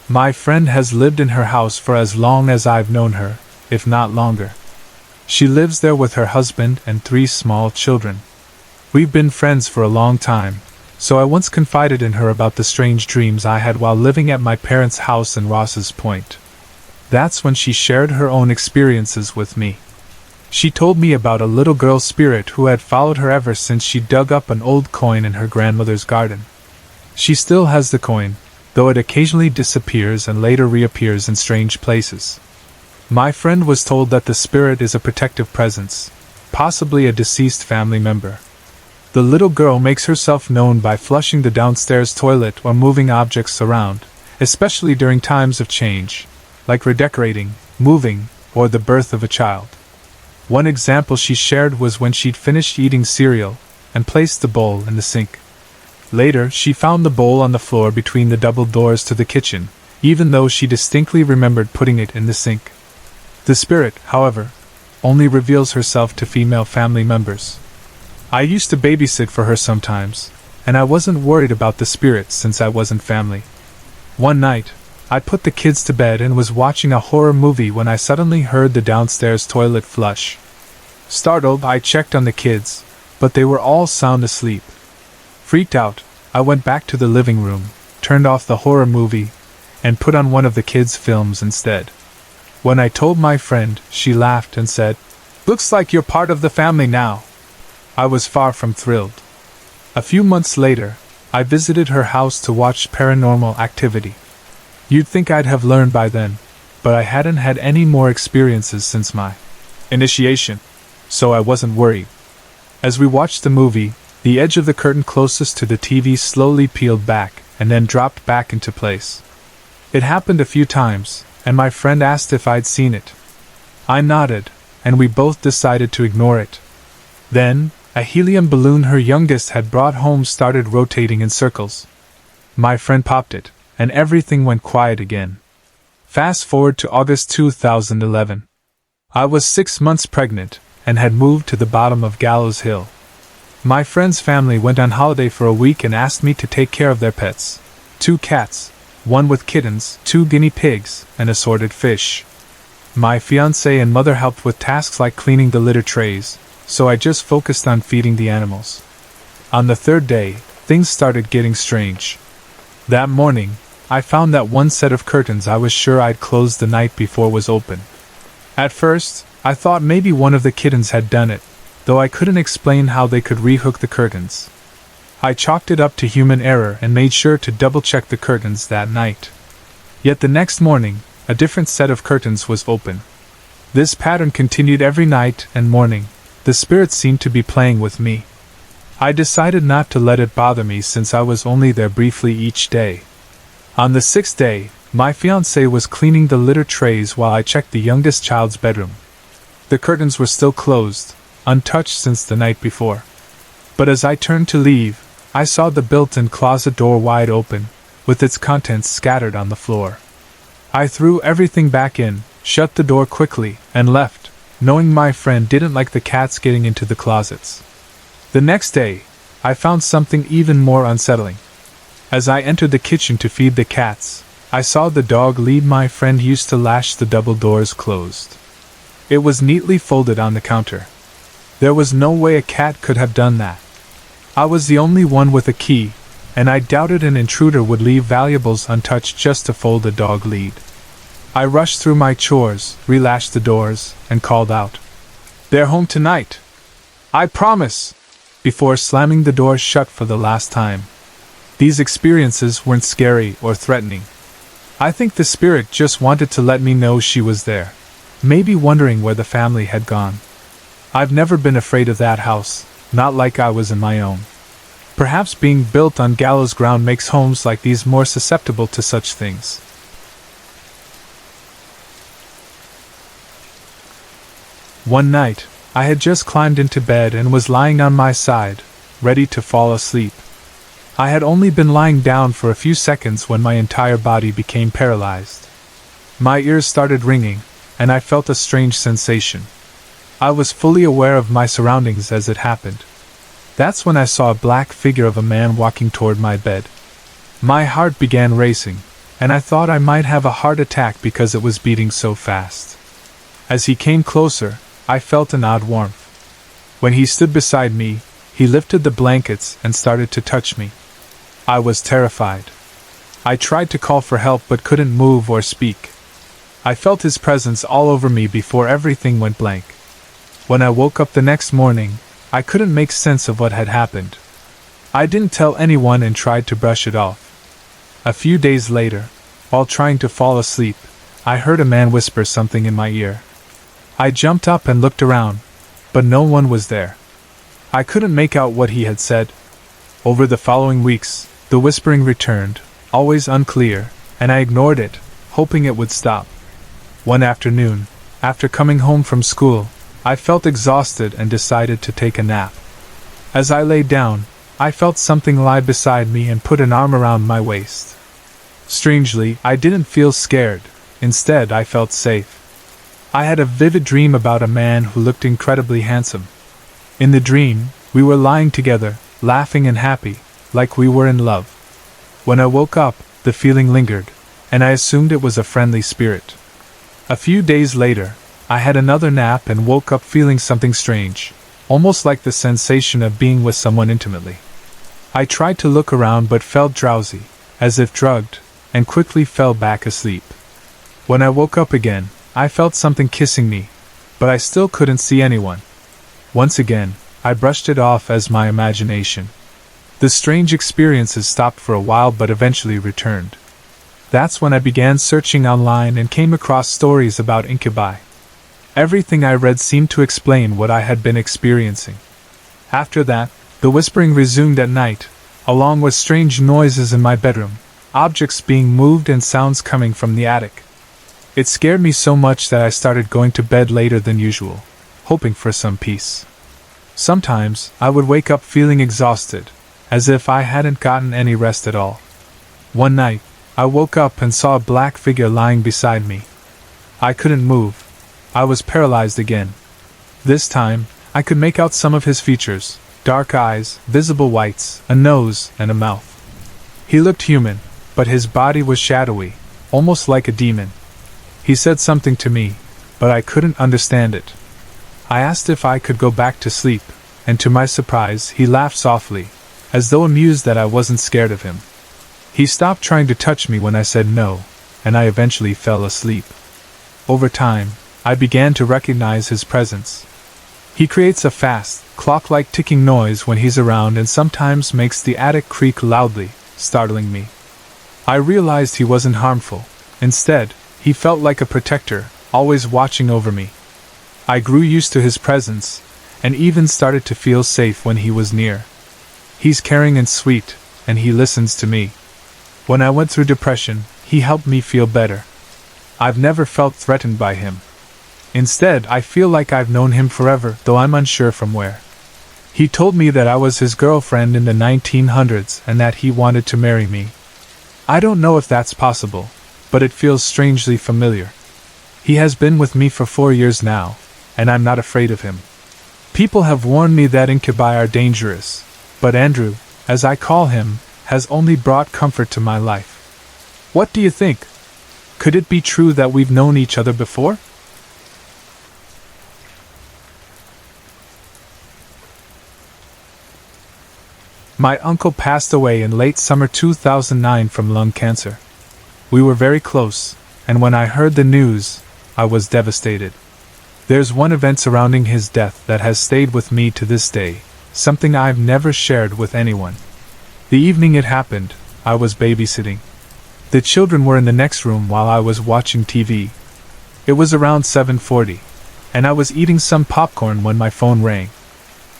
A: My friend has lived in her house for as long as I've known her, if not longer. She lives there with her husband and 3 small children. We've been friends for a long time, so I once confided in her about the strange dreams I had while living at my parents' house in Ross's Point. That's when she shared her own experiences with me. She told me about a little girl spirit who had followed her ever since she dug up an old coin in her grandmother's garden. She still has the coin, though it occasionally disappears and later reappears in strange places. My friend was told that the spirit is a protective presence, possibly a deceased family member. The little girl makes herself known by flushing the downstairs toilet or moving objects around, especially during times of change, like redecorating, moving, or the birth of a child. One example she shared was when she'd finished eating cereal and placed the bowl in the sink. Later, she found the bowl on the floor between the double doors to the kitchen, even though she distinctly remembered putting it in the sink. The spirit, however, only reveals herself to female family members. I used to babysit for her sometimes, and I wasn't worried about the spirit since I wasn't family. One night, I put the kids to bed and was watching a horror movie when I suddenly heard the downstairs toilet flush. Startled, I checked on the kids, but they were all sound asleep. Freaked out, I went back to the living room, turned off the horror movie, and put on one of the kids' films instead. When I told my friend, she laughed and said, "Looks like you're part of the family now." I was far from thrilled. A few months later, I visited her house to watch Paranormal Activity. You'd think I'd have learned by then, but I hadn't had any more experiences since my initiation, so I wasn't worried. As we watched the movie, the edge of the curtain closest to the TV slowly peeled back and then dropped back into place. It happened a few times, and my friend asked if I'd seen it. I nodded, and we both decided to ignore it. Then, a helium balloon her youngest had brought home started rotating in circles. My friend popped it, and everything went quiet again. Fast forward to August 2011. I was 6 months pregnant, and had moved to the bottom of Gallows Hill. My friend's family went on holiday for a week and asked me to take care of their pets. 2 cats, 1 with kittens, 2 guinea pigs, and assorted fish. My fiancé and mother helped with tasks like cleaning the litter trays, so I just focused on feeding the animals. On the 3rd day, things started getting strange. That morning, I found that one set of curtains I was sure I'd closed the night before was open. At first, I thought maybe one of the kittens had done it, though I couldn't explain how they could rehook the curtains. I chalked it up to human error and made sure to double-check the curtains that night. Yet the next morning, a different set of curtains was open. This pattern continued every night and morning. The spirits seemed to be playing with me. I decided not to let it bother me since I was only there briefly each day. On the 6th day, my fiancé was cleaning the litter trays while I checked the youngest child's bedroom. The curtains were still closed, untouched since the night before. But as I turned to leave, I saw the built-in closet door wide open, with its contents scattered on the floor. I threw everything back in, shut the door quickly, and left, knowing my friend didn't like the cats getting into the closets. The next day, I found something even more unsettling. As I entered the kitchen to feed the cats, I saw the dog lead my friend used to lash the double doors closed. It was neatly folded on the counter. There was no way a cat could have done that. I was the only one with a key, and I doubted an intruder would leave valuables untouched just to fold a dog lead. I rushed through my chores, relashed the doors, and called out, "They're home tonight! I promise!" before slamming the door shut for the last time. These experiences weren't scary or threatening. I think the spirit just wanted to let me know she was there, maybe wondering where the family had gone. I've never been afraid of that house, not like I was in my own. Perhaps being built on gallows ground makes homes like these more susceptible to such things. One night, I had just climbed into bed and was lying on my side, ready to fall asleep. I had only been lying down for a few seconds when my entire body became paralyzed. My ears started ringing, and I felt a strange sensation. I was fully aware of my surroundings as it happened. That's when I saw a black figure of a man walking toward my bed. My heart began racing, and I thought I might have a heart attack because it was beating so fast. As he came closer, I felt an odd warmth. When he stood beside me, he lifted the blankets and started to touch me. I was terrified. I tried to call for help but couldn't move or speak. I felt his presence all over me before everything went blank. When I woke up the next morning, I couldn't make sense of what had happened. I didn't tell anyone and tried to brush it off. A few days later, while trying to fall asleep, I heard a man whisper something in my ear. I jumped up and looked around, but no one was there. I couldn't make out what he had said. Over the following weeks, the whispering returned, always unclear, and I ignored it, hoping it would stop. One afternoon, after coming home from school, I felt exhausted and decided to take a nap. As I lay down, I felt something lie beside me and put an arm around my waist. Strangely, I didn't feel scared. Instead, I felt safe. I had a vivid dream about a man who looked incredibly handsome. In the dream, we were lying together, laughing and happy, like we were in love. When I woke up, the feeling lingered, and I assumed it was a friendly spirit. A few days later, I had another nap and woke up feeling something strange, almost like the sensation of being with someone intimately. I tried to look around but felt drowsy, as if drugged, and quickly fell back asleep. When I woke up again, I felt something kissing me, but I still couldn't see anyone. Once again, I brushed it off as my imagination. The strange experiences stopped for a while but eventually returned. That's when I began searching online and came across stories about incubi. Everything I read seemed to explain what I had been experiencing. After that, the whispering resumed at night, along with strange noises in my bedroom, objects being moved and sounds coming from the attic. It scared me so much that I started going to bed later than usual, hoping for some peace. Sometimes, I would wake up feeling exhausted, as if I hadn't gotten any rest at all. One night, I woke up and saw a black figure lying beside me. I couldn't move. I was paralyzed again. This time, I could make out some of his features: dark eyes, visible whites, a nose, and a mouth. He looked human, but his body was shadowy, almost like a demon. He said something to me, but I couldn't understand it. I asked if I could go back to sleep, and to my surprise, he laughed softly, as though amused that I wasn't scared of him. He stopped trying to touch me when I said no, and I eventually fell asleep. Over time, I began to recognize his presence. He creates a fast, clock-like ticking noise when he's around and sometimes makes the attic creak loudly, startling me. I realized he wasn't harmful. Instead, he felt like a protector, always watching over me. I grew used to his presence, and even started to feel safe when he was near. He's caring and sweet, and he listens to me. When I went through depression, he helped me feel better. I've never felt threatened by him. Instead, I feel like I've known him forever, though I'm unsure from where. He told me that I was his girlfriend in the 1900s and that he wanted to marry me. I don't know if that's possible, but it feels strangely familiar. He has been with me for 4 years now, and I'm not afraid of him. People have warned me that incubi are dangerous, but Andrew, as I call him, has only brought comfort to my life. What do you think? Could it be true that we've known each other before? My uncle passed away in late summer 2009 from lung cancer. We were very close, and when I heard the news, I was devastated. There's one event surrounding his death that has stayed with me to this day, something I've never shared with anyone. The evening it happened, I was babysitting. The children were in the next room while I was watching TV. It was around 7:40, and I was eating some popcorn when my phone rang.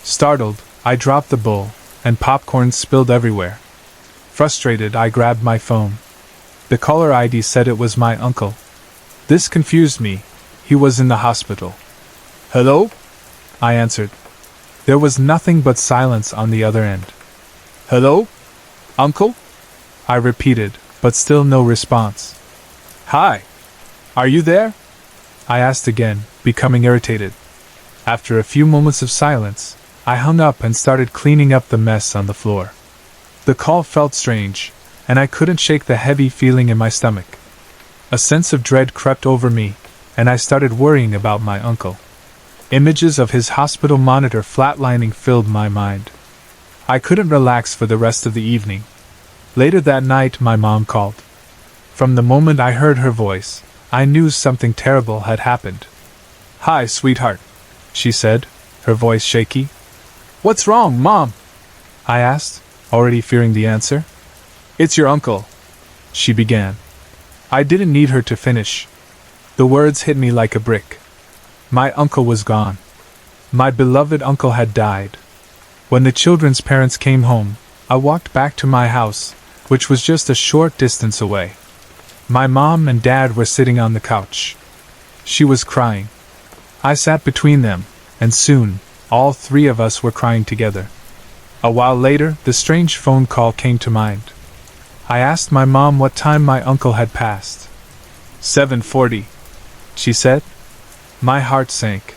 A: Startled, I dropped the bowl, and popcorn spilled everywhere. Frustrated, I grabbed my phone. The caller ID said it was my uncle. This confused me. He was in the hospital. "Hello?" I answered. There was nothing but silence on the other end. "Hello? Uncle?" I repeated, but still no response. "Hi. Are you there?" I asked again, becoming irritated. After a few moments of silence, I hung up and started cleaning up the mess on the floor. The call felt strange, and I couldn't shake the heavy feeling in my stomach. A sense of dread crept over me, and I started worrying about my uncle. Images of his hospital monitor flatlining filled my mind. I couldn't relax for the rest of the evening. Later that night, my mom called. From the moment I heard her voice, I knew something terrible had happened. "Hi, sweetheart," she said, her voice shaky. "What's wrong, Mom?" I asked, already fearing the answer. "It's your uncle," she began. I didn't need her to finish. The words hit me like a brick. My uncle was gone. My beloved uncle had died. When the children's parents came home, I walked back to my house, which was just a short distance away. My mom and dad were sitting on the couch. She was crying. I sat between them, and soon, all three of us were crying together. A while later, the strange phone call came to mind. I asked my mom what time my uncle had passed. 7:40, she said. My heart sank.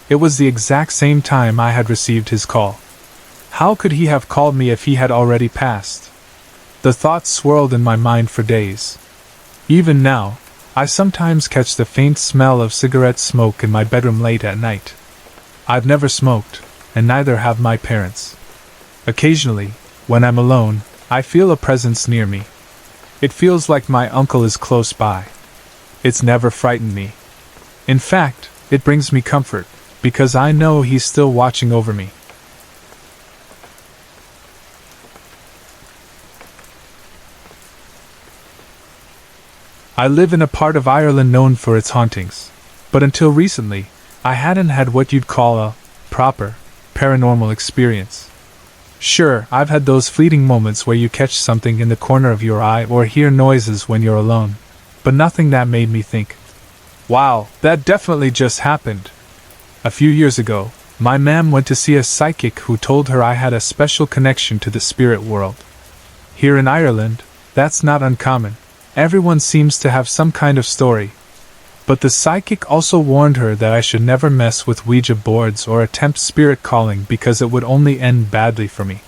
A: It was the exact same time I had received his call. How could he have called me if he had already passed? The thought swirled in my mind for days. Even now, I sometimes catch the faint smell of cigarette smoke in my bedroom late at night. I've never smoked, and neither have my parents. Occasionally, when I'm alone, I feel a presence near me. It feels like my uncle is close by. It's never frightened me. In fact, it brings me comfort, because I know he's still watching over me. I live in a part of Ireland known for its hauntings, but until recently, I hadn't had what you'd call a proper paranormal experience. Sure, I've had those fleeting moments where you catch something in the corner of your eye or hear noises when you're alone, but nothing that made me think, wow, that definitely just happened. A few years ago, my mom went to see a psychic who told her I had a special connection to the spirit world. Here in Ireland, that's not uncommon. Everyone seems to have some kind of story. But the psychic also warned her that I should never mess with Ouija boards or attempt spirit calling because it would only end badly for me.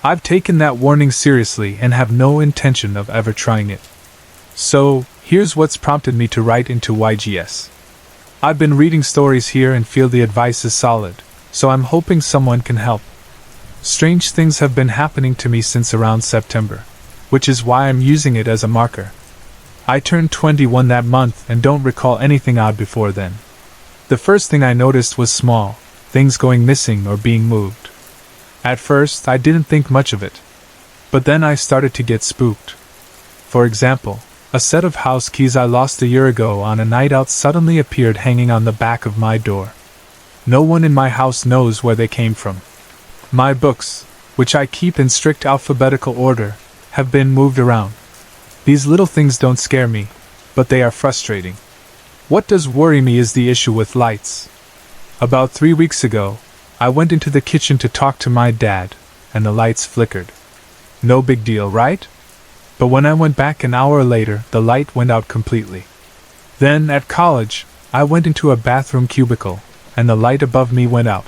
A: I've taken that warning seriously and have no intention of ever trying it. So, here's what's prompted me to write into YGS. I've been reading stories here and feel the advice is solid, so I'm hoping someone can help. Strange things have been happening to me since around September, which is why I'm using it as a marker. I turned 21 that month and don't recall anything odd before then. The first thing I noticed was small, things going missing or being moved. At first, I didn't think much of it. But then I started to get spooked. For example, a set of house keys I lost a year ago on a night out suddenly appeared hanging on the back of my door. No one in my house knows where they came from. My books, which I keep in strict alphabetical order, have been moved around. These little things don't scare me, but they are frustrating. What does worry me is the issue with lights. About 3 weeks ago, I went into the kitchen to talk to my dad, and the lights flickered. No big deal, right? But when I went back an hour later, the light went out completely. Then, at college, I went into a bathroom cubicle, and the light above me went out.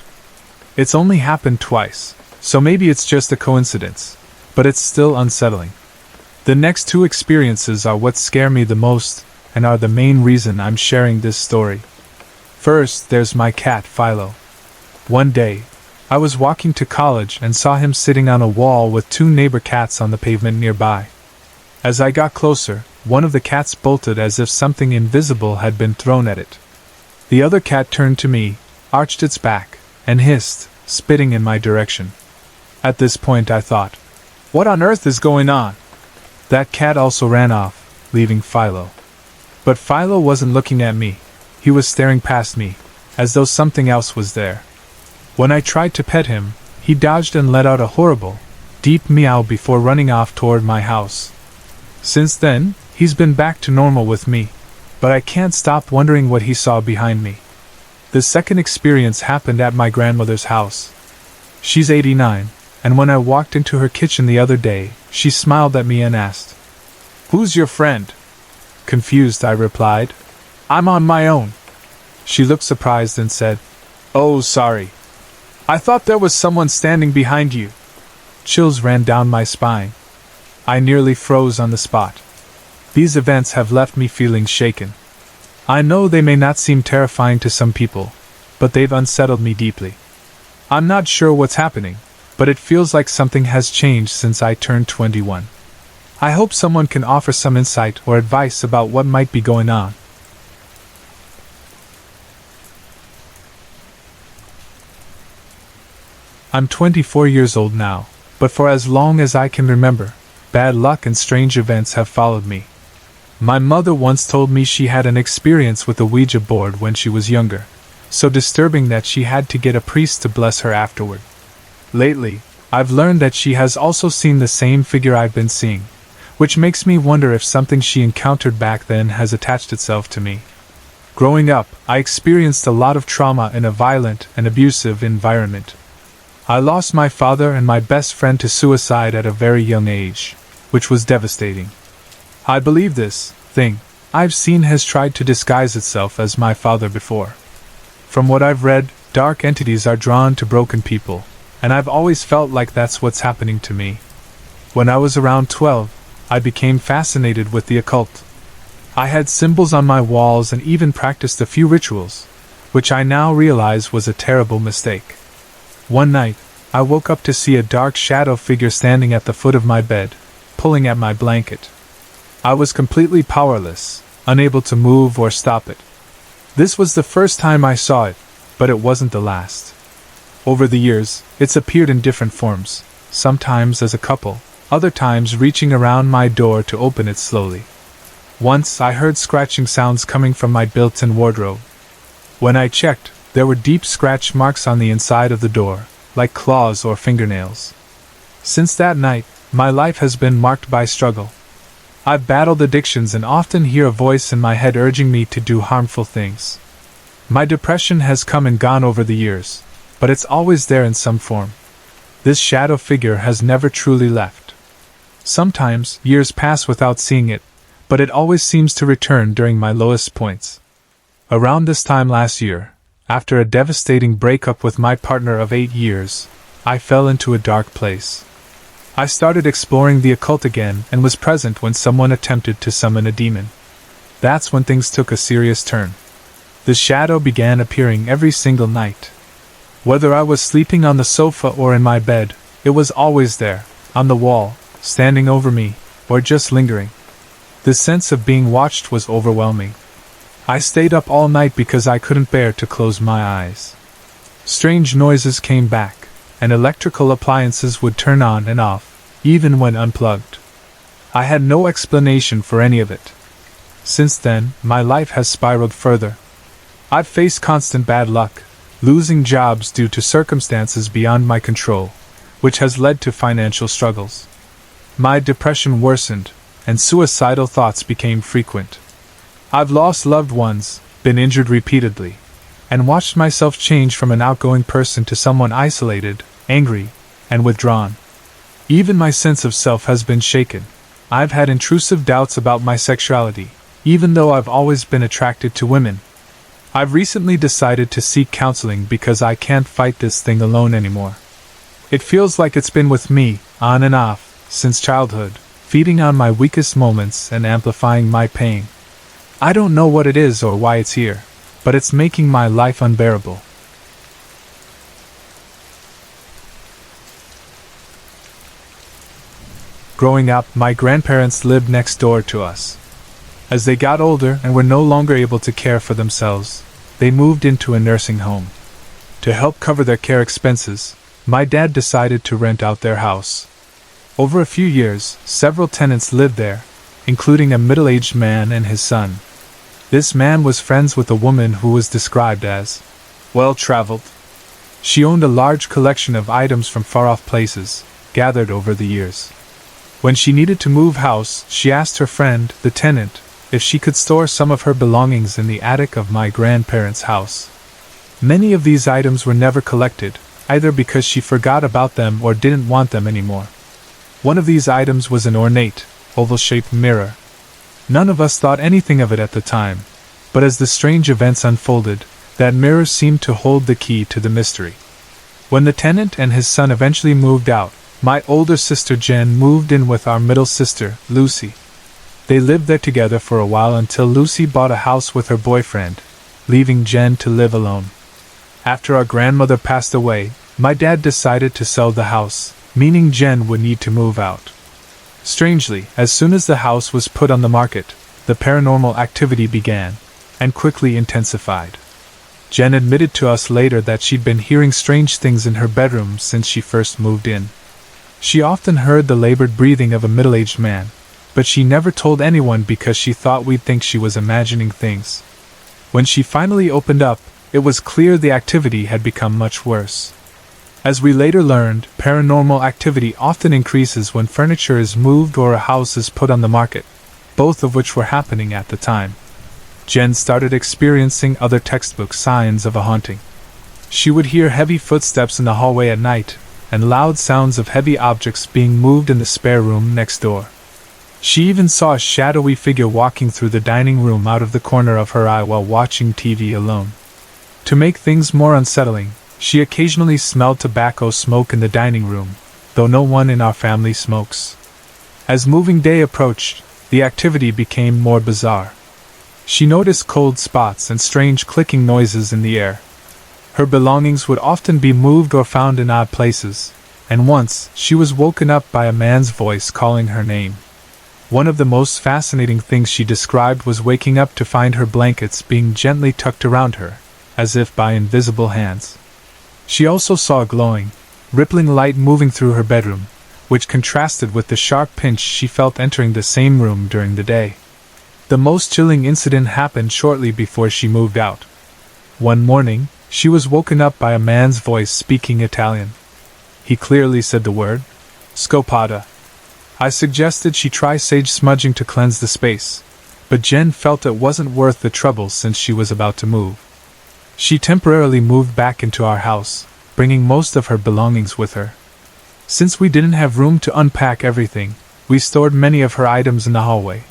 A: It's only happened twice, so maybe it's just a coincidence, but it's still unsettling. The next two experiences are what scare me the most, and are the main reason I'm sharing this story. First, there's my cat, Philo. One day, I was walking to college and saw him sitting on a wall with 2 neighbor cats on the pavement nearby. As I got closer, one of the cats bolted as if something invisible had been thrown at it. The other cat turned to me, arched its back, and hissed, spitting in my direction. At this point I thought, what on earth is going on? That cat also ran off, leaving Philo. But Philo wasn't looking at me. He was staring past me, as though something else was there. When I tried to pet him, he dodged and let out a horrible, deep meow before running off toward my house. Since then, he's been back to normal with me, but I can't stop wondering what he saw behind me. The second experience happened at my grandmother's house. She's 89, and when I walked into her kitchen the other day, she smiled at me and asked, "Who's your friend?" Confused, I replied, "I'm on my own." She looked surprised and said, "Oh, sorry. I thought there was someone standing behind you." Chills ran down my spine. I nearly froze on the spot. These events have left me feeling shaken. I know they may not seem terrifying to some people, but they've unsettled me deeply. I'm not sure what's happening, but it feels like something has changed since I turned 21. I hope someone can offer some insight or advice about what might be going on. I'm 24 years old now, but for as long as I can remember, bad luck and strange events have followed me. My mother once told me she had an experience with a Ouija board when she was younger, so disturbing that she had to get a priest to bless her afterward. Lately, I've learned that she has also seen the same figure I've been seeing, which makes me wonder if something she encountered back then has attached itself to me. Growing up, I experienced a lot of trauma in a violent and abusive environment. I lost my father and my best friend to suicide at a very young age, which was devastating. I believe this thing I've seen has tried to disguise itself as my father before. From what I've read, dark entities are drawn to broken people, and I've always felt like that's what's happening to me. When I was around 12, I became fascinated with the occult. I had symbols on my walls and even practiced a few rituals, which I now realize was a terrible mistake. One night, I woke up to see a dark shadow figure standing at the foot of my bed, pulling at my blanket. I was completely powerless, unable to move or stop it. This was the first time I saw it, but it wasn't the last. Over the years, it's appeared in different forms, sometimes as a couple, other times reaching around my door to open it slowly. Once I heard scratching sounds coming from my built-in wardrobe. When I checked, there were deep scratch marks on the inside of the door, like claws or fingernails. Since that night, my life has been marked by struggle. I've battled addictions and often hear a voice in my head urging me to do harmful things. My depression has come and gone over the years, but it's always there in some form. This shadow figure has never truly left. Sometimes, years pass without seeing it, but it always seems to return during my lowest points. Around this time last year, after a devastating breakup with my partner of 8 years, I fell into a dark place. I started exploring the occult again and was present when someone attempted to summon a demon. That's when things took a serious turn. The shadow began appearing every single night. Whether I was sleeping on the sofa or in my bed, it was always there, on the wall, standing over me, or just lingering. The sense of being watched was overwhelming. I stayed up all night because I couldn't bear to close my eyes. Strange noises came back, and electrical appliances would turn on and off, even when unplugged. I had no explanation for any of it. Since then, my life has spiraled further. I've faced constant bad luck, losing jobs due to circumstances beyond my control, which has led to financial struggles. My depression worsened, and suicidal thoughts became frequent. I've lost loved ones, been injured repeatedly, and watched myself change from an outgoing person to someone isolated, angry, and withdrawn. Even my sense of self has been shaken. I've had intrusive doubts about my sexuality, even though I've always been attracted to women. I've recently decided to seek counseling because I can't fight this thing alone anymore. It feels like it's been with me, on and off, since childhood, feeding on my weakest moments and amplifying my pain. I don't know what it is or why it's here, but it's making my life unbearable. Growing up, my grandparents lived next door to us. As they got older and were no longer able to care for themselves, they moved into a nursing home. To help cover their care expenses, my dad decided to rent out their house. Over a few years, several tenants lived there, including a middle-aged man and his son. This man was friends with a woman who was described as well-traveled. She owned a large collection of items from far-off places, gathered over the years. When she needed to move house, she asked her friend, the tenant, if she could store some of her belongings in the attic of my grandparents' house. Many of these items were never collected, either because she forgot about them or didn't want them anymore. One of these items was an ornate, oval-shaped mirror. None of us thought anything of it at the time, but as the strange events unfolded, that mirror seemed to hold the key to the mystery. When the tenant and his son eventually moved out, my older sister Jen moved in with our middle sister, Lucy. They lived there together for a while until Lucy bought a house with her boyfriend, leaving Jen to live alone. After our grandmother passed away, my dad decided to sell the house, meaning Jen would need to move out. Strangely, as soon as the house was put on the market, the paranormal activity began, and quickly intensified. Jen admitted to us later that she'd been hearing strange things in her bedroom since she first moved in. She often heard the labored breathing of a middle-aged man, but she never told anyone because she thought we'd think she was imagining things. When she finally opened up, it was clear the activity had become much worse. As we later learned, paranormal activity often increases when furniture is moved or a house is put on the market, both of which were happening at the time. Jen started experiencing other textbook signs of a haunting. She would hear heavy footsteps in the hallway at night, and loud sounds of heavy objects being moved in the spare room next door. She even saw a shadowy figure walking through the dining room out of the corner of her eye while watching TV alone. To make things more unsettling, she occasionally smelled tobacco smoke in the dining room, though no one in our family smokes. As moving day approached, the activity became more bizarre. She noticed cold spots and strange clicking noises in the air. Her belongings would often be moved or found in odd places, and once she was woken up by a man's voice calling her name. One of the most fascinating things she described was waking up to find her blankets being gently tucked around her, as if by invisible hands. She also saw a glowing, rippling light moving through her bedroom, which contrasted with the sharp pinch she felt entering the same room during the day. The most chilling incident happened shortly before she moved out. One morning, she was woken up by a man's voice speaking Italian. He clearly said the word, "Scopata." I suggested she try sage smudging to cleanse the space, but Jen felt it wasn't worth the trouble since she was about to move. She temporarily moved back into our house, bringing most of her belongings with her. Since we didn't have room to unpack everything, we stored many of her items in the hallway,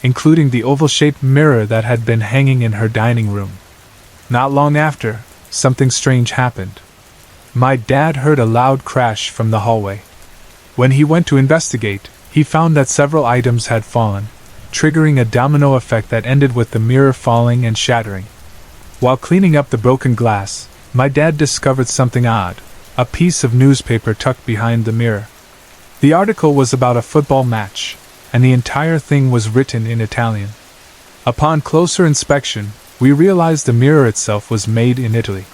A: including the oval-shaped mirror that had been hanging in her dining room. Not long after, something strange happened. My dad heard a loud crash from the hallway. When he went to investigate, he found that several items had fallen, triggering a domino effect that ended with the mirror falling and shattering. While cleaning up the broken glass, my dad discovered something odd, a piece of newspaper tucked behind the mirror. The article was about a football match, and the entire thing was written in Italian. Upon closer inspection, we realized the mirror itself was made in Italy.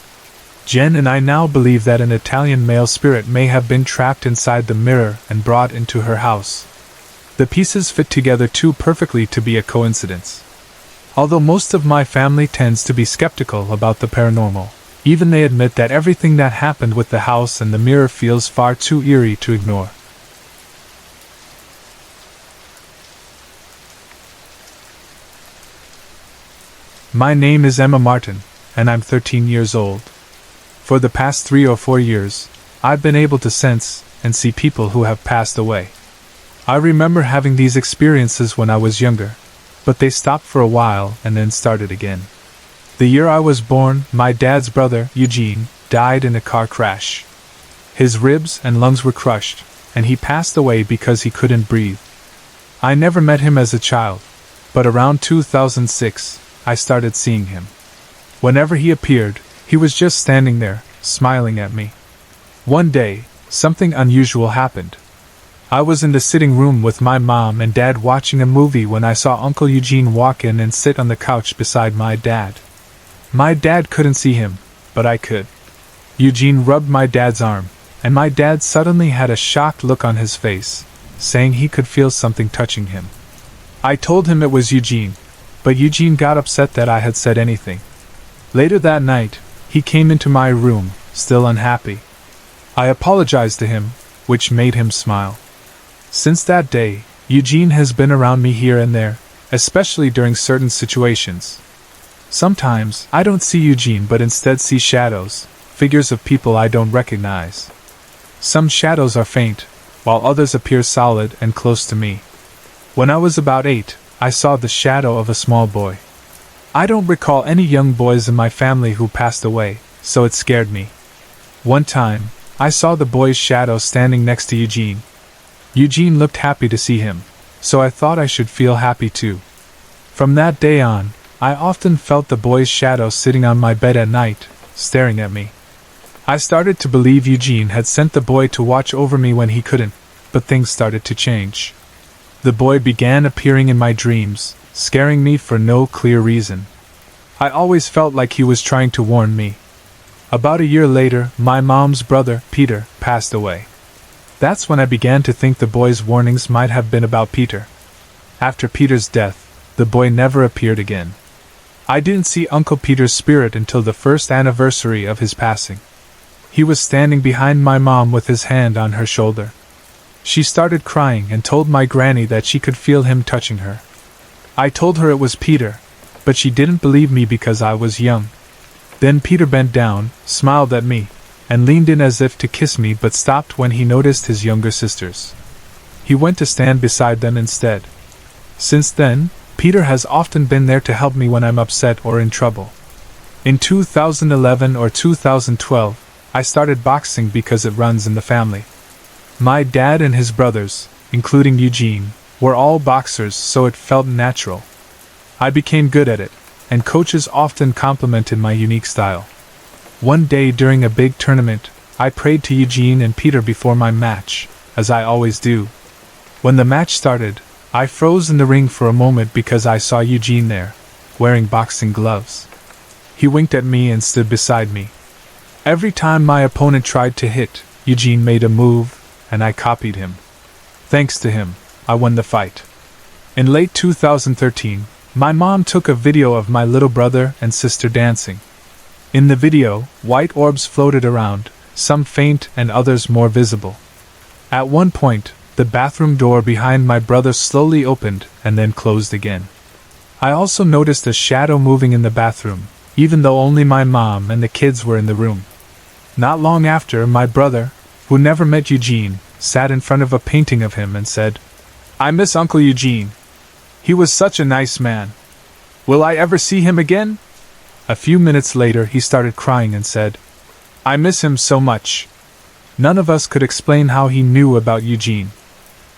A: Jen and I now believe that an Italian male spirit may have been trapped inside the mirror and brought into her house. The pieces fit together too perfectly to be a coincidence. Although most of my family tends to be skeptical about the paranormal, even they admit that everything that happened with the house and the mirror feels far too eerie to ignore. My name is Emma Martin, and I'm 13 years old. For the past 3 or 4 years, I've been able to sense and see people who have passed away. I remember having these experiences when I was younger, but they stopped for a while and then started again. The year I was born, my dad's brother, Eugene, died in a car crash. His ribs and lungs were crushed, and he passed away because he couldn't breathe. I never met him as a child, but around 2006, I started seeing him. Whenever he appeared, he was just standing there, smiling at me. One day, something unusual happened. I was in the sitting room with my mom and dad watching a movie when I saw Uncle Eugene walk in and sit on the couch beside my dad. My dad couldn't see him, but I could. Eugene rubbed my dad's arm, and my dad suddenly had a shocked look on his face, saying he could feel something touching him. I told him it was Eugene, but Eugene got upset that I had said anything. Later that night, he came into my room, still unhappy. I apologized to him, which made him smile. Since that day, Eugene has been around me here and there, especially during certain situations. Sometimes, I don't see Eugene but instead see shadows, figures of people I don't recognize. Some shadows are faint, while others appear solid and close to me. When I was about 8, I saw the shadow of a small boy. I don't recall any young boys in my family who passed away, so it scared me. One time, I saw the boy's shadow standing next to Eugene. Eugene looked happy to see him, so I thought I should feel happy too. From that day on, I often felt the boy's shadow sitting on my bed at night, staring at me. I started to believe Eugene had sent the boy to watch over me when he couldn't, but things started to change. The boy began appearing in my dreams, scaring me for no clear reason. I always felt like he was trying to warn me. About a year later, my mom's brother, Peter, passed away. That's when I began to think the boy's warnings might have been about Peter. After Peter's death, the boy never appeared again. I didn't see Uncle Peter's spirit until the first anniversary of his passing. He was standing behind my mom with his hand on her shoulder. She started crying and told my granny that she could feel him touching her. I told her it was Peter, but she didn't believe me because I was young. Then Peter bent down, smiled at me, and leaned in as if to kiss me but stopped when he noticed his younger sisters. He went to stand beside them instead. Since then, Peter has often been there to help me when I'm upset or in trouble. In 2011 or 2012, I started boxing because it runs in the family. My dad and his brothers, including Eugene, were all boxers, so it felt natural. I became good at it, and coaches often complimented my unique style. One day during a big tournament, I prayed to Eugene and Peter before my match, as I always do. When the match started, I froze in the ring for a moment because I saw Eugene there, wearing boxing gloves. He winked at me and stood beside me. Every time my opponent tried to hit, Eugene made a move, and I copied him. Thanks to him, I won the fight. In late 2013, my mom took a video of my little brother and sister dancing. In the video, white orbs floated around, some faint and others more visible. At one point, the bathroom door behind my brother slowly opened and then closed again. I also noticed a shadow moving in the bathroom, even though only my mom and the kids were in the room. Not long after, my brother, who never met Eugene, sat in front of a painting of him and said, "I miss Uncle Eugene. He was such a nice man. Will I ever see him again?" A few minutes later he started crying and said, "I miss him so much." None of us could explain how he knew about Eugene.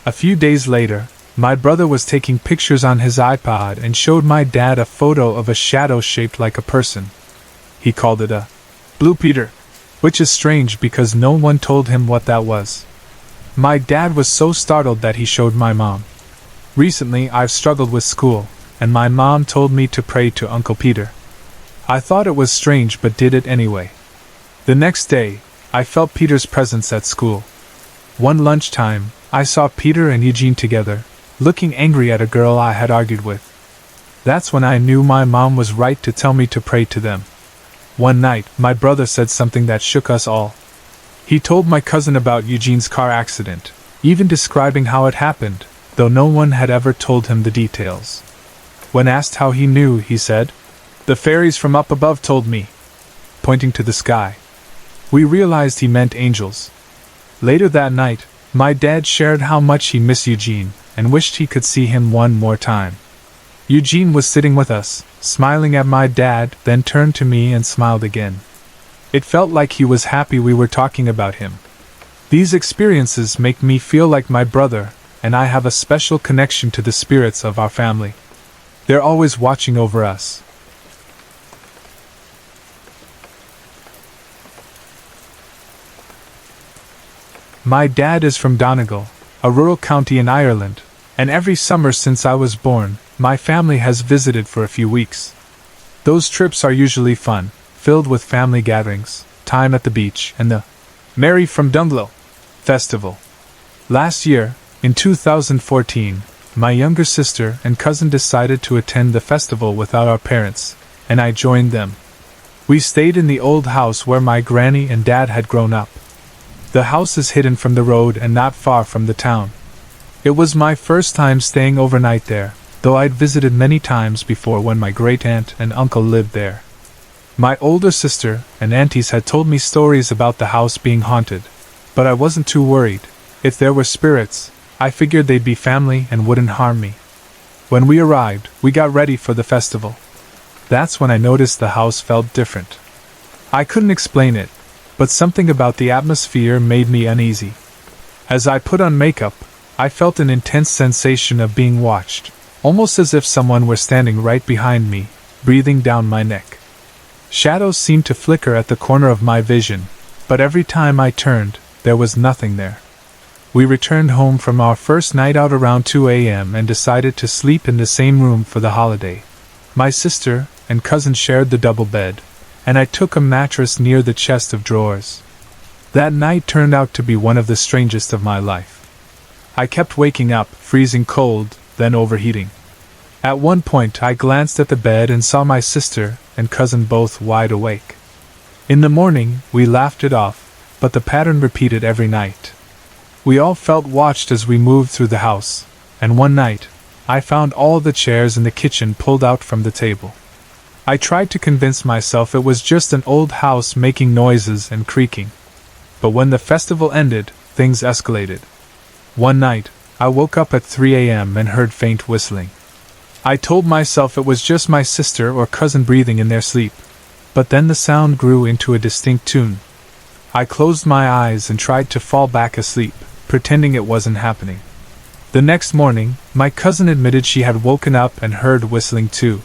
A: A few days later, my brother was taking pictures on his iPod and showed my dad a photo of a shadow shaped like a person. He called it a Blue Peter, which is strange because no one told him what that was. My dad was so startled that he showed my mom. Recently I've struggled with school, and my mom told me to pray to Uncle Peter. I thought it was strange but did it anyway. The next day, I felt Peter's presence at school. One lunchtime, I saw Peter and Eugene together, looking angry at a girl I had argued with. That's when I knew my mom was right to tell me to pray to them. One night, my brother said something that shook us all. He told my cousin about Eugene's car accident, even describing how it happened, though no one had ever told him the details. When asked how he knew, he said, "The fairies from up above told me," pointing to the sky. We realized he meant angels. Later that night, my dad shared how much he missed Eugene and wished he could see him one more time. Eugene was sitting with us, smiling at my dad, then turned to me and smiled again. It felt like he was happy we were talking about him. These experiences make me feel like my brother and I have a special connection to the spirits of our family. They're always watching over us. My dad is from Donegal, a rural county in Ireland, and every summer since I was born, my family has visited for a few weeks. Those trips are usually fun, filled with family gatherings, time at the beach, and the Mary from Dunglow festival. Last year, in 2014, my younger sister and cousin decided to attend the festival without our parents, and I joined them. We stayed in the old house where my granny and dad had grown up. The house is hidden from the road and not far from the town. It was my first time staying overnight there, though I'd visited many times before when my great-aunt and uncle lived there. My older sister and aunties had told me stories about the house being haunted, but I wasn't too worried. If there were spirits, I figured they'd be family and wouldn't harm me. When we arrived, we got ready for the festival. That's when I noticed the house felt different. I couldn't explain it, but something about the atmosphere made me uneasy. As I put on makeup, I felt an intense sensation of being watched, almost as if someone were standing right behind me, breathing down my neck. Shadows seemed to flicker at the corner of my vision, but every time I turned, there was nothing there. We returned home from our first night out around 2 a.m. and decided to sleep in the same room for the holiday. My sister and cousin shared the double bed, and I took a mattress near the chest of drawers. That night turned out to be one of the strangest of my life. I kept waking up, freezing cold, then overheating. At one point I glanced at the bed and saw my sister and cousin both wide awake. In the morning, we laughed it off, but the pattern repeated every night. We all felt watched as we moved through the house, and one night, I found all the chairs in the kitchen pulled out from the table. I tried to convince myself it was just an old house making noises and creaking. But when the festival ended, things escalated. One night, I woke up at 3 a.m. and heard faint whistling. I told myself it was just my sister or cousin breathing in their sleep, but then the sound grew into a distinct tune. I closed my eyes and tried to fall back asleep, pretending it wasn't happening. The next morning, my cousin admitted she had woken up and heard whistling too.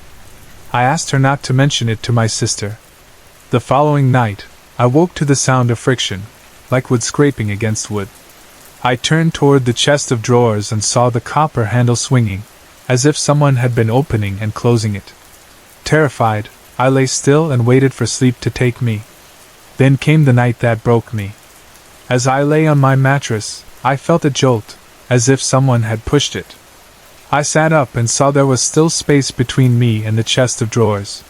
A: I asked her not to mention it to my sister. The following night, I woke to the sound of friction, like wood scraping against wood. I turned toward the chest of drawers and saw the copper handle swinging, as if someone had been opening and closing it. Terrified, I lay still and waited for sleep to take me. Then came the night that broke me. As I lay on my mattress, I felt a jolt, as if someone had pushed it. I sat up and saw there was still space between me and the chest of drawers.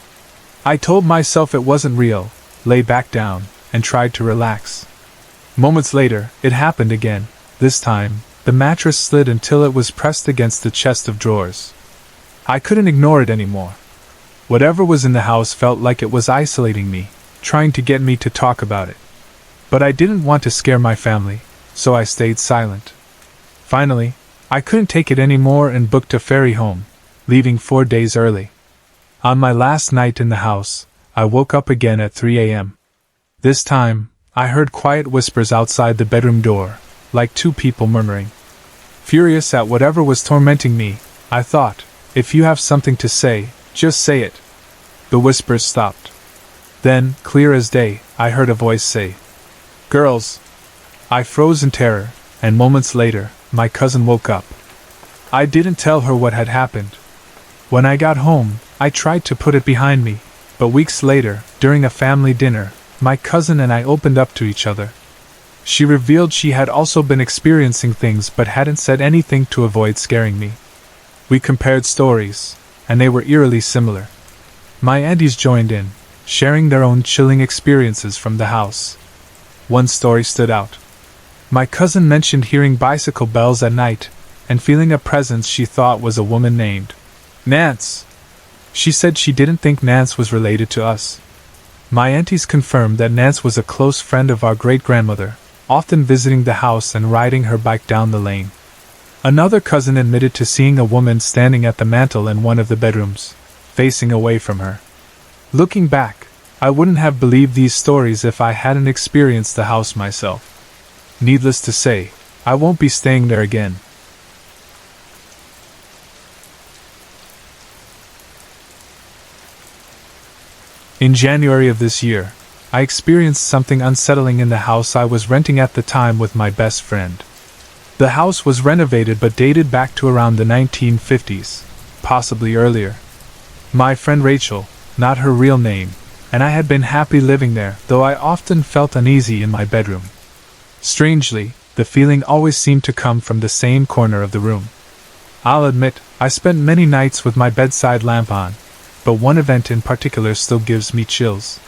A: I told myself it wasn't real, lay back down, and tried to relax. Moments later, it happened again. This time, the mattress slid until it was pressed against the chest of drawers. I couldn't ignore it anymore. Whatever was in the house felt like it was isolating me, trying to get me to talk about it. But I didn't want to scare my family, so I stayed silent. Finally, I couldn't take it anymore and booked a ferry home, leaving 4 days early. On my last night in the house, I woke up again at 3 a.m. This time, I heard quiet whispers outside the bedroom door, like two people murmuring. Furious at whatever was tormenting me, I thought, if you have something to say, just say it. The whispers stopped. Then, clear as day, I heard a voice say, "Girls." I froze in terror, and moments later, my cousin woke up. I didn't tell her what had happened. When I got home, I tried to put it behind me, but weeks later, during a family dinner, my cousin and I opened up to each other. She revealed she had also been experiencing things but hadn't said anything to avoid scaring me. We compared stories, and they were eerily similar. My aunties joined in, sharing their own chilling experiences from the house. One story stood out. My cousin mentioned hearing bicycle bells at night, and feeling a presence she thought was a woman named Nance. She said she didn't think Nance was related to us. My aunties confirmed that Nance was a close friend of our great-grandmother, often visiting the house and riding her bike down the lane. Another cousin admitted to seeing a woman standing at the mantel in one of the bedrooms, facing away from her. Looking back, I wouldn't have believed these stories if I hadn't experienced the house myself. Needless to say, I won't be staying there again. In January of this year, I experienced something unsettling in the house I was renting at the time with my best friend. The house was renovated but dated back to around the 1950s, possibly earlier. My friend Rachel, not her real name, and I had been happy living there, though I often felt uneasy in my bedroom. Strangely, the feeling always seemed to come from the same corner of the room. I'll admit, I spent many nights with my bedside lamp on, but one event in particular still gives me chills.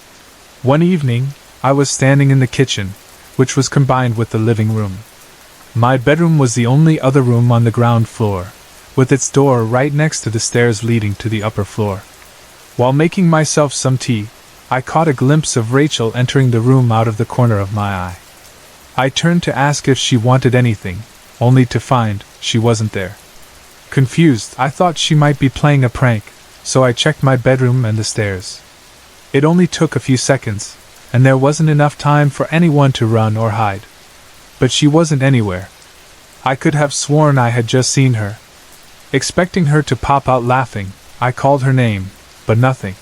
A: One evening, I was standing in the kitchen, which was combined with the living room. My bedroom was the only other room on the ground floor, with its door right next to the stairs leading to the upper floor. While making myself some tea, I caught a glimpse of Rachel entering the room out of the corner of my eye. I turned to ask if she wanted anything, only to find she wasn't there. Confused, I thought she might be playing a prank, so I checked my bedroom and the stairs. It only took a few seconds, and there wasn't enough time for anyone to run or hide. But she wasn't anywhere. I could have sworn I had just seen her. Expecting her to pop out laughing, I called her name, but nothing.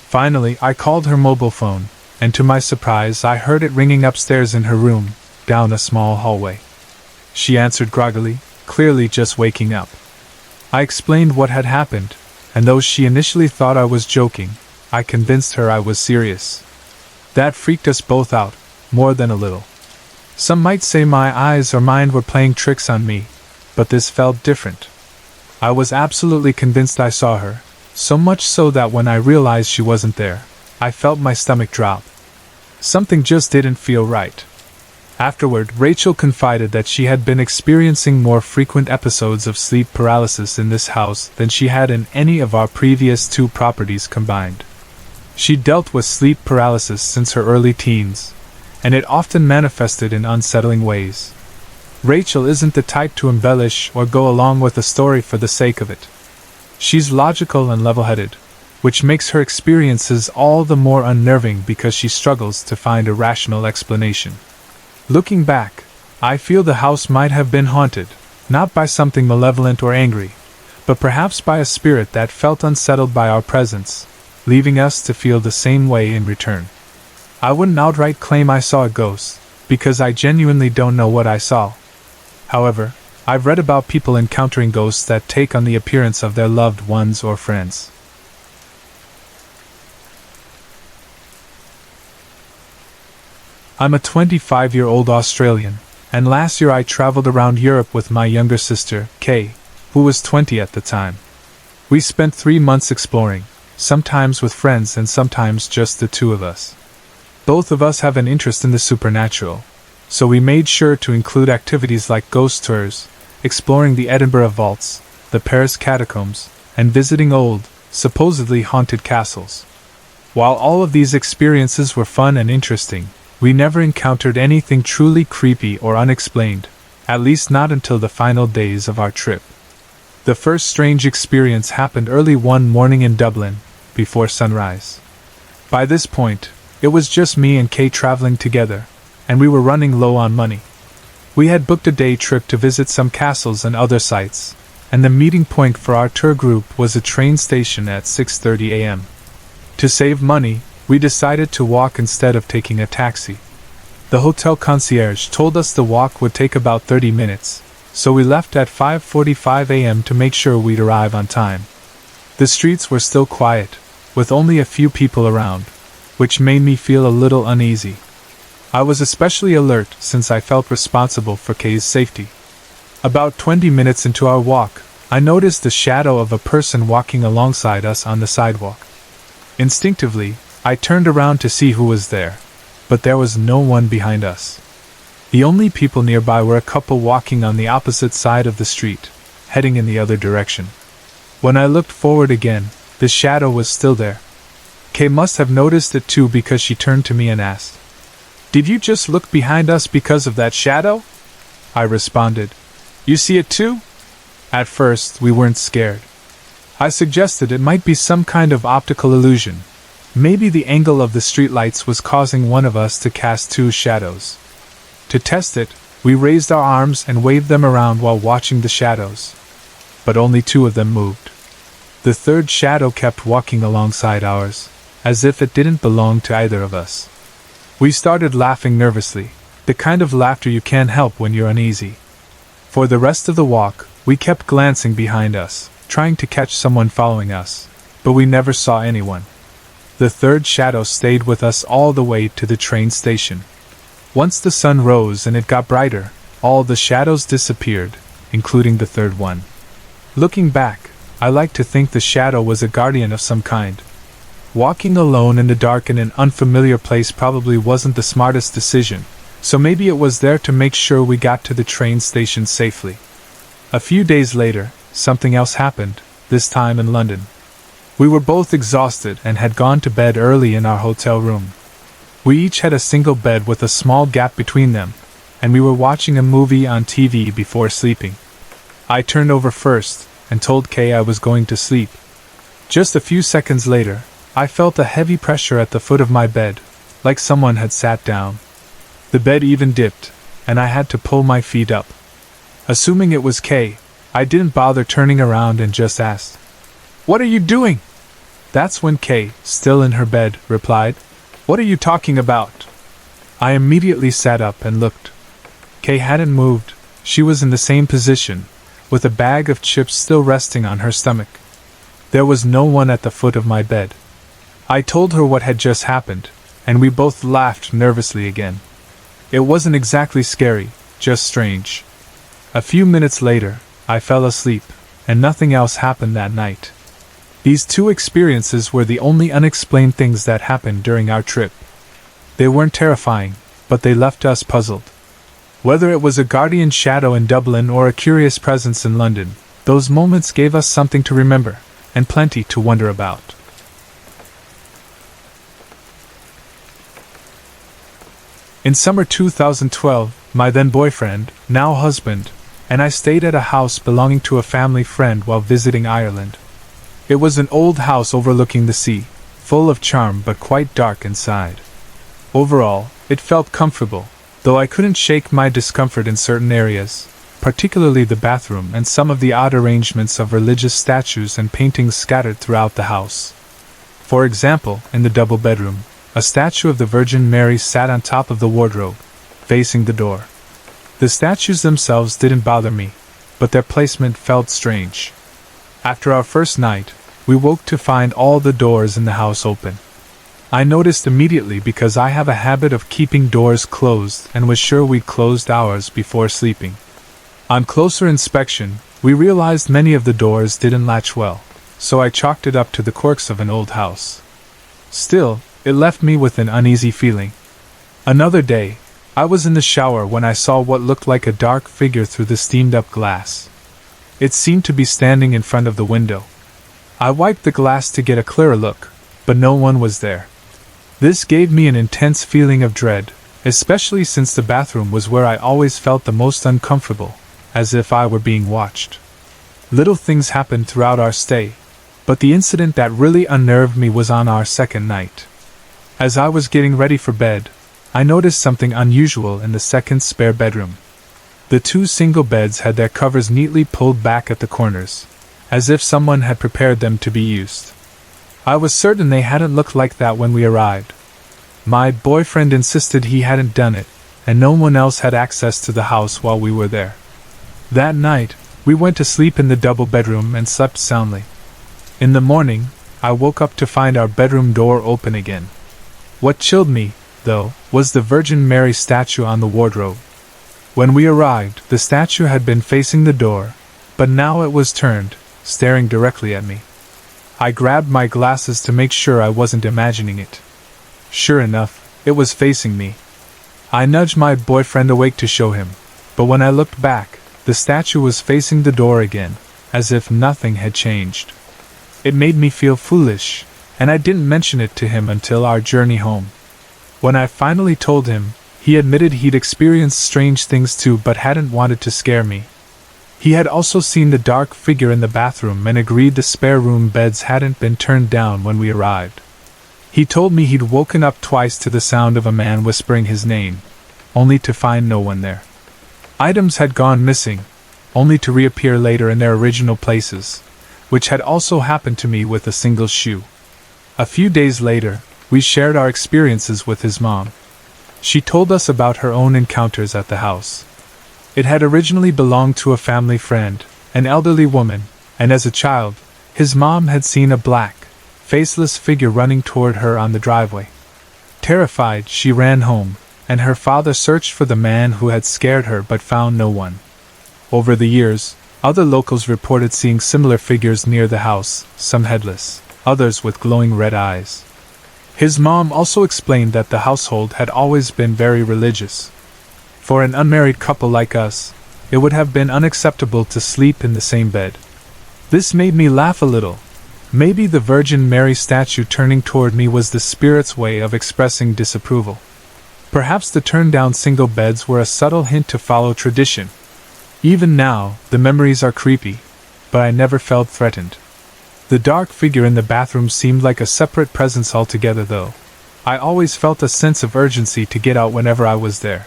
A: Finally, I called her mobile phone, and to my surprise I heard it ringing upstairs in her room, down a small hallway. She answered groggily, clearly just waking up. I explained what had happened, and though she initially thought I was joking, I convinced her I was serious. That freaked us both out, more than a little. Some might say my eyes or mind were playing tricks on me, but this felt different. I was absolutely convinced I saw her, so much so that when I realized she wasn't there, I felt my stomach drop. Something just didn't feel right. Afterward, Rachel confided that she had been experiencing more frequent episodes of sleep paralysis in this house than she had in any of our previous 2 properties combined. She dealt with sleep paralysis since her early teens, and it often manifested in unsettling ways. Rachel isn't the type to embellish or go along with a story for the sake of it. She's logical and level-headed, which makes her experiences all the more unnerving because she struggles to find a rational explanation. Looking back, I feel the house might have been haunted, not by something malevolent or angry, but perhaps by a spirit that felt unsettled by our presence, leaving us to feel the same way in return. I wouldn't outright claim I saw a ghost, because I genuinely don't know what I saw. However, I've read about people encountering ghosts that take on the appearance of their loved ones or friends. I'm a 25-year-old Australian, and last year I traveled around Europe with my younger sister, Kay, who was 20 at the time. We spent 3 months exploring, sometimes with friends and sometimes just the two of us. Both of us have an interest in the supernatural, so we made sure to include activities like ghost tours, exploring the Edinburgh vaults, the Paris catacombs, and visiting old, supposedly haunted castles. While all of these experiences were fun and interesting, we never encountered anything truly creepy or unexplained, at least not until the final days of our trip. The first strange experience happened early one morning in Dublin, before sunrise. By this point, it was just me and Kay traveling together, and we were running low on money. We had booked a day trip to visit some castles and other sites, and the meeting point for our tour group was a train station at 6:30 a.m. To save money, we decided to walk instead of taking a taxi. The hotel concierge told us the walk would take about 30 minutes, so we left at 5:45 a.m. to make sure we'd arrive on time. The streets were still quiet, with only a few people around, which made me feel a little uneasy. I was especially alert since I felt responsible for Kay's safety. About 20 minutes into our walk, I noticed the shadow of a person walking alongside us on the sidewalk. Instinctively, I turned around to see who was there, but there was no one behind us. The only people nearby were a couple walking on the opposite side of the street, heading in the other direction. When I looked forward again, the shadow was still there. Kay must have noticed it too because she turned to me and asked, "Did you just look behind us because of that shadow?" I responded, "You see it too?" At first, we weren't scared. I suggested it might be some kind of optical illusion. Maybe the angle of the streetlights was causing one of us to cast two shadows. To test it, we raised our arms and waved them around while watching the shadows. But only two of them moved. The third shadow kept walking alongside ours, as if it didn't belong to either of us. We started laughing nervously, the kind of laughter you can't help when you're uneasy. For the rest of the walk, we kept glancing behind us, trying to catch someone following us, but we never saw anyone. The third shadow stayed with us all the way to the train station. Once the sun rose and it got brighter, all the shadows disappeared, including the third one. Looking back, I like to think the shadow was a guardian of some kind. Walking alone in the dark in an unfamiliar place probably wasn't the smartest decision, so maybe it was there to make sure we got to the train station safely. A few days later, something else happened, this time in London. We were both exhausted and had gone to bed early in our hotel room. We each had a single bed with a small gap between them, and we were watching a movie on TV before sleeping. I turned over first and told Kay I was going to sleep. Just a few seconds later, I felt a heavy pressure at the foot of my bed, like someone had sat down. The bed even dipped, and I had to pull my feet up. Assuming it was Kay, I didn't bother turning around and just asked, "What are you doing?" That's when Kay, still in her bed, replied, "What are you talking about?" I immediately sat up and looked. Kay hadn't moved. She was in the same position, with a bag of chips still resting on her stomach. There was no one at the foot of my bed. I told her what had just happened, and we both laughed nervously again. It wasn't exactly scary, just strange. A few minutes later, I fell asleep, and nothing else happened that night. These two experiences were the only unexplained things that happened during our trip. They weren't terrifying, but they left us puzzled. Whether it was a guardian shadow in Dublin or a curious presence in London, those moments gave us something to remember, and plenty to wonder about. In summer 2012, my then boyfriend, now husband, and I stayed at a house belonging to a family friend while visiting Ireland. It was an old house overlooking the sea, full of charm but quite dark inside. Overall, it felt comfortable, though I couldn't shake my discomfort in certain areas, particularly the bathroom and some of the odd arrangements of religious statues and paintings scattered throughout the house. For example, in the double bedroom, a statue of the Virgin Mary sat on top of the wardrobe, facing the door. The statues themselves didn't bother me, but their placement felt strange. After our first night, we woke to find all the doors in the house open. I noticed immediately because I have a habit of keeping doors closed and was sure we'd closed ours before sleeping. On closer inspection, we realized many of the doors didn't latch well. so I chalked it up to the quirks of an old house. Still, it left me with an uneasy feeling. Another day, I was in the shower when I saw what looked like a dark figure through the steamed-up glass. It seemed to be standing in front of the window. I wiped the glass to get a clearer look, but no one was there. This gave me an intense feeling of dread, especially since the bathroom was where I always felt the most uncomfortable, as if I were being watched. Little things happened throughout our stay, but the incident that really unnerved me was on our second night. As I was getting ready for bed, I noticed something unusual in the second spare bedroom. The two single beds had their covers neatly pulled back at the corners, as if someone had prepared them to be used. I was certain they hadn't looked like that when we arrived. My boyfriend insisted he hadn't done it, and no one else had access to the house while we were there. That night, we went to sleep in the double bedroom and slept soundly. In the morning, I woke up to find our bedroom door open again. What chilled me, though, was the Virgin Mary statue on the wardrobe. When we arrived, the statue had been facing the door, but now it was turned, staring directly at me. I grabbed my glasses to make sure I wasn't imagining it. Sure enough, it was facing me. I nudged my boyfriend awake to show him, but when I looked back, the statue was facing the door again, as if nothing had changed. It made me feel foolish, and I didn't mention it to him until our journey home. When I finally told him, he admitted he'd experienced strange things too but hadn't wanted to scare me. He had also seen the dark figure in the bathroom and agreed the spare room beds hadn't been turned down when we arrived. He told me he'd woken up twice to the sound of a man whispering his name, only to find no one there. Items had gone missing, only to reappear later in their original places, which had also happened to me with a single shoe. A few days later, we shared our experiences with his mom. She told us about her own encounters at the house. It had originally belonged to a family friend, an elderly woman, and as a child, his mom had seen a black, faceless figure running toward her on the driveway. Terrified, she ran home, and her father searched for the man who had scared her but found no one. Over the years, other locals reported seeing similar figures near the house, some headless, others with glowing red eyes. His mom also explained that the household had always been very religious. For an unmarried couple like us, it would have been unacceptable to sleep in the same bed. This made me laugh a little. Maybe the Virgin Mary statue turning toward me was the spirit's way of expressing disapproval. Perhaps the turned-down single beds were a subtle hint to follow tradition. Even now, the memories are creepy, but I never felt threatened. The dark figure in the bathroom seemed like a separate presence altogether though. I always felt a sense of urgency to get out whenever I was there.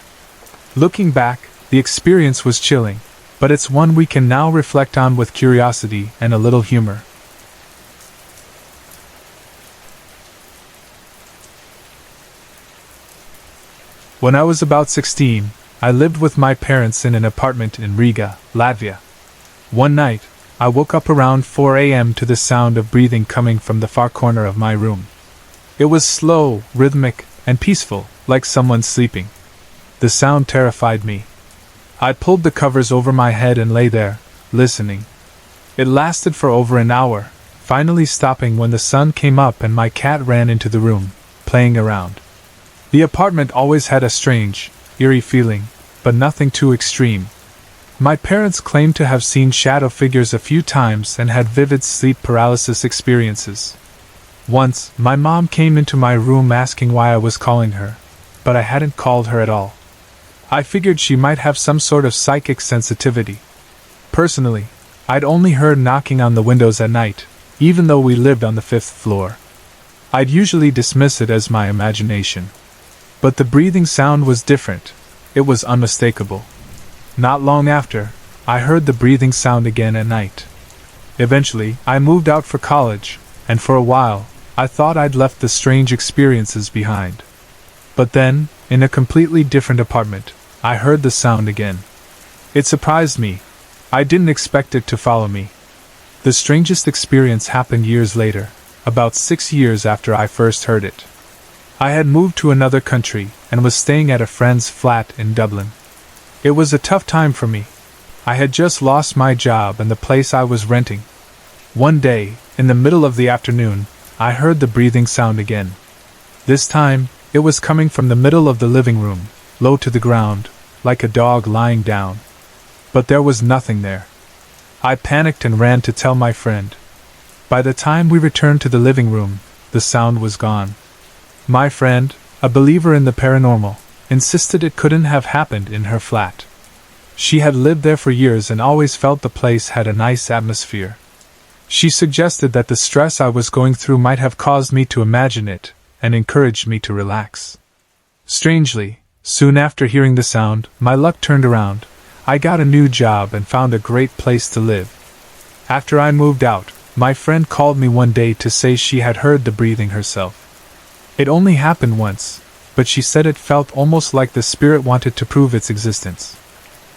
A: Looking back, the experience was chilling, but it's one we can now reflect on with curiosity and a little humor. When I was about 16, I lived with my parents in an apartment in Riga, Latvia. One night, I woke up around 4 a.m. to the sound of breathing coming from the far corner of my room. It was slow, rhythmic, and peaceful, like someone sleeping. The sound terrified me. I pulled the covers over my head and lay there, listening. It lasted for over an hour, finally stopping when the sun came up and my cat ran into the room, playing around. The apartment always had a strange, eerie feeling, but nothing too extreme. My parents claimed to have seen shadow figures a few times and had vivid sleep paralysis experiences. Once, my mom came into my room asking why I was calling her, but I hadn't called her at all. I figured she might have some sort of psychic sensitivity. Personally, I'd only heard knocking on the windows at night, even though we lived on the 5th floor. I'd usually dismiss it as my imagination. But the breathing sound was different. It was unmistakable. Not long after, I heard the breathing sound again at night. Eventually, I moved out for college, and for a while, I thought I'd left the strange experiences behind. But then, in a completely different apartment, I heard the sound again. It surprised me. I didn't expect it to follow me. The strangest experience happened years later, about 6 years after I first heard it. I had moved to another country and was staying at a friend's flat in Dublin. It was a tough time for me. I had just lost my job and the place I was renting. One day, in the middle of the afternoon, I heard the breathing sound again. This time, it was coming from the middle of the living room, low to the ground, like a dog lying down. But there was nothing there. I panicked and ran to tell my friend. By the time we returned to the living room, the sound was gone. My friend, a believer in the paranormal, insisted it couldn't have happened in her flat. She had lived there for years and always felt the place had a nice atmosphere. She suggested that the stress I was going through might have caused me to imagine it, and encouraged me to relax. Strangely, soon after hearing the sound, my luck turned around. I got a new job and found a great place to live. After I moved out, my friend called me one day to say she had heard the breathing herself. It only happened once, but she said it felt almost like the spirit wanted to prove its existence.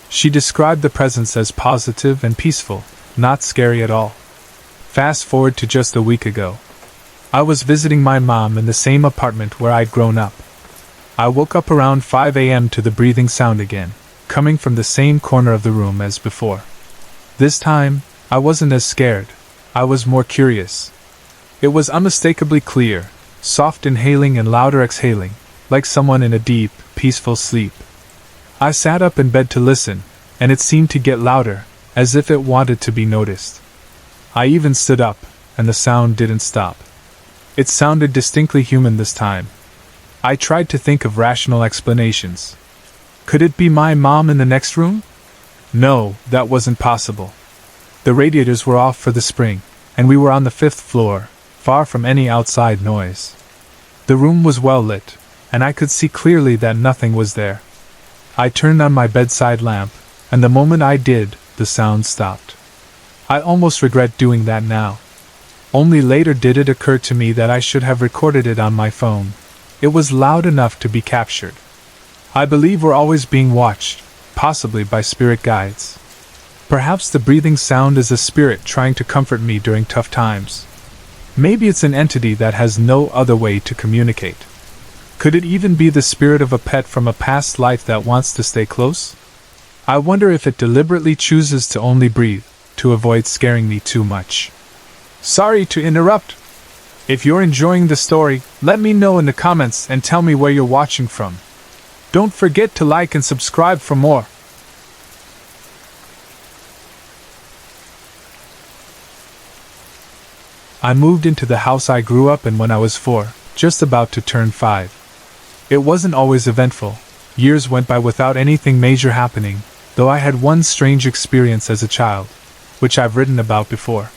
A: She described the presence as positive and peaceful, not scary at all. Fast forward to just a week ago. I was visiting my mom in the same apartment where I'd grown up. I woke up around 5 a.m. to the breathing sound again, coming from the same corner of the room as before. This time, I wasn't as scared. I was more curious. It was unmistakably clear, soft inhaling and louder exhaling, like someone in a deep, peaceful sleep. I sat up in bed to listen, and it seemed to get louder, as if it wanted to be noticed. I even stood up, and the sound didn't stop. It sounded distinctly human this time. I tried to think of rational explanations. Could it be my mom in the next room? No, that wasn't possible. The radiators were off for the spring, and we were on the 5th floor, far from any outside noise. The room was well lit, and I could see clearly that nothing was there. I turned on my bedside lamp, and the moment I did, the sound stopped. I almost regret doing that now. Only later did it occur to me that I should have recorded it on my phone. It was loud enough to be captured. I believe we're always being watched, possibly by spirit guides. Perhaps the breathing sound is a spirit trying to comfort me during tough times. Maybe it's an entity that has no other way to communicate. Could it even be the spirit of a pet from a past life that wants to stay close? I wonder if it deliberately chooses to only breathe, to avoid scaring me too much. Sorry to interrupt. If you're enjoying the story, let me know in the comments and tell me where you're watching from. Don't forget to like and subscribe for more. I moved into the house I grew up in when I was 4, just about to turn 5. It wasn't always eventful. Years went by without anything major happening, though I had one strange experience as a child, which I've written about before.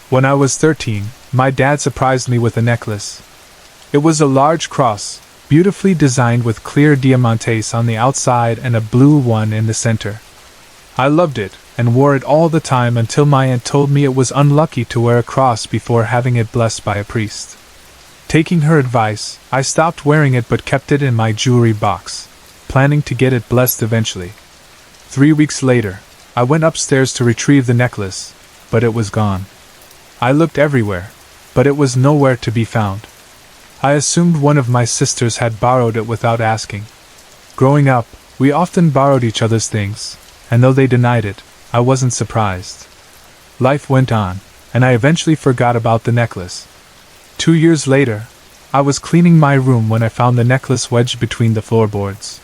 A: When I was 13, my dad surprised me with a necklace. It was a large cross, beautifully designed with clear diamantes on the outside and a blue one in the center. I loved it, and wore it all the time until my aunt told me it was unlucky to wear a cross before having it blessed by a priest. Taking her advice, I stopped wearing it but kept it in my jewelry box, planning to get it blessed eventually. 3 weeks later, I went upstairs to retrieve the necklace, but it was gone. I looked everywhere, but it was nowhere to be found. I assumed one of my sisters had borrowed it without asking. Growing up, we often borrowed each other's things, and though they denied it, I wasn't surprised. Life went on, and I eventually forgot about the necklace. 2 years later, I was cleaning my room when I found the necklace wedged between the floorboards.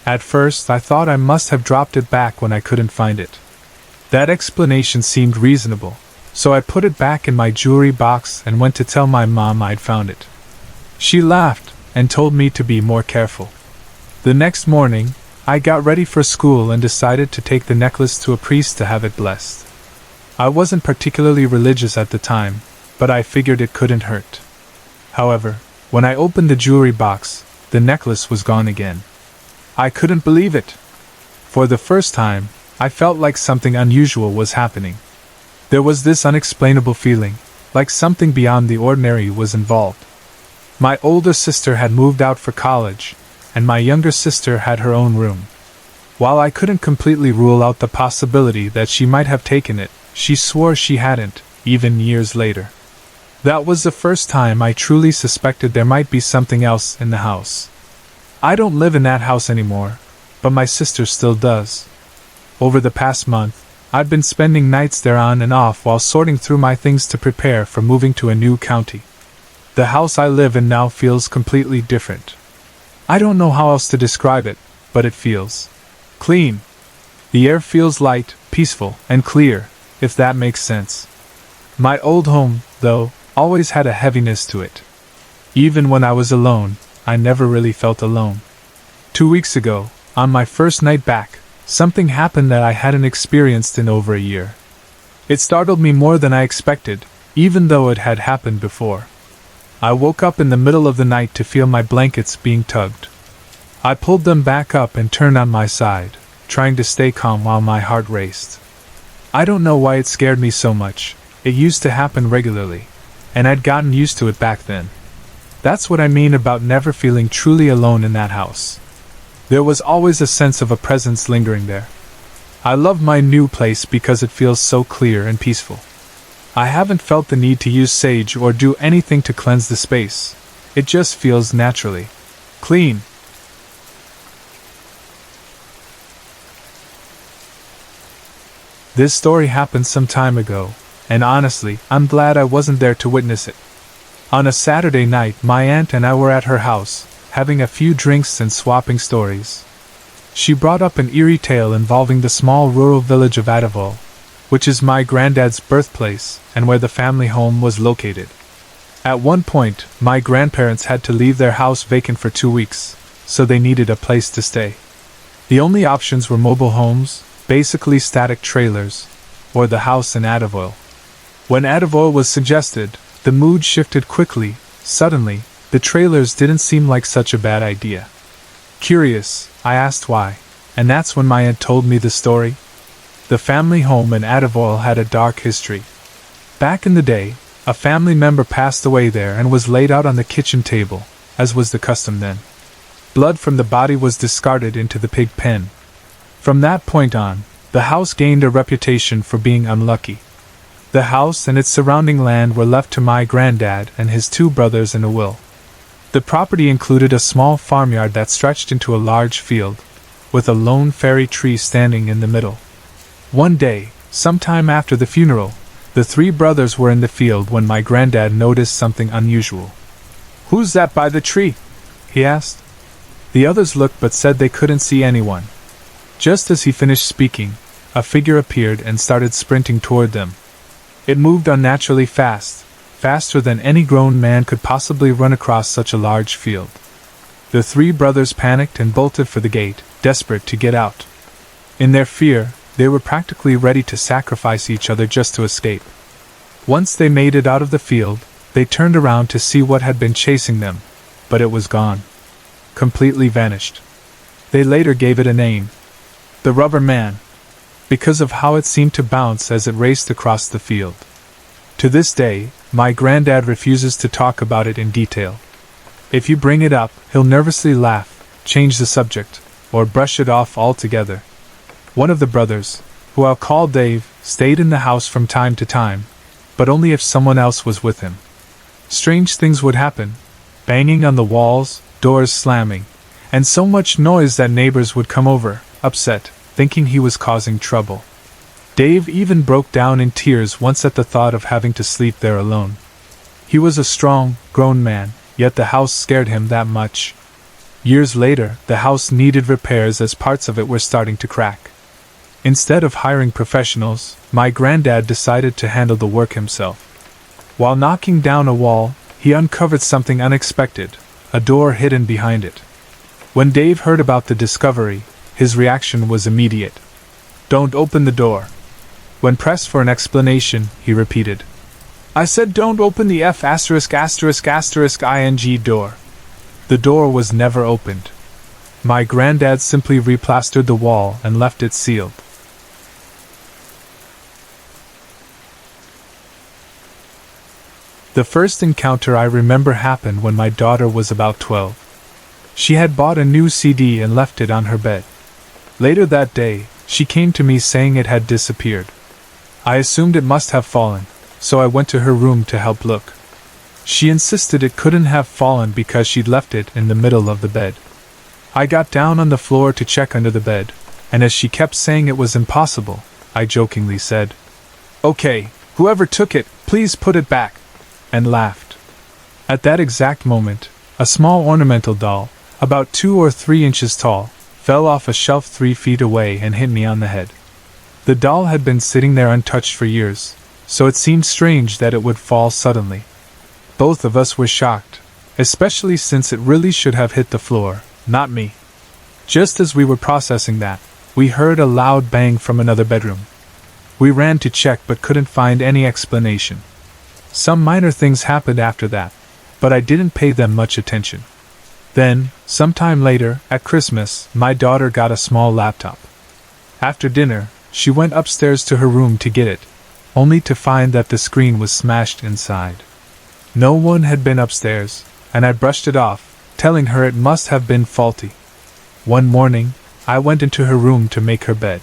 A: At first, I thought I must have dropped it back when I couldn't find it. That explanation seemed reasonable, so I put it back in my jewelry box and went to tell my mom I'd found it. She laughed and told me to be more careful. The next morning, I got ready for school and decided to take the necklace to a priest to have it blessed. I wasn't particularly religious at the time, but I figured it couldn't hurt. However, when I opened the jewelry box, the necklace was gone again. I couldn't believe it. For the first time, I felt like something unusual was happening. There was this unexplainable feeling, like something beyond the ordinary was involved. My older sister had moved out for college, and my younger sister had her own room. While I couldn't completely rule out the possibility that she might have taken it, she swore she hadn't, even years later. That was the first time I truly suspected there might be something else in the house. I don't live in that house anymore, but my sister still does. Over the past month, I'd been spending nights there on and off while sorting through my things to prepare for moving to a new county. The house I live in now feels completely different. I don't know how else to describe it, but it feels clean. The air feels light, peaceful, and clear, if that makes sense. My old home, though, always had a heaviness to it. Even when I was alone, I never really felt alone. 2 weeks ago, on my first night back, something happened that I hadn't experienced in over a year. It startled me more than I expected, even though it had happened before. I woke up in the middle of the night to feel my blankets being tugged. I pulled them back up and turned on my side, trying to stay calm while my heart raced. I don't know why it scared me so much. It used to happen regularly, and I'd gotten used to it back then. That's what I mean about never feeling truly alone in that house. There was always a sense of a presence lingering there. I love my new place because it feels so clear and peaceful. I haven't felt the need to use sage or do anything to cleanse the space. It just feels naturally clean. This story happened some time ago, and honestly, I'm glad I wasn't there to witness it. On a Saturday night, my aunt and I were at her house, having a few drinks and swapping stories. She brought up an eerie tale involving the small rural village of Adavol, which is my granddad's birthplace and where the family home was located. At one point, my grandparents had to leave their house vacant for 2 weeks, so they needed a place to stay. The only options were mobile homes, basically static trailers, or the house in Adavol. When Adavol was suggested, the mood shifted quickly. Suddenly, the trailers didn't seem like such a bad idea. Curious, I asked why, and that's when my aunt told me the story. The family home in Adavol had a dark history. Back in the day, a family member passed away there and was laid out on the kitchen table, as was the custom then. Blood from the body was discarded into the pig pen. From that point on, the house gained a reputation for being unlucky. The house and its surrounding land were left to my granddad and his 2 brothers in a will. The property included a small farmyard that stretched into a large field, with a lone fairy tree standing in the middle. One day, sometime after the funeral, the 3 brothers were in the field when my granddad noticed something unusual. "Who's that by the tree?" he asked. The others looked but said they couldn't see anyone. Just as he finished speaking, a figure appeared and started sprinting toward them. It moved unnaturally fast, faster than any grown man could possibly run across such a large field. The 3 brothers panicked and bolted for the gate, desperate to get out. In their fear, they were practically ready to sacrifice each other just to escape. Once they made it out of the field, they turned around to see what had been chasing them, but it was gone. Completely vanished. They later gave it a name. The Rubber Man, because of how it seemed to bounce as it raced across the field. To this day, my granddad refuses to talk about it in detail. If you bring it up, he'll nervously laugh, change the subject, or brush it off altogether. One of the brothers, who I'll call Dave, stayed in the house from time to time, but only if someone else was with him. Strange things would happen, banging on the walls, doors slamming, and so much noise that neighbors would come over, upset, thinking he was causing trouble. Dave even broke down in tears once at the thought of having to sleep there alone. He was a strong, grown man, yet the house scared him that much. Years later, the house needed repairs as parts of it were starting to crack. Instead of hiring professionals, my granddad decided to handle the work himself. While knocking down a wall, he uncovered something unexpected, a door hidden behind it. When Dave heard about the discovery, his reaction was immediate. "Don't open the door." When pressed for an explanation, he repeated, "I said don't open the F******ing door." The door was never opened. My granddad simply replastered the wall and left it sealed. The first encounter I remember happened when my daughter was about 12. She had bought a new CD and left it on her bed. Later that day, she came to me saying it had disappeared. I assumed it must have fallen, so I went to her room to help look. She insisted it couldn't have fallen because she'd left it in the middle of the bed. I got down on the floor to check under the bed, and as she kept saying it was impossible, I jokingly said. "Okay, whoever took it, please put it back," and laughed. At that exact moment, a small ornamental doll, about 2 or 3 inches tall, fell off a shelf 3 feet away and hit me on the head. The doll had been sitting there untouched for years, so it seemed strange that it would fall suddenly. Both of us were shocked, especially since it really should have hit the floor, not me. Just as we were processing that, we heard a loud bang from another bedroom. We ran to check but couldn't find any explanation. Some minor things happened after that, but I didn't pay them much attention. Then, sometime later, at Christmas, my daughter got a small laptop. After dinner, she went upstairs to her room to get it, only to find that the screen was smashed inside. No one had been upstairs, and I brushed it off, telling her it must have been faulty. One morning, I went into her room to make her bed.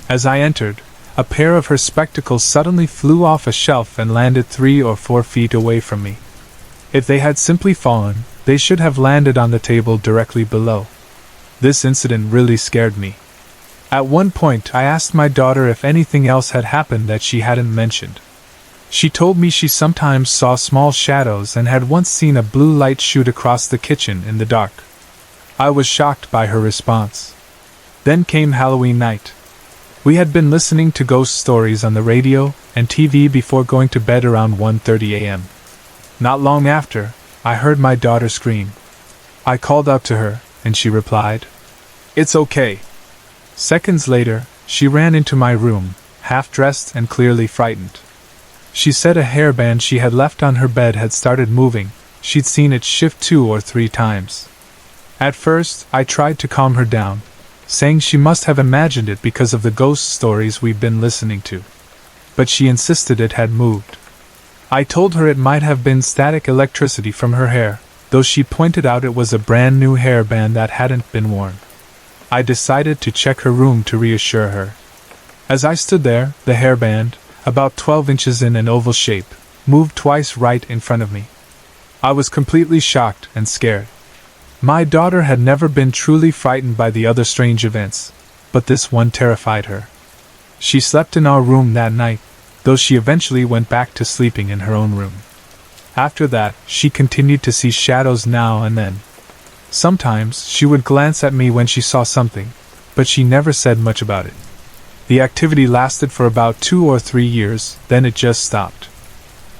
A: As I entered, a pair of her spectacles suddenly flew off a shelf and landed 3 or 4 feet away from me. If they had simply fallen, they should have landed on the table directly below. This incident really scared me. At one point, I asked my daughter if anything else had happened that she hadn't mentioned. She told me she sometimes saw small shadows and had once seen a blue light shoot across the kitchen in the dark. I was shocked by her response. Then came Halloween night. We had been listening to ghost stories on the radio and TV before going to bed around 1:30 a.m. Not long after, I heard my daughter scream. I called out to her, and she replied, "It's okay." Seconds later, she ran into my room, half-dressed and clearly frightened. She said a hairband she had left on her bed had started moving. She'd seen it shift 2 or 3 times. At first, I tried to calm her down, saying she must have imagined it because of the ghost stories we'd been listening to. But she insisted it had moved. I told her it might have been static electricity from her hair, though she pointed out it was a brand new hairband that hadn't been worn. I decided to check her room to reassure her. As I stood there, the hairband, about 12 inches in an oval shape, moved twice right in front of me. I was completely shocked and scared. My daughter had never been truly frightened by the other strange events, but this one terrified her. She slept in our room that night, though she eventually went back to sleeping in her own room. After that, she continued to see shadows now and then. Sometimes she would glance at me when she saw something, but she never said much about it. The activity lasted for about 2 or 3 years, then it just stopped.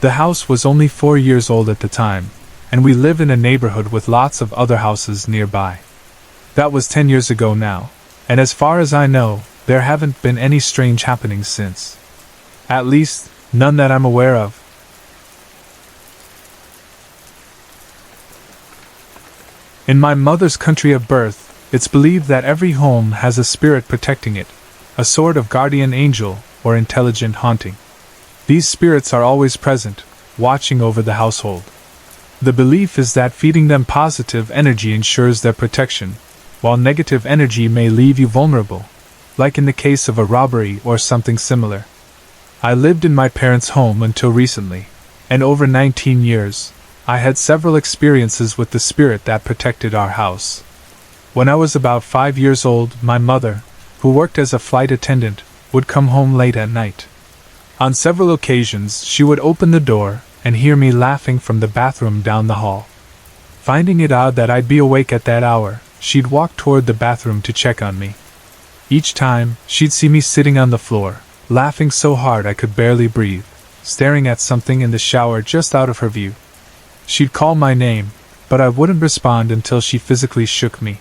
A: The house was only 4 years old at the time, and we lived in a neighborhood with lots of other houses nearby. That was 10 years ago now, and as far as I know, there haven't been any strange happenings since. At least, none that I'm aware of. In my mother's country of birth, it's believed that every home has a spirit protecting it, a sort of guardian angel or intelligent haunting. These spirits are always present, watching over the household. The belief is that feeding them positive energy ensures their protection, while negative energy may leave you vulnerable, like in the case of a robbery or something similar. I lived in my parents' home until recently, and over 19 years, I had several experiences with the spirit that protected our house. When I was about 5 years old, my mother, who worked as a flight attendant, would come home late at night. On several occasions, she would open the door and hear me laughing from the bathroom down the hall. Finding it odd that I'd be awake at that hour, she'd walk toward the bathroom to check on me. Each time, she'd see me sitting on the floor, laughing so hard I could barely breathe, staring at something in the shower just out of her view. She'd call my name, but I wouldn't respond until she physically shook me.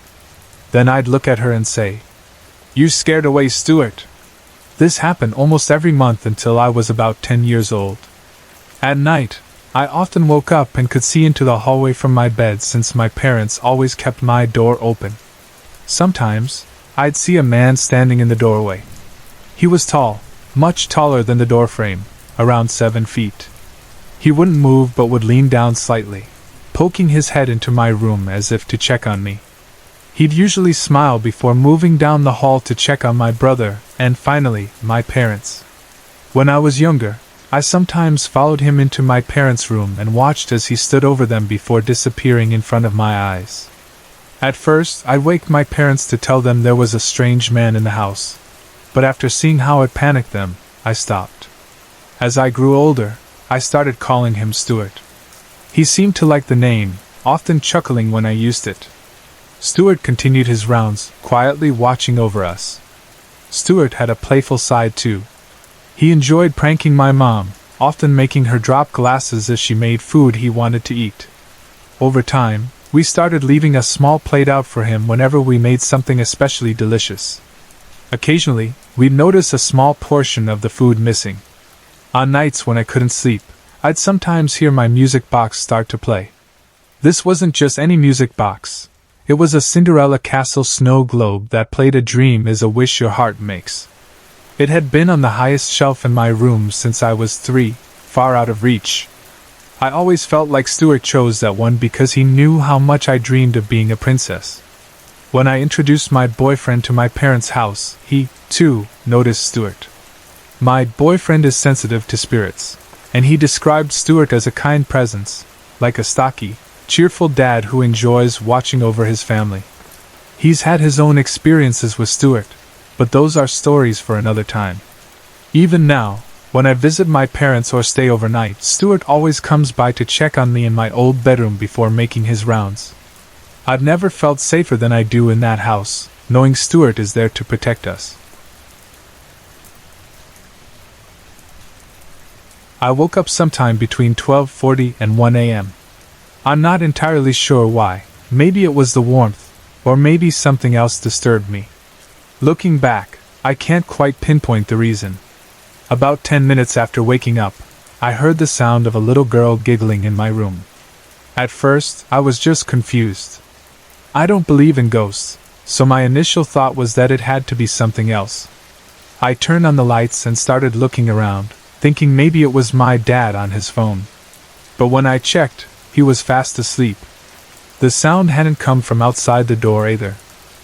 A: Then I'd look at her and say, "You scared away Stuart." This happened almost every month until I was about 10 years old. At night, I often woke up and could see into the hallway from my bed since my parents always kept my door open. Sometimes, I'd see a man standing in the doorway. He was tall, much taller than the doorframe, around 7 feet. He wouldn't move but would lean down slightly, poking his head into my room as if to check on me. He'd usually smile before moving down the hall to check on my brother, and finally, my parents. When I was younger, I sometimes followed him into my parents' room and watched as he stood over them before disappearing in front of my eyes. At first, I'd wake my parents to tell them there was a strange man in the house. but after seeing how it panicked them, I stopped. As I grew older, I started calling him Stuart. He seemed to like the name, often chuckling when I used it. Stuart continued his rounds, quietly watching over us. Stuart had a playful side too. He enjoyed pranking my mom, often making her drop glasses as she made food he wanted to eat. Over time, we started leaving a small plate out for him whenever we made something especially delicious. Occasionally, we'd notice a small portion of the food missing. On nights when I couldn't sleep, I'd sometimes hear my music box start to play. This wasn't just any music box. It was a Cinderella Castle snow globe that played A Dream Is a Wish Your Heart Makes. It had been on the highest shelf in my room since I was 3, far out of reach. I always felt like Stuart chose that one because he knew how much I dreamed of being a princess. When I introduced my boyfriend to my parents' house, he, too, noticed Stuart. My boyfriend is sensitive to spirits, and he described Stuart as a kind presence, like a stocky, cheerful dad who enjoys watching over his family. He's had his own experiences with Stuart, but those are stories for another time. Even now, when I visit my parents or stay overnight, Stuart always comes by to check on me in my old bedroom before making his rounds. I've never felt safer than I do in that house, knowing Stuart is there to protect us. I woke up sometime between 12:40 and 1 a.m. I'm not entirely sure why. Maybe it was the warmth, or maybe something else disturbed me. Looking back, I can't quite pinpoint the reason. About 10 minutes after waking up, I heard the sound of a little girl giggling in my room. At first, I was just confused. I don't believe in ghosts, so my initial thought was that it had to be something else. I turned on the lights and started looking around, thinking maybe it was my dad on his phone. But when I checked, he was fast asleep. The sound hadn't come from outside the door either.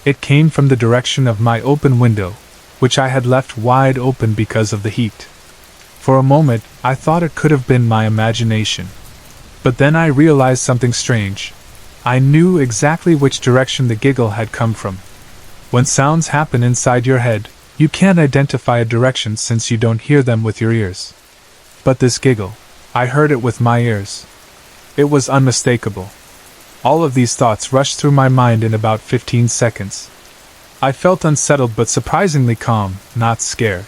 A: It came from the direction of my open window, which I had left wide open because of the heat. For a moment, I thought it could have been my imagination. But then I realized something strange. I knew exactly which direction the giggle had come from. When sounds happen inside your head, you can't identify a direction since you don't hear them with your ears. But this giggle, I heard it with my ears. It was unmistakable. All of these thoughts rushed through my mind in about 15 seconds. I felt unsettled but surprisingly calm, not scared.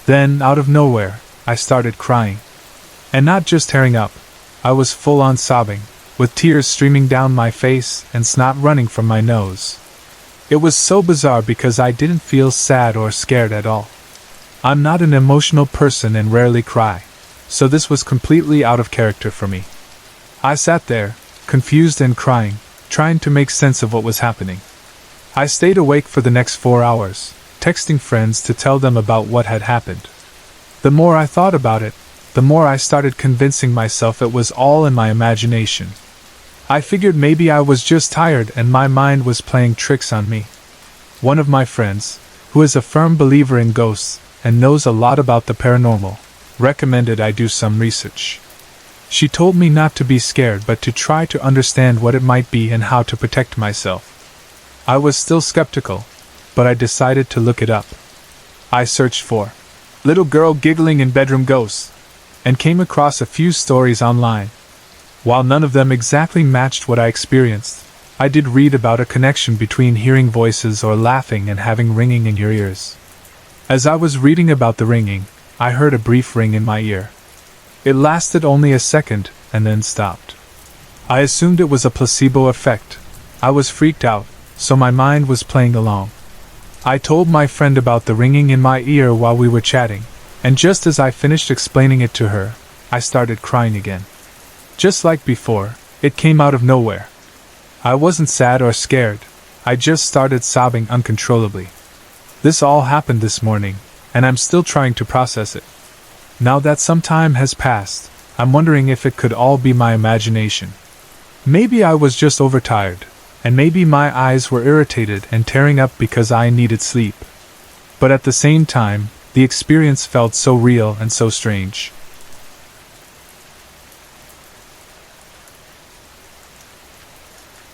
A: Then, out of nowhere, I started crying. And not just tearing up, I was full on sobbing, with tears streaming down my face and snot running from my nose. It was so bizarre because I didn't feel sad or scared at all. I'm not an emotional person and rarely cry, so this was completely out of character for me. I sat there, confused and crying, trying to make sense of what was happening. I stayed awake for the next 4 hours, texting friends to tell them about what had happened. The more I thought about it, the more I started convincing myself it was all in my imagination. I figured maybe I was just tired and my mind was playing tricks on me. One of my friends, who is a firm believer in ghosts and knows a lot about the paranormal, recommended I do some research. She told me not to be scared but to try to understand what it might be and how to protect myself. I was still skeptical, but I decided to look it up. I searched for little girl giggling in bedroom ghosts, and came across a few stories online. While none of them exactly matched what I experienced, I did read about a connection between hearing voices or laughing and having ringing in your ears. As I was reading about the ringing, I heard a brief ring in my ear. It lasted only a second, and then stopped. I assumed it was a placebo effect. I was freaked out, so my mind was playing along. I told my friend about the ringing in my ear while we were chatting, and just as I finished explaining it to her, I started crying again. Just like before, it came out of nowhere. I wasn't sad or scared, I just started sobbing uncontrollably. This all happened this morning, and I'm still trying to process it. Now that some time has passed, I'm wondering if it could all be my imagination. Maybe I was just overtired, and maybe my eyes were irritated and tearing up because I needed sleep. But at the same time, the experience felt so real and so strange.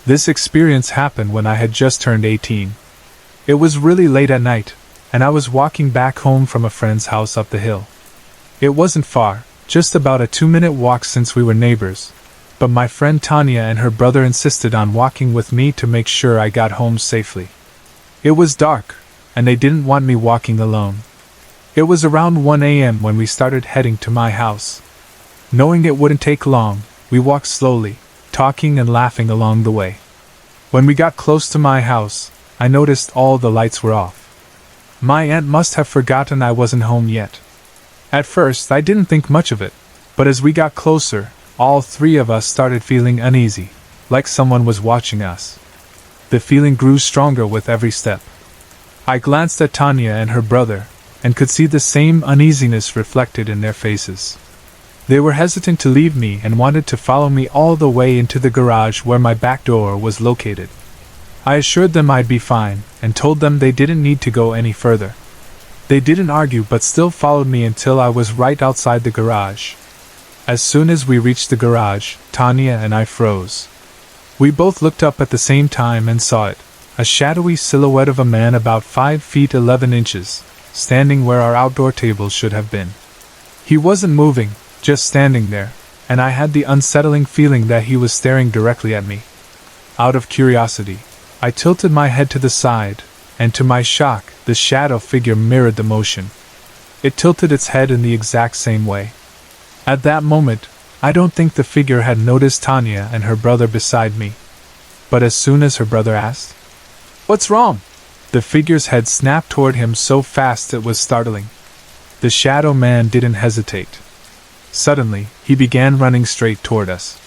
A: This experience happened when I had just turned 18. It was really late at night, and I was walking back home from a friend's house up the hill. It wasn't far, just about a 2-minute walk since we were neighbors, but my friend Tanya and her brother insisted on walking with me to make sure I got home safely. It was dark, and they didn't want me walking alone. It was around 1 a.m. when we started heading to my house. Knowing it wouldn't take long, we walked slowly, talking and laughing along the way. When we got close to my house, I noticed all the lights were off. My aunt must have forgotten I wasn't home yet. At first, I didn't think much of it, but as we got closer, all three of us started feeling uneasy, like someone was watching us. The feeling grew stronger with every step. I glanced at Tanya and her brother, and could see the same uneasiness reflected in their faces. They were hesitant to leave me and wanted to follow me all the way into the garage where my back door was located. I assured them I'd be fine, and told them they didn't need to go any further. They didn't argue but still followed me until I was right outside the garage. As soon as we reached the garage, Tanya and I froze. We both looked up at the same time and saw it, a shadowy silhouette of a man about 5 feet 11 inches, standing where our outdoor table should have been. He wasn't moving, just standing there, and I had the unsettling feeling that he was staring directly at me. Out of curiosity, I tilted my head to the side, and to my shock, the shadow figure mirrored the motion. It tilted its head in the exact same way. At that moment, I don't think the figure had noticed Tanya and her brother beside me. But as soon as her brother asked, "What's wrong?" the figure's head snapped toward him so fast it was startling. The shadow man didn't hesitate. Suddenly, he began running straight toward us.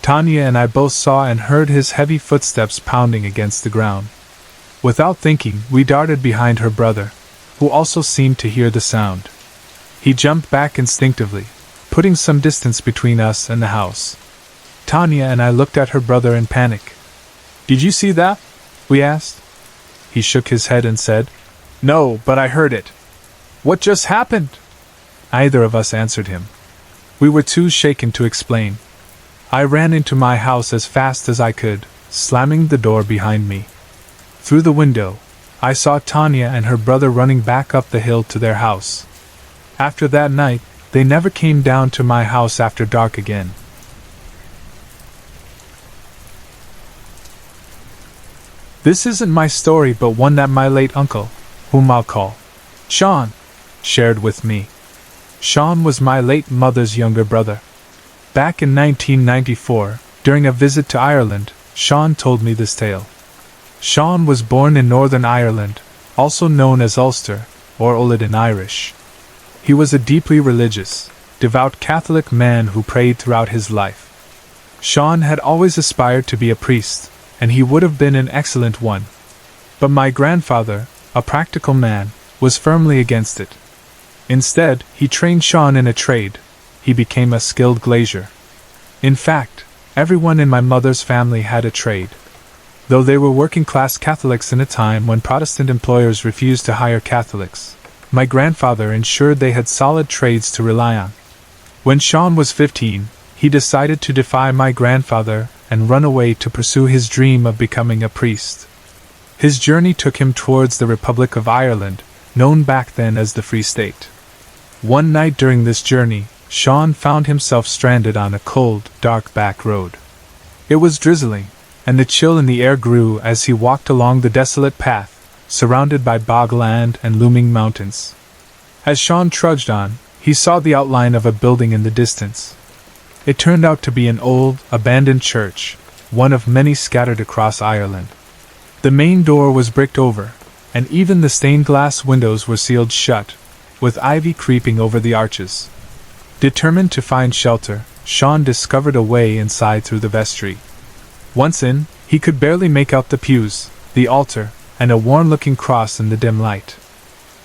A: Tanya and I both saw and heard his heavy footsteps pounding against the ground. Without thinking, we darted behind her brother, who also seemed to hear the sound. He jumped back instinctively, putting some distance between us and the house. Tanya and I looked at her brother in panic. "Did you see that?" we asked. He shook his head and said, "No, but I heard it." "What just happened?" Neither of us answered him. We were too shaken to explain. I ran into my house as fast as I could, slamming the door behind me. Through the window, I saw Tanya and her brother running back up the hill to their house. After that night, they never came down to my house after dark again. This isn't my story but one that my late uncle, whom I'll call Sean, shared with me. Sean was my late mother's younger brother. Back in 1994, during a visit to Ireland, Sean told me this tale. Sean was born in Northern Ireland, also known as Ulster, or Ullid in Irish. He was a deeply religious, devout Catholic man who prayed throughout his life. Sean had always aspired to be a priest, and he would have been an excellent one. But my grandfather, a practical man, was firmly against it. Instead, he trained Sean in a trade. He became a skilled glazier. In fact, everyone in my mother's family had a trade. Though they were working-class Catholics in a time when Protestant employers refused to hire Catholics, my grandfather ensured they had solid trades to rely on. When Sean was 15, he decided to defy my grandfather and run away to pursue his dream of becoming a priest. His journey took him towards the Republic of Ireland, known back then as the Free State. One night during this journey, Sean found himself stranded on a cold, dark back road. It was drizzling, and the chill in the air grew as he walked along the desolate path, surrounded by bogland and looming mountains. As Sean trudged on, he saw the outline of a building in the distance. It turned out to be an old, abandoned church, one of many scattered across Ireland. The main door was bricked over, and even the stained glass windows were sealed shut, with ivy creeping over the arches. Determined to find shelter, Sean discovered a way inside through the vestry. Once in, he could barely make out the pews, the altar, and a worn-looking cross in the dim light.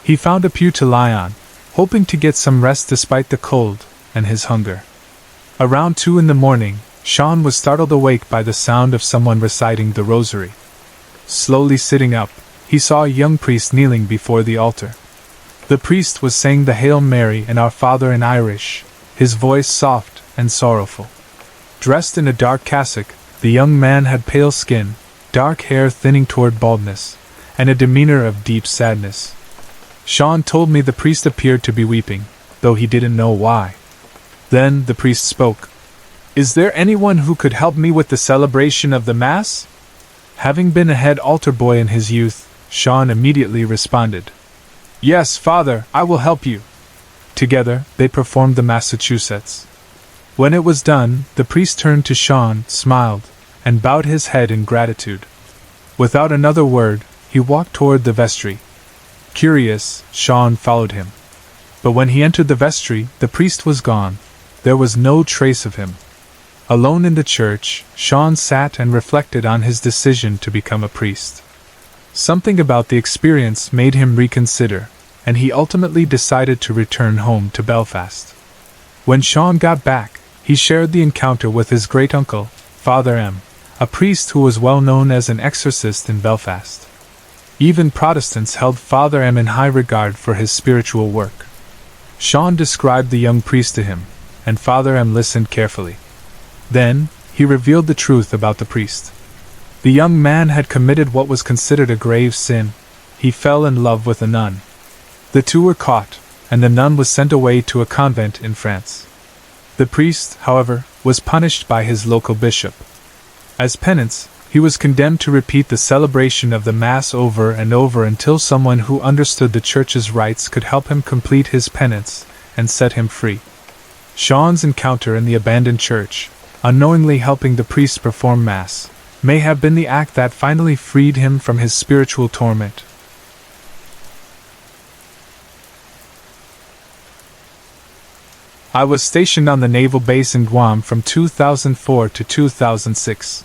A: He found a pew to lie on, hoping to get some rest despite the cold and his hunger. Around 2 a.m, Sean was startled awake by the sound of someone reciting the rosary. Slowly sitting up, he saw a young priest kneeling before the altar. The priest was saying the Hail Mary and Our Father in Irish, his voice soft and sorrowful. Dressed in a dark cassock, the young man had pale skin, dark hair thinning toward baldness, and a demeanor of deep sadness. Sean told me the priest appeared to be weeping, though he didn't know why. Then the priest spoke. "Is there anyone who could help me with the celebration of the Mass?" Having been a head altar boy in his youth, Sean immediately responded, "Yes, Father, I will help you." Together, they performed the Massachusetts. When it was done, the priest turned to Sean, smiled, and bowed his head in gratitude. Without another word, he walked toward the vestry. Curious, Sean followed him. But when he entered the vestry, the priest was gone. There was no trace of him. Alone in the church, Sean sat and reflected on his decision to become a priest. Something about the experience made him reconsider, and he ultimately decided to return home to Belfast. When Sean got back, he shared the encounter with his great-uncle, Father M., a priest who was well known as an exorcist in Belfast. Even Protestants held Father M in high regard for his spiritual work. Sean described the young priest to him, and Father M listened carefully. Then, he revealed the truth about the priest. The young man had committed what was considered a grave sin. He fell in love with a nun. The two were caught, and the nun was sent away to a convent in France. The priest, however, was punished by his local bishop. As penance, he was condemned to repeat the celebration of the Mass over and over until someone who understood the Church's rites could help him complete his penance and set him free. Sean's encounter in the abandoned church, unknowingly helping the priest perform Mass, may have been the act that finally freed him from his spiritual torment. I was stationed on the naval base in Guam from 2004 to 2006.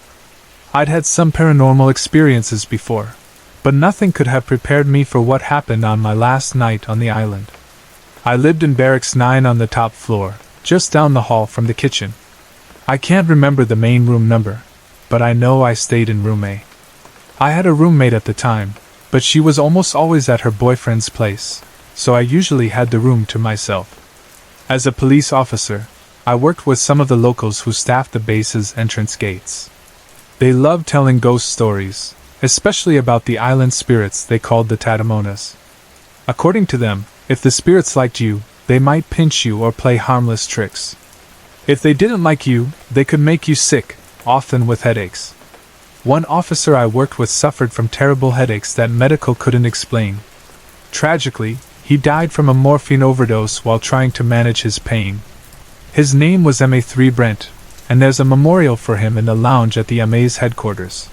A: I'd had some paranormal experiences before, but nothing could have prepared me for what happened on my last night on the island. I lived in Barracks 9 on the top floor, just down the hall from the kitchen. I can't remember the main room number, but I know I stayed in room A. I had a roommate at the time, but she was almost always at her boyfriend's place, so I usually had the room to myself. As a police officer, I worked with some of the locals who staffed the base's entrance gates. They loved telling ghost stories, especially about the island spirits they called the Tatamonas. According to them, if the spirits liked you, they might pinch you or play harmless tricks. If they didn't like you, they could make you sick, often with headaches. One officer I worked with suffered from terrible headaches that medical couldn't explain. Tragically, he died from a morphine overdose while trying to manage his pain. His name was MA3 Brent, and there's a memorial for him in the lounge at the MA's headquarters.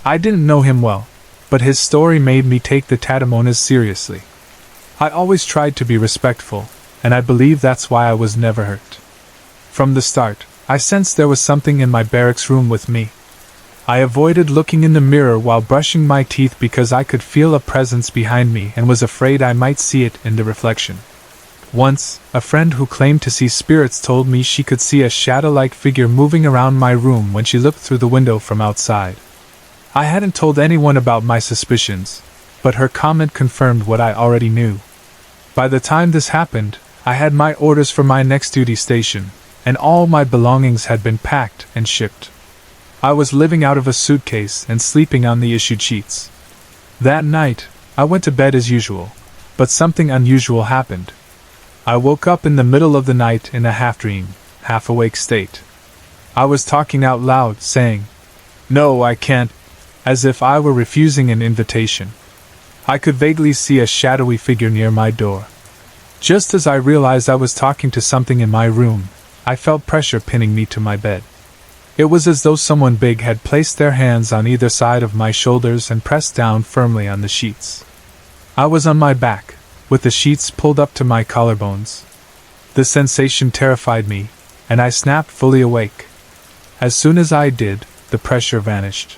A: I didn't know him well, but his story made me take the Tatamonas seriously. I always tried to be respectful, and I believe that's why I was never hurt. From the start, I sensed there was something in my barracks room with me. I avoided looking in the mirror while brushing my teeth because I could feel a presence behind me and was afraid I might see it in the reflection. Once, a friend who claimed to see spirits told me she could see a shadow-like figure moving around my room when she looked through the window from outside. I hadn't told anyone about my suspicions, but her comment confirmed what I already knew. By the time this happened, I had my orders for my next duty station, and all my belongings had been packed and shipped. I was living out of a suitcase and sleeping on the issued sheets. That night, I went to bed as usual, but something unusual happened. I woke up in the middle of the night in a half-dream, half-awake state. I was talking out loud, saying, "No, I can't," as if I were refusing an invitation. I could vaguely see a shadowy figure near my door. Just as I realized I was talking to something in my room, I felt pressure pinning me to my bed. It was as though someone big had placed their hands on either side of my shoulders and pressed down firmly on the sheets. I was on my back, with the sheets pulled up to my collarbones. The sensation terrified me, and I snapped fully awake. As soon as I did, the pressure vanished.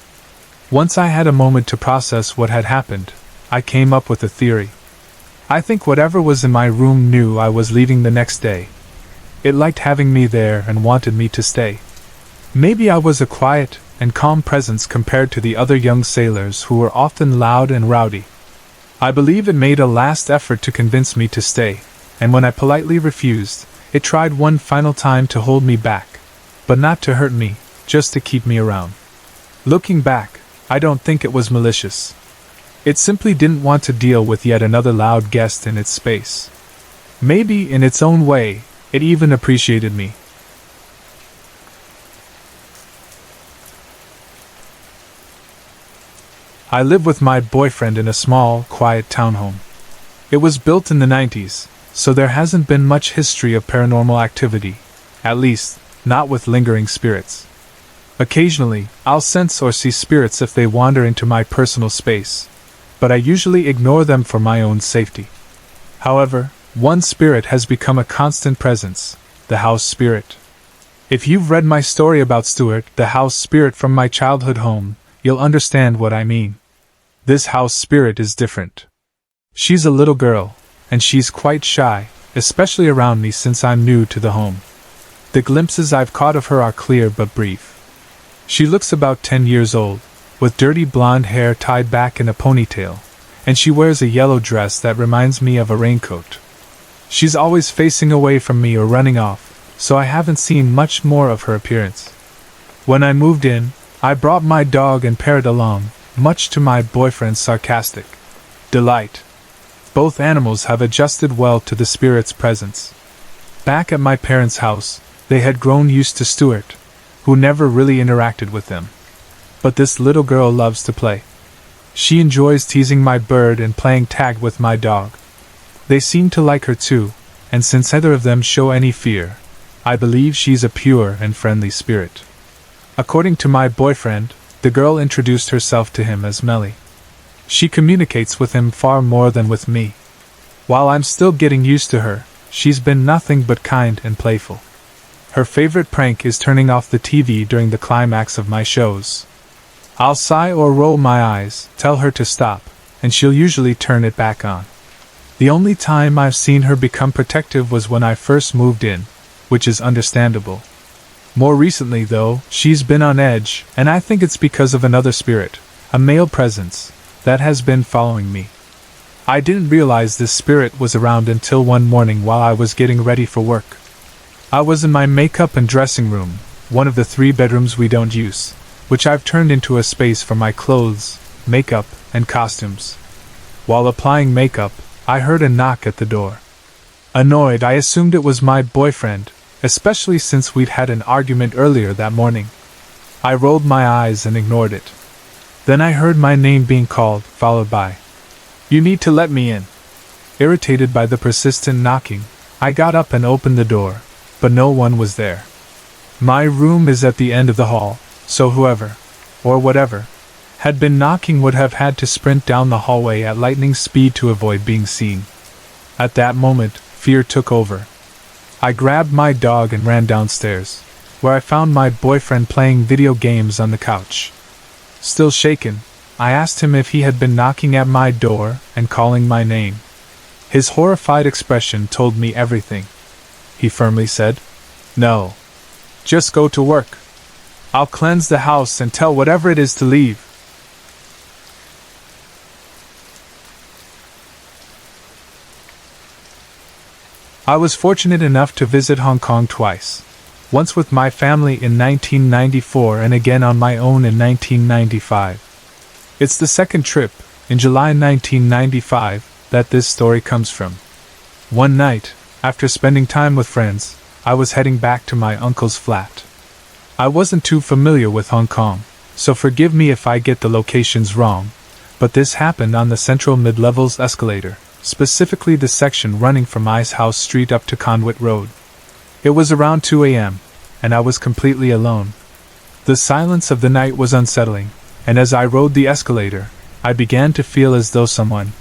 A: Once I had a moment to process what had happened, I came up with a theory. I think whatever was in my room knew I was leaving the next day. It liked having me there and wanted me to stay. Maybe I was a quiet and calm presence compared to the other young sailors who were often loud and rowdy. I believe it made a last effort to convince me to stay, and when I politely refused, it tried one final time to hold me back, but not to hurt me, just to keep me around. Looking back, I don't think it was malicious. It simply didn't want to deal with yet another loud guest in its space. Maybe, in its own way, it even appreciated me. I live with my boyfriend in a small, quiet townhome. It was built in the 90s, so there hasn't been much history of paranormal activity, at least, not with lingering spirits. Occasionally, I'll sense or see spirits if they wander into my personal space, but I usually ignore them for my own safety. However, one spirit has become a constant presence, the house spirit. If you've read my story about Stuart, the house spirit from my childhood home, you'll understand what I mean. This house spirit is different. She's a little girl, and she's quite shy, especially around me since I'm new to the home. The glimpses I've caught of her are clear but brief. She looks about 10 years old, with dirty blonde hair tied back in a ponytail, and she wears a yellow dress that reminds me of a raincoat. She's always facing away from me or running off, so I haven't seen much more of her appearance. When I moved in, I brought my dog and parrot along, much to my boyfriend's sarcastic delight. Both animals have adjusted well to the spirit's presence. Back at my parents' house, they had grown used to Stuart, who never really interacted with them. But this little girl loves to play. She enjoys teasing my bird and playing tag with my dog. They seem to like her too, and since neither of them show any fear, I believe she's a pure and friendly spirit. According to my boyfriend, the girl introduced herself to him as Melly. She communicates with him far more than with me. While I'm still getting used to her, she's been nothing but kind and playful. Her favorite prank is turning off the TV during the climax of my shows. I'll sigh or roll my eyes, tell her to stop, and she'll usually turn it back on. The only time I've seen her become protective was when I first moved in, which is understandable. More recently, though, she's been on edge, and I think it's because of another spirit, a male presence, that has been following me. I didn't realize this spirit was around until one morning while I was getting ready for work. I was in my makeup and dressing room, one of the 3 bedrooms we don't use, which I've turned into a space for my clothes, makeup, and costumes. While applying makeup, I heard a knock at the door. Annoyed, I assumed it was my boyfriend, especially since we'd had an argument earlier that morning. I rolled my eyes and ignored it. Then I heard my name being called, followed by, "You need to let me in." Irritated by the persistent knocking, I got up and opened the door, but no one was there. My room is at the end of the hall, so whoever, or whatever, had been knocking would have had to sprint down the hallway at lightning speed to avoid being seen. At that moment, fear took over. I grabbed my dog and ran downstairs, where I found my boyfriend playing video games on the couch. Still shaken, I asked him if he had been knocking at my door and calling my name. His horrified expression told me everything. He firmly said, "No. Just go to work. I'll cleanse the house and tell whatever it is to leave." I was fortunate enough to visit Hong Kong twice, once with my family in 1994 and again on my own in 1995. It's the second trip, in July 1995, that this story comes from. One night, after spending time with friends, I was heading back to my uncle's flat. I wasn't too familiar with Hong Kong, so forgive me if I get the locations wrong, but this happened on the central mid-levels escalator, specifically the section running from Ice House Street up to Conduit Road. It was around 2 a.m., and I was completely alone. The silence of the night was unsettling, and as I rode the escalator, I began to feel as though someone,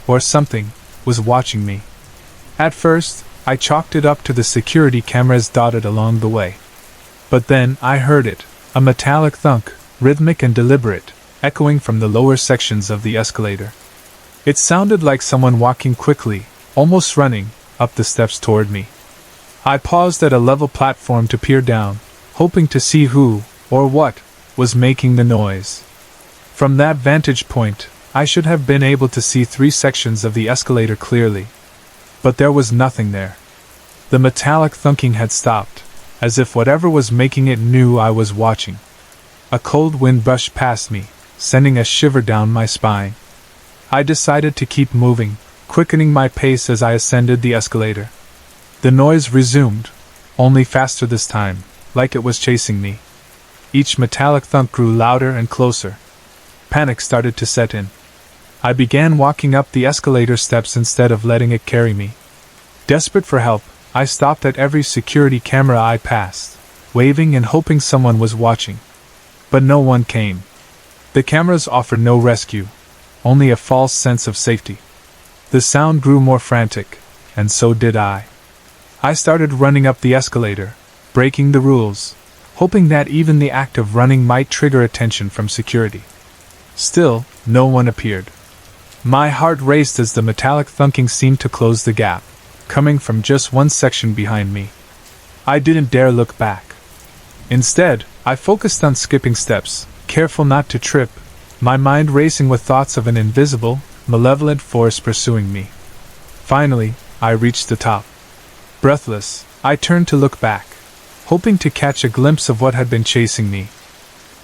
A: or something, was watching me. At first, I chalked it up to the security cameras dotted along the way. But then I heard it, a metallic thunk, rhythmic and deliberate, echoing from the lower sections of the escalator. It sounded like someone walking quickly, almost running, up the steps toward me. I paused at a level platform to peer down, hoping to see who, or what, was making the noise. From that vantage point, I should have been able to see 3 sections of the escalator clearly. But there was nothing there. The metallic thunking had stopped, as if whatever was making it knew I was watching. A cold wind brushed past me, sending a shiver down my spine. I decided to keep moving, quickening my pace as I ascended the escalator. The noise resumed, only faster this time, like it was chasing me. Each metallic thunk grew louder and closer. Panic started to set in. I began walking up the escalator steps instead of letting it carry me. Desperate for help, I stopped at every security camera I passed, waving and hoping someone was watching. But no one came. The cameras offered no rescue, only a false sense of safety. The sound grew more frantic, and so did I. I started running up the escalator, breaking the rules, hoping that even the act of running might trigger attention from security. Still, no one appeared. My heart raced as the metallic thunking seemed to close the gap, coming from just one section behind me. I didn't dare look back. Instead, I focused on skipping steps, careful not to trip, my mind racing with thoughts of an invisible, malevolent force pursuing me. Finally, I reached the top. Breathless, I turned to look back, hoping to catch a glimpse of what had been chasing me.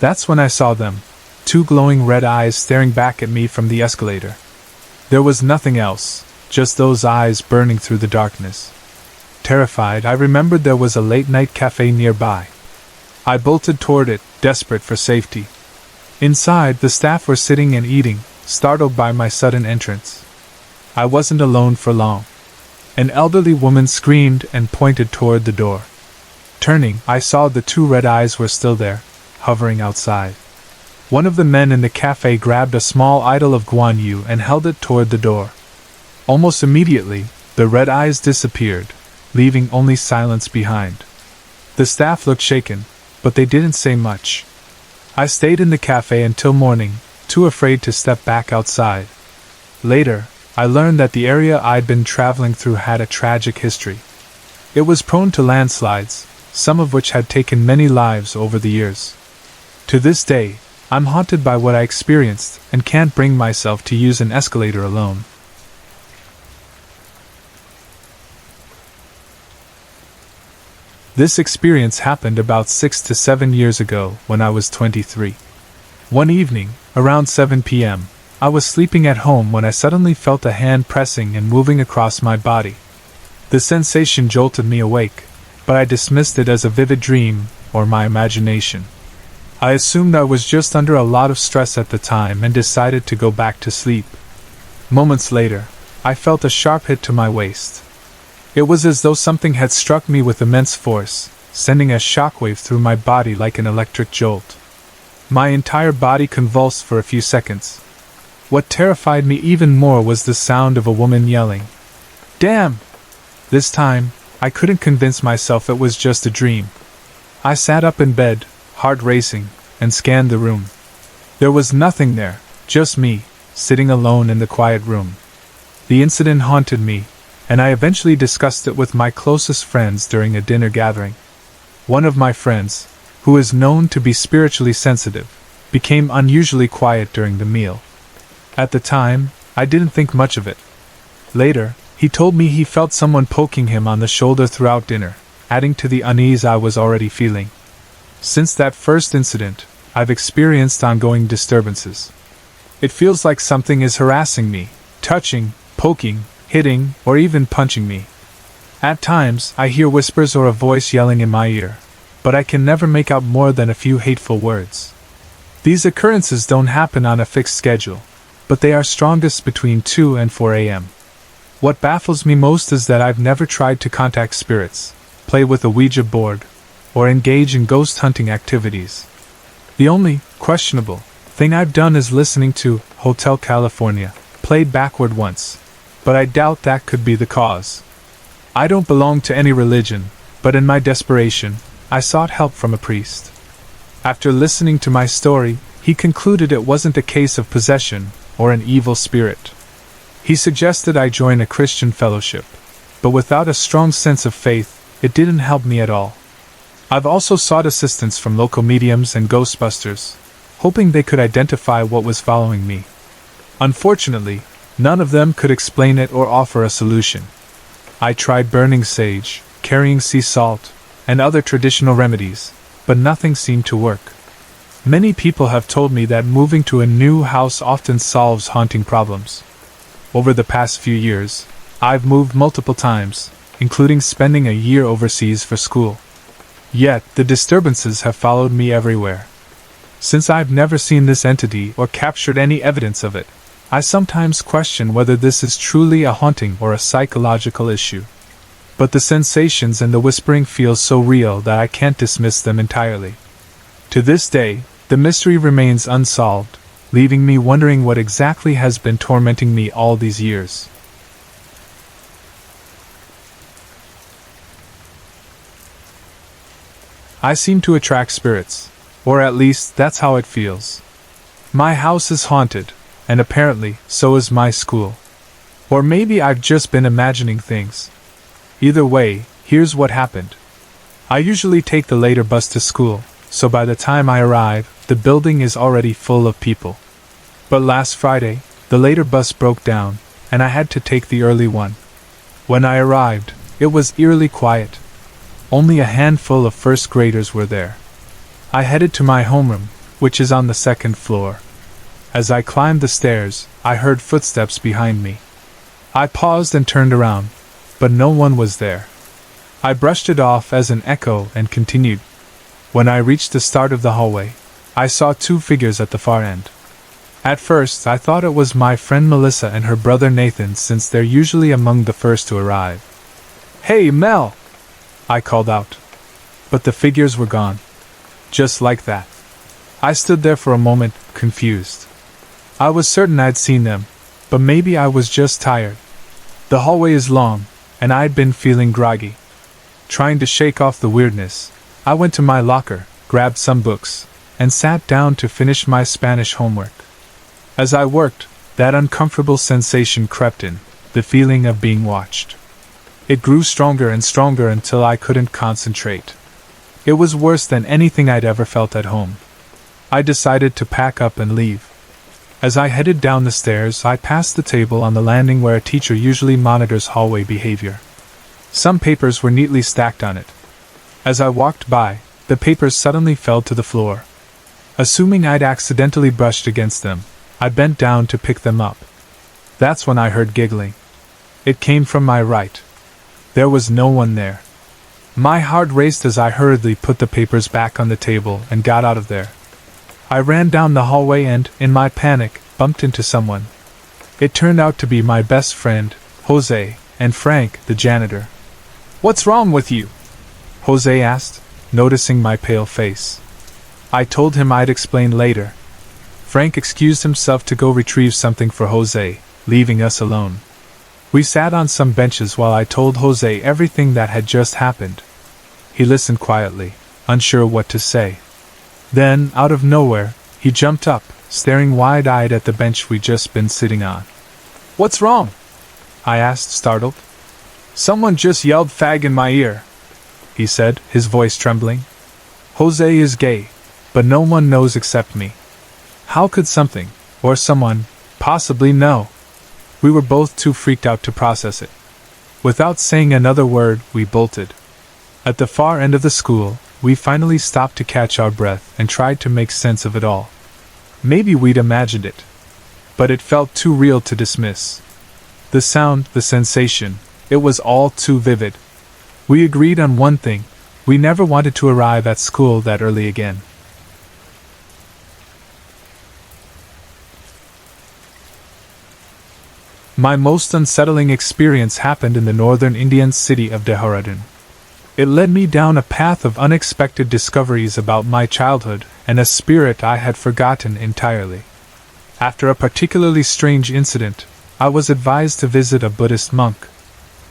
A: That's when I saw them, two glowing red eyes staring back at me from the escalator. There was nothing else, just those eyes burning through the darkness. Terrified, I remembered there was a late-night cafe nearby. I bolted toward it, desperate for safety. Inside, the staff were sitting and eating, startled by my sudden entrance. I wasn't alone for long. An elderly woman screamed and pointed toward the door. Turning, I saw the two red eyes were still there, hovering outside. One of the men in the cafe grabbed a small idol of Guan Yu and held it toward the door. Almost immediately, the red eyes disappeared, leaving only silence behind. The staff looked shaken, but they didn't say much. I stayed in the cafe until morning, too afraid to step back outside. Later, I learned that the area I'd been traveling through had a tragic history. It was prone to landslides, some of which had taken many lives over the years. To this day, I'm haunted by what I experienced and can't bring myself to use an escalator alone. This experience happened about 6 to 7 years ago when I was 23. One evening, around 7 p.m., I was sleeping at home when I suddenly felt a hand pressing and moving across my body. The sensation jolted me awake, but I dismissed it as a vivid dream or my imagination. I assumed I was just under a lot of stress at the time and decided to go back to sleep. Moments later, I felt a sharp hit to my waist. It was as though something had struck me with immense force, sending a shockwave through my body like an electric jolt. My entire body convulsed for a few seconds. What terrified me even more was the sound of a woman yelling, "Damn!" This time, I couldn't convince myself it was just a dream. I sat up in bed, heart racing, and scanned the room. There was nothing there, just me, sitting alone in the quiet room. The incident haunted me, and I eventually discussed it with my closest friends during a dinner gathering. One of my friends, who is known to be spiritually sensitive, became unusually quiet during the meal. At the time, I didn't think much of it. Later, he told me he felt someone poking him on the shoulder throughout dinner, adding to the unease I was already feeling. Since that first incident, I've experienced ongoing disturbances. It feels like something is harassing me, touching, poking, hitting, or even punching me. At times, I hear whispers or a voice yelling in my ear, but I can never make out more than a few hateful words. These occurrences don't happen on a fixed schedule, but they are strongest between 2 and 4 a.m. What baffles me most is that I've never tried to contact spirits, play with a Ouija board, or engage in ghost hunting activities. The only questionable thing I've done is listening to Hotel California, played backward once, but I doubt that could be the cause. I don't belong to any religion, but in my desperation, I sought help from a priest. After listening to my story, he concluded it wasn't a case of possession or an evil spirit. He suggested I join a Christian fellowship, but without a strong sense of faith, it didn't help me at all. I've also sought assistance from local mediums and ghostbusters, hoping they could identify what was following me. Unfortunately, none of them could explain it or offer a solution. I tried burning sage, carrying sea salt, and other traditional remedies, but nothing seemed to work. Many people have told me that moving to a new house often solves haunting problems. Over the past few years, I've moved multiple times, including spending a year overseas for school. Yet, the disturbances have followed me everywhere. Since I've never seen this entity or captured any evidence of it, I sometimes question whether this is truly a haunting or a psychological issue. But the sensations and the whispering feel so real that I can't dismiss them entirely. To this day, the mystery remains unsolved, leaving me wondering what exactly has been tormenting me all these years. I seem to attract spirits, or at least that's how it feels. My house is haunted, and apparently, so is my school. Or maybe I've just been imagining things. Either way, here's what happened. I usually take the later bus to school, so by the time I arrive, the building is already full of people. But last Friday, the later bus broke down, and I had to take the early one. When I arrived, it was eerily quiet. Only a handful of first graders were there. I headed to my homeroom, which is on the second floor. As I climbed the stairs, I heard footsteps behind me. I paused and turned around, but no one was there. I brushed it off as an echo and continued. When I reached the start of the hallway, I saw two figures at the far end. At first, I thought it was my friend Melissa and her brother Nathan, since they're usually among the first to arrive. "Hey, Mel!" I called out. But the figures were gone. Just like that. I stood there for a moment, confused. I was certain I'd seen them, but maybe I was just tired. The hallway is long, and I'd been feeling groggy. Trying to shake off the weirdness, I went to my locker, grabbed some books, and sat down to finish my Spanish homework. As I worked, that uncomfortable sensation crept in, the feeling of being watched. It grew stronger and stronger until I couldn't concentrate. It was worse than anything I'd ever felt at home. I decided to pack up and leave. As I headed down the stairs, I passed the table on the landing where a teacher usually monitors hallway behavior. Some papers were neatly stacked on it. As I walked by, the papers suddenly fell to the floor. Assuming I'd accidentally brushed against them, I bent down to pick them up. That's when I heard giggling. It came from my right. There was no one there. My heart raced as I hurriedly put the papers back on the table and got out of there. I ran down the hallway and, in my panic, bumped into someone. It turned out to be my best friend, Jose, and Frank, the janitor. "What's wrong with you?" Jose asked, noticing my pale face. I told him I'd explain later. Frank excused himself to go retrieve something for Jose, leaving us alone. We sat on some benches while I told Jose everything that had just happened. He listened quietly, unsure what to say. Then, out of nowhere, he jumped up, staring wide-eyed at the bench we'd just been sitting on. "What's wrong?" I asked, startled. "Someone just yelled fag in my ear," he said, his voice trembling. "Jose is gay, but no one knows except me. How could something, or someone, possibly know?" We were both too freaked out to process it. Without saying another word, we bolted. At the far end of the school, we finally stopped to catch our breath and tried to make sense of it all. Maybe we'd imagined it, but it felt too real to dismiss. The sound, the sensation, it was all too vivid. We agreed on one thing: we never wanted to arrive at school that early again. My most unsettling experience happened in the northern Indian city of Dehradun. It led me down a path of unexpected discoveries about my childhood and a spirit I had forgotten entirely. After a particularly strange incident, I was advised to visit a Buddhist monk.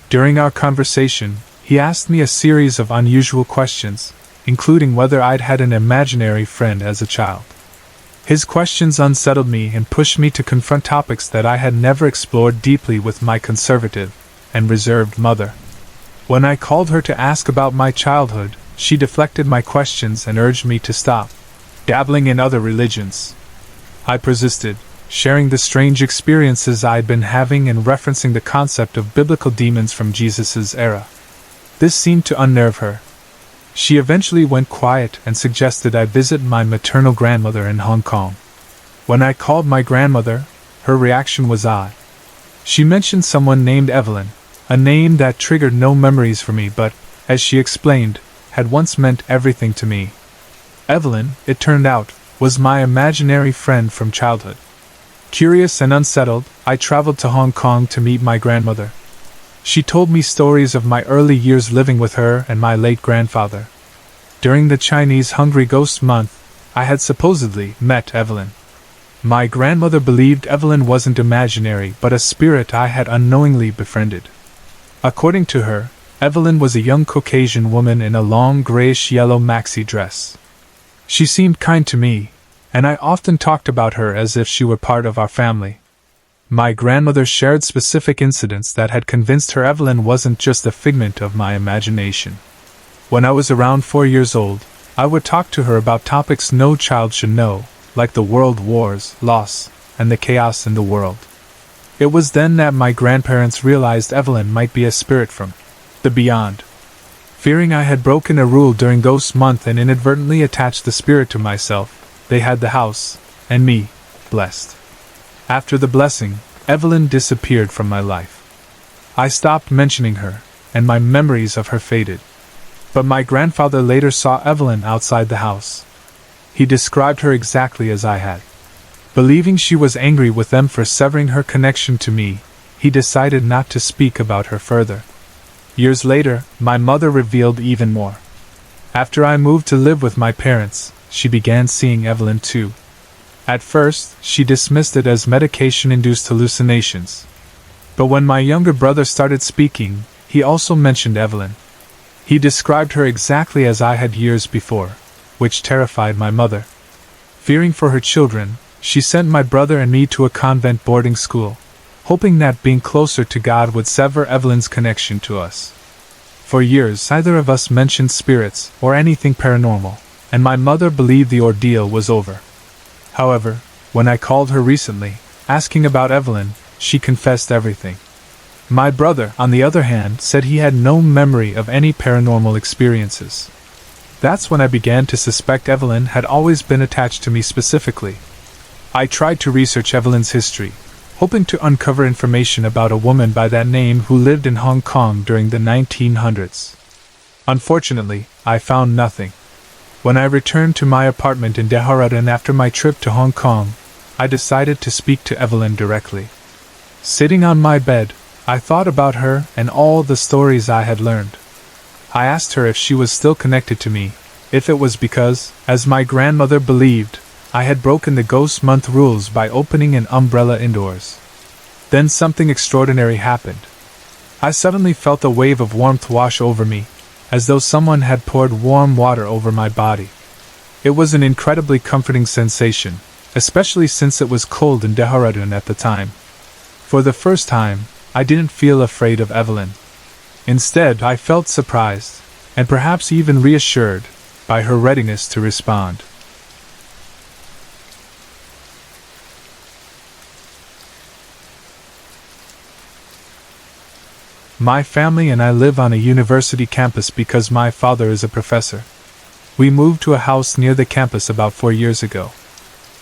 A: During our conversation, he asked me a series of unusual questions, including whether I'd had an imaginary friend as a child. His questions unsettled me and pushed me to confront topics that I had never explored deeply with my conservative and reserved mother. When I called her to ask about my childhood, she deflected my questions and urged me to stop dabbling in other religions. I persisted, sharing the strange experiences I'd been having and referencing the concept of biblical demons from Jesus' era. This seemed to unnerve her. She eventually went quiet and suggested I visit my maternal grandmother in Hong Kong. When I called my grandmother, her reaction was odd. She mentioned someone named Evelyn, a name that triggered no memories for me but, as she explained, had once meant everything to me. Evelyn, it turned out, was my imaginary friend from childhood. Curious and unsettled, I traveled to Hong Kong to meet my grandmother. She told me stories of my early years living with her and my late grandfather. During the Chinese Hungry Ghost Month, I had supposedly met Evelyn. My grandmother believed Evelyn wasn't imaginary but a spirit I had unknowingly befriended. According to her, Evelyn was a young Caucasian woman in a long grayish-yellow maxi dress. She seemed kind to me, and I often talked about her as if she were part of our family. My grandmother shared specific incidents that had convinced her Evelyn wasn't just a figment of my imagination. When I was around 4 years old, I would talk to her about topics no child should know, like the world wars, loss, and the chaos in the world. It was then that my grandparents realized Evelyn might be a spirit from the beyond. Fearing I had broken a rule during Ghost Month and inadvertently attached the spirit to myself, they had the house, and me, blessed. After the blessing, Evelyn disappeared from my life. I stopped mentioning her, and my memories of her faded. But my grandfather later saw Evelyn outside the house. He described her exactly as I had. Believing she was angry with them for severing her connection to me, he decided not to speak about her further. Years later, my mother revealed even more. After I moved to live with my parents, she began seeing Evelyn too. At first, she dismissed it as medication-induced hallucinations. But when my younger brother started speaking, he also mentioned Evelyn. He described her exactly as I had years before, which terrified my mother. Fearing for her children, she sent my brother and me to a convent boarding school, hoping that being closer to God would sever Evelyn's connection to us. For years, neither of us mentioned spirits or anything paranormal, and my mother believed the ordeal was over. However, when I called her recently, asking about Evelyn, she confessed everything. My brother, on the other hand, said he had no memory of any paranormal experiences. That's when I began to suspect Evelyn had always been attached to me specifically. I tried to research Evelyn's history, hoping to uncover information about a woman by that name who lived in Hong Kong during the 1900s. Unfortunately, I found nothing. When I returned to my apartment in Dehradun after my trip to Hong Kong, I decided to speak to Evelyn directly. Sitting on my bed, I thought about her and all the stories I had learned. I asked her if she was still connected to me, if it was because, as my grandmother believed, I had broken the Ghost Month rules by opening an umbrella indoors. Then something extraordinary happened. I suddenly felt a wave of warmth wash over me, as though someone had poured warm water over my body. It was an incredibly comforting sensation, especially since it was cold in Dehradun at the time. For the first time, I didn't feel afraid of Evelyn. Instead, I felt surprised, and perhaps even reassured, by her readiness to respond. My family and I live on a university campus because my father is a professor. We moved to a house near the campus about 4 years ago.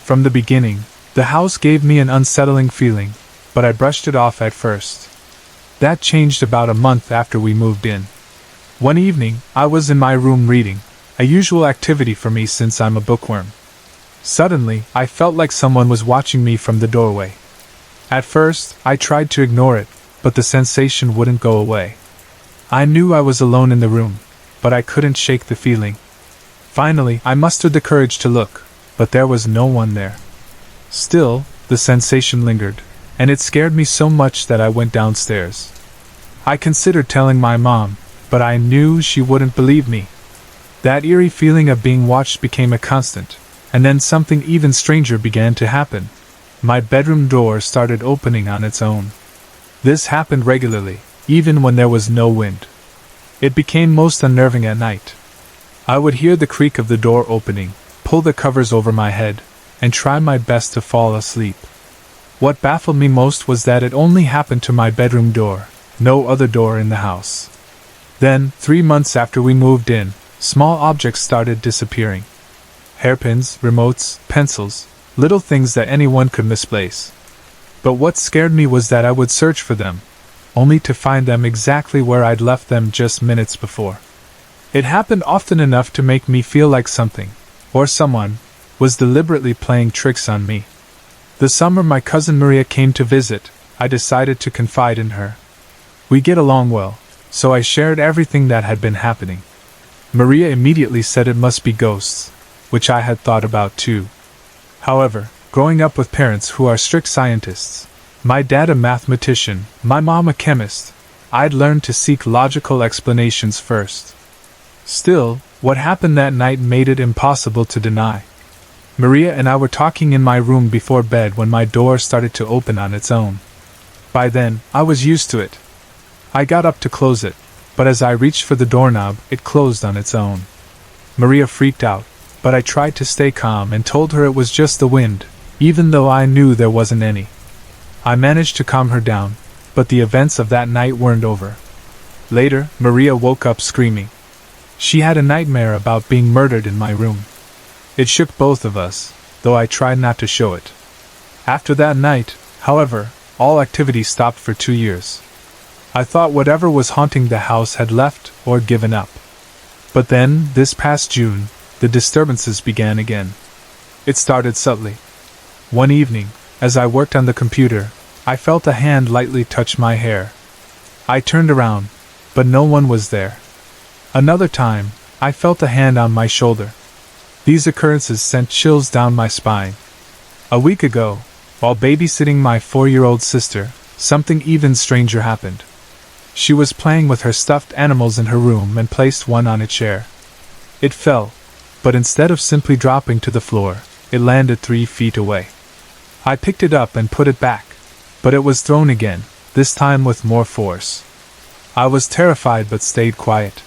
A: From the beginning, the house gave me an unsettling feeling, but I brushed it off at first. That changed about a month after we moved in. One evening, I was in my room reading, a usual activity for me since I'm a bookworm. Suddenly, I felt like someone was watching me from the doorway. At first, I tried to ignore it, but the sensation wouldn't go away. I knew I was alone in the room, but I couldn't shake the feeling. Finally, I mustered the courage to look, but there was no one there. Still, the sensation lingered, and it scared me so much that I went downstairs. I considered telling my mom, but I knew she wouldn't believe me. That eerie feeling of being watched became a constant, and then something even stranger began to happen. My bedroom door started opening on its own. This happened regularly, even when there was no wind. It became most unnerving at night. I would hear the creak of the door opening, pull the covers over my head, and try my best to fall asleep. What baffled me most was that it only happened to my bedroom door, no other door in the house. Then, 3 months after we moved in, small objects started disappearing. Hairpins, remotes, pencils, little things that anyone could misplace. But what scared me was that I would search for them, only to find them exactly where I'd left them just minutes before. It happened often enough to make me feel like something, or someone, was deliberately playing tricks on me. The summer my cousin Maria came to visit, I decided to confide in her. We get along well, so I shared everything that had been happening. Maria immediately said it must be ghosts, which I had thought about too. However, growing up with parents who are strict scientists, my dad a mathematician, my mom a chemist, I'd learned to seek logical explanations first. Still, what happened that night made it impossible to deny. Maria and I were talking in my room before bed when my door started to open on its own. By then, I was used to it. I got up to close it, but as I reached for the doorknob, it closed on its own. Maria freaked out, but I tried to stay calm and told her it was just the wind, even though I knew there wasn't any. I managed to calm her down, but the events of that night weren't over. Later, Maria woke up screaming. She had a nightmare about being murdered in my room. It shook both of us, though I tried not to show it. After that night, however, all activity stopped for 2 years. I thought whatever was haunting the house had left or given up. But then, this past June, the disturbances began again. It started subtly. One evening, as I worked on the computer, I felt a hand lightly touch my hair. I turned around, but no one was there. Another time, I felt a hand on my shoulder. These occurrences sent chills down my spine. A week ago, while babysitting my 4-year-old sister, something even stranger happened. She was playing with her stuffed animals in her room and placed one on a chair. It fell, but instead of simply dropping to the floor, it landed 3 feet away. I picked it up and put it back, but it was thrown again, this time with more force. I was terrified but stayed quiet.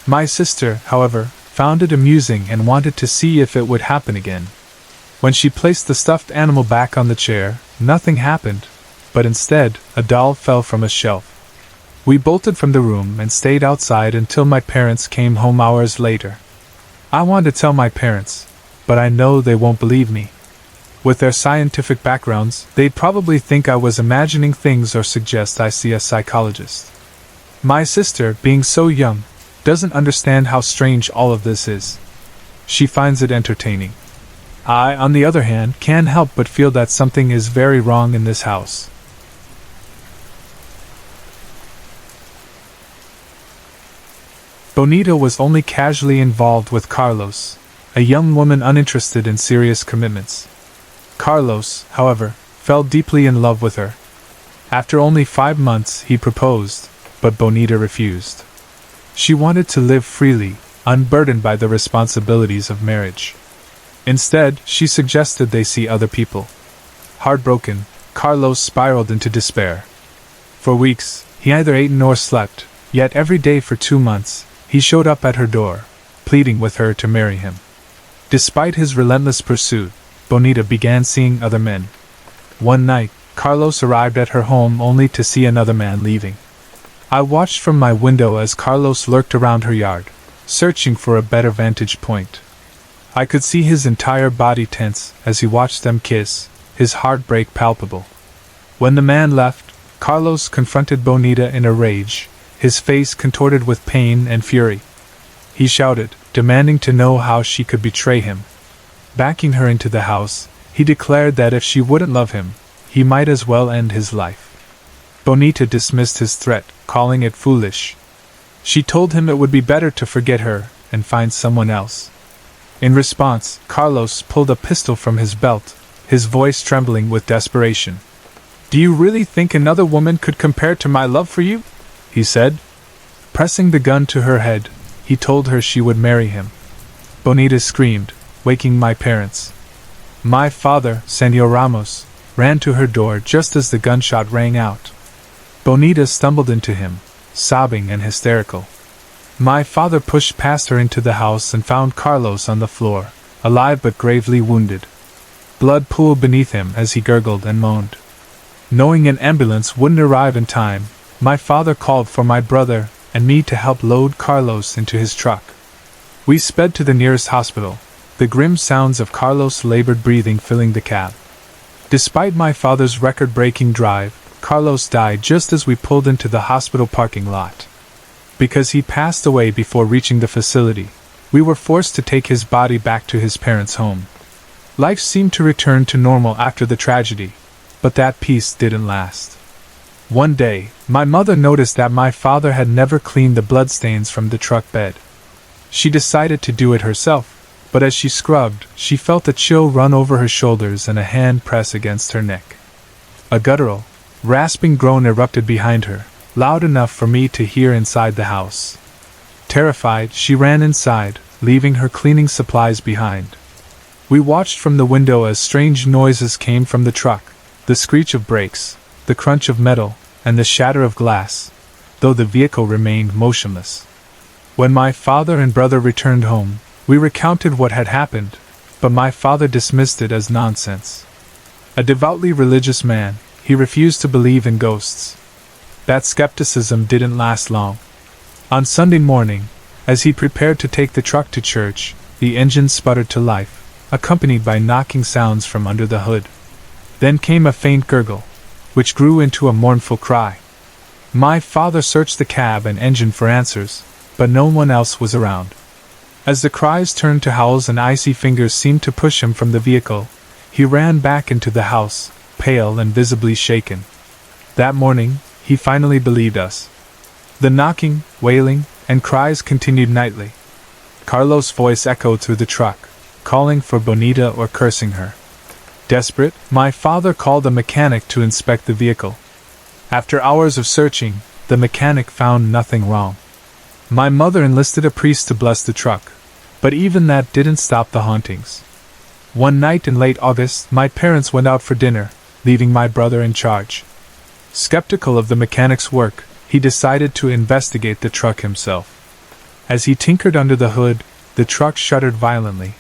A: My sister, however, found it amusing and wanted to see if it would happen again. When she placed the stuffed animal back on the chair, nothing happened, but instead, a doll fell from a shelf. We bolted from the room and stayed outside until my parents came home hours later. I want to tell my parents, but I know they won't believe me. With their scientific backgrounds, they'd probably think I was imagining things or suggest I see a psychologist. My sister, being so young, doesn't understand how strange all of this is. She finds it entertaining. I, on the other hand, can't help but feel that something is very wrong in this house. Bonita was only casually involved with Carlos, a young woman uninterested in serious commitments. Carlos, however, fell deeply in love with her. After only 5 months, he proposed, but Bonita refused. She wanted to live freely, unburdened by the responsibilities of marriage. Instead, she suggested they see other people. Heartbroken, Carlos spiraled into despair. For weeks, he neither ate nor slept, yet every day for 2 months, he showed up at her door, pleading with her to marry him. Despite his relentless pursuit, Bonita began seeing other men. One night, Carlos arrived at her home only to see another man leaving. I watched from my window as Carlos lurked around her yard, searching for a better vantage point. I could see his entire body tense as he watched them kiss, his heartbreak palpable. When the man left, Carlos confronted Bonita in a rage, his face contorted with pain and fury. He shouted, demanding to know how she could betray him. Backing her into the house, he declared that if she wouldn't love him, he might as well end his life. Bonita dismissed his threat, calling it foolish. She told him it would be better to forget her and find someone else. In response, Carlos pulled a pistol from his belt, his voice trembling with desperation. "Do you really think another woman could compare to my love for you?" he said. Pressing the gun to her head, he told her she would marry him. Bonita screamed, waking my parents. My father, Senor Ramos, ran to her door just as the gunshot rang out. Bonita stumbled into him, sobbing and hysterical. My father pushed past her into the house and found Carlos on the floor, alive but gravely wounded. Blood pooled beneath him as he gurgled and moaned. Knowing an ambulance wouldn't arrive in time, my father called for my brother and me to help load Carlos into his truck. We sped to the nearest hospital, the grim sounds of Carlos' labored breathing filling the cab. Despite my father's record-breaking drive, Carlos died just as we pulled into the hospital parking lot. Because he passed away before reaching the facility, we were forced to take his body back to his parents' home. Life seemed to return to normal after the tragedy, but that peace didn't last. One day, my mother noticed that my father had never cleaned the bloodstains from the truck bed. She decided to do it herself, but as she scrubbed, she felt a chill run over her shoulders and a hand press against her neck. A guttural, rasping groan erupted behind her, loud enough for me to hear inside the house. Terrified, she ran inside, leaving her cleaning supplies behind. We watched from the window as strange noises came from the truck, the screech of brakes, the crunch of metal, and the shatter of glass, though the vehicle remained motionless. When my father and brother returned home, we recounted what had happened, but my father dismissed it as nonsense. A devoutly religious man, he refused to believe in ghosts. That skepticism didn't last long. On Sunday morning, as he prepared to take the truck to church, the engine sputtered to life, accompanied by knocking sounds from under the hood. Then came a faint gurgle, which grew into a mournful cry. My father searched the cab and engine for answers, but no one else was around. As the cries turned to howls and icy fingers seemed to push him from the vehicle, he ran back into the house, pale and visibly shaken. That morning, he finally believed us. The knocking, wailing, and cries continued nightly. Carlos' voice echoed through the truck, calling for Bonita or cursing her. Desperate, my father called a mechanic to inspect the vehicle. After hours of searching, the mechanic found nothing wrong. My mother enlisted a priest to bless the truck, but even that didn't stop the hauntings. One night in late August, my parents went out for dinner, leaving my brother in charge. Skeptical of the mechanic's work, he decided to investigate the truck himself. As he tinkered under the hood, the truck shuddered violently,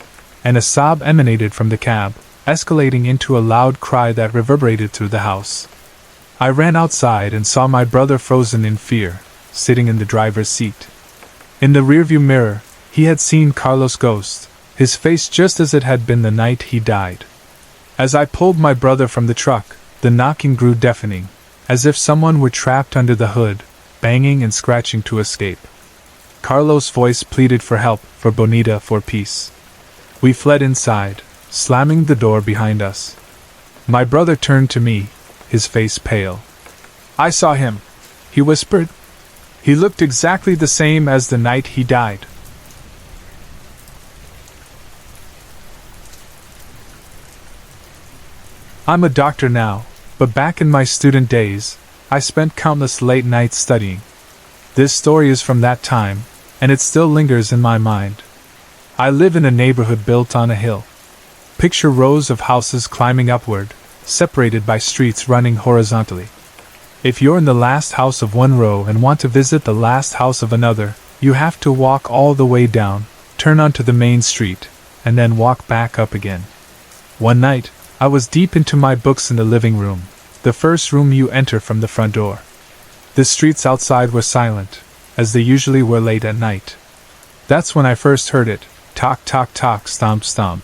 A: and a sob emanated from the cab, escalating into a loud cry that reverberated through the house. I ran outside and saw my brother frozen in fear, sitting in the driver's seat. In the rearview mirror, he had seen Carlos' ghost, his face just as it had been the night he died. As I pulled my brother from the truck, the knocking grew deafening, as if someone were trapped under the hood, banging and scratching to escape. Carlos' voice pleaded for help, for Bonita, for peace. We fled inside, slamming the door behind us. My brother turned to me, his face pale. "I saw him," he whispered. "He looked exactly the same as the night he died." I'm a doctor now, but back in my student days, I spent countless late nights studying. This story is from that time, and it still lingers in my mind. I live in a neighborhood built on a hill. Picture rows of houses climbing upward, separated by streets running horizontally. If you're in the last house of one row and want to visit the last house of another, you have to walk all the way down, turn onto the main street, and then walk back up again. One night, I was deep into my books in the living room, the first room you enter from the front door. The streets outside were silent, as they usually were late at night. That's when I first heard it, tock tock tock, stomp stomp.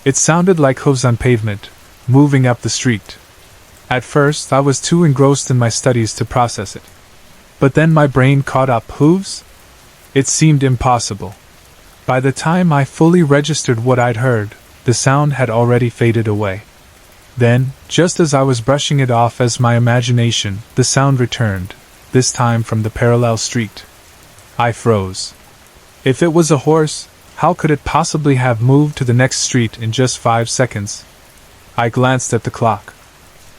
A: It sounded like hooves on pavement, moving up the street. At first I was too engrossed in my studies to process it. But then my brain caught up. Hooves? It seemed impossible. By the time I fully registered what I'd heard, the sound had already faded away. Then, just as I was brushing it off as my imagination, the sound returned, this time from the parallel street. I froze. If it was a horse, how could it possibly have moved to the next street in just 5 seconds? I glanced at the clock.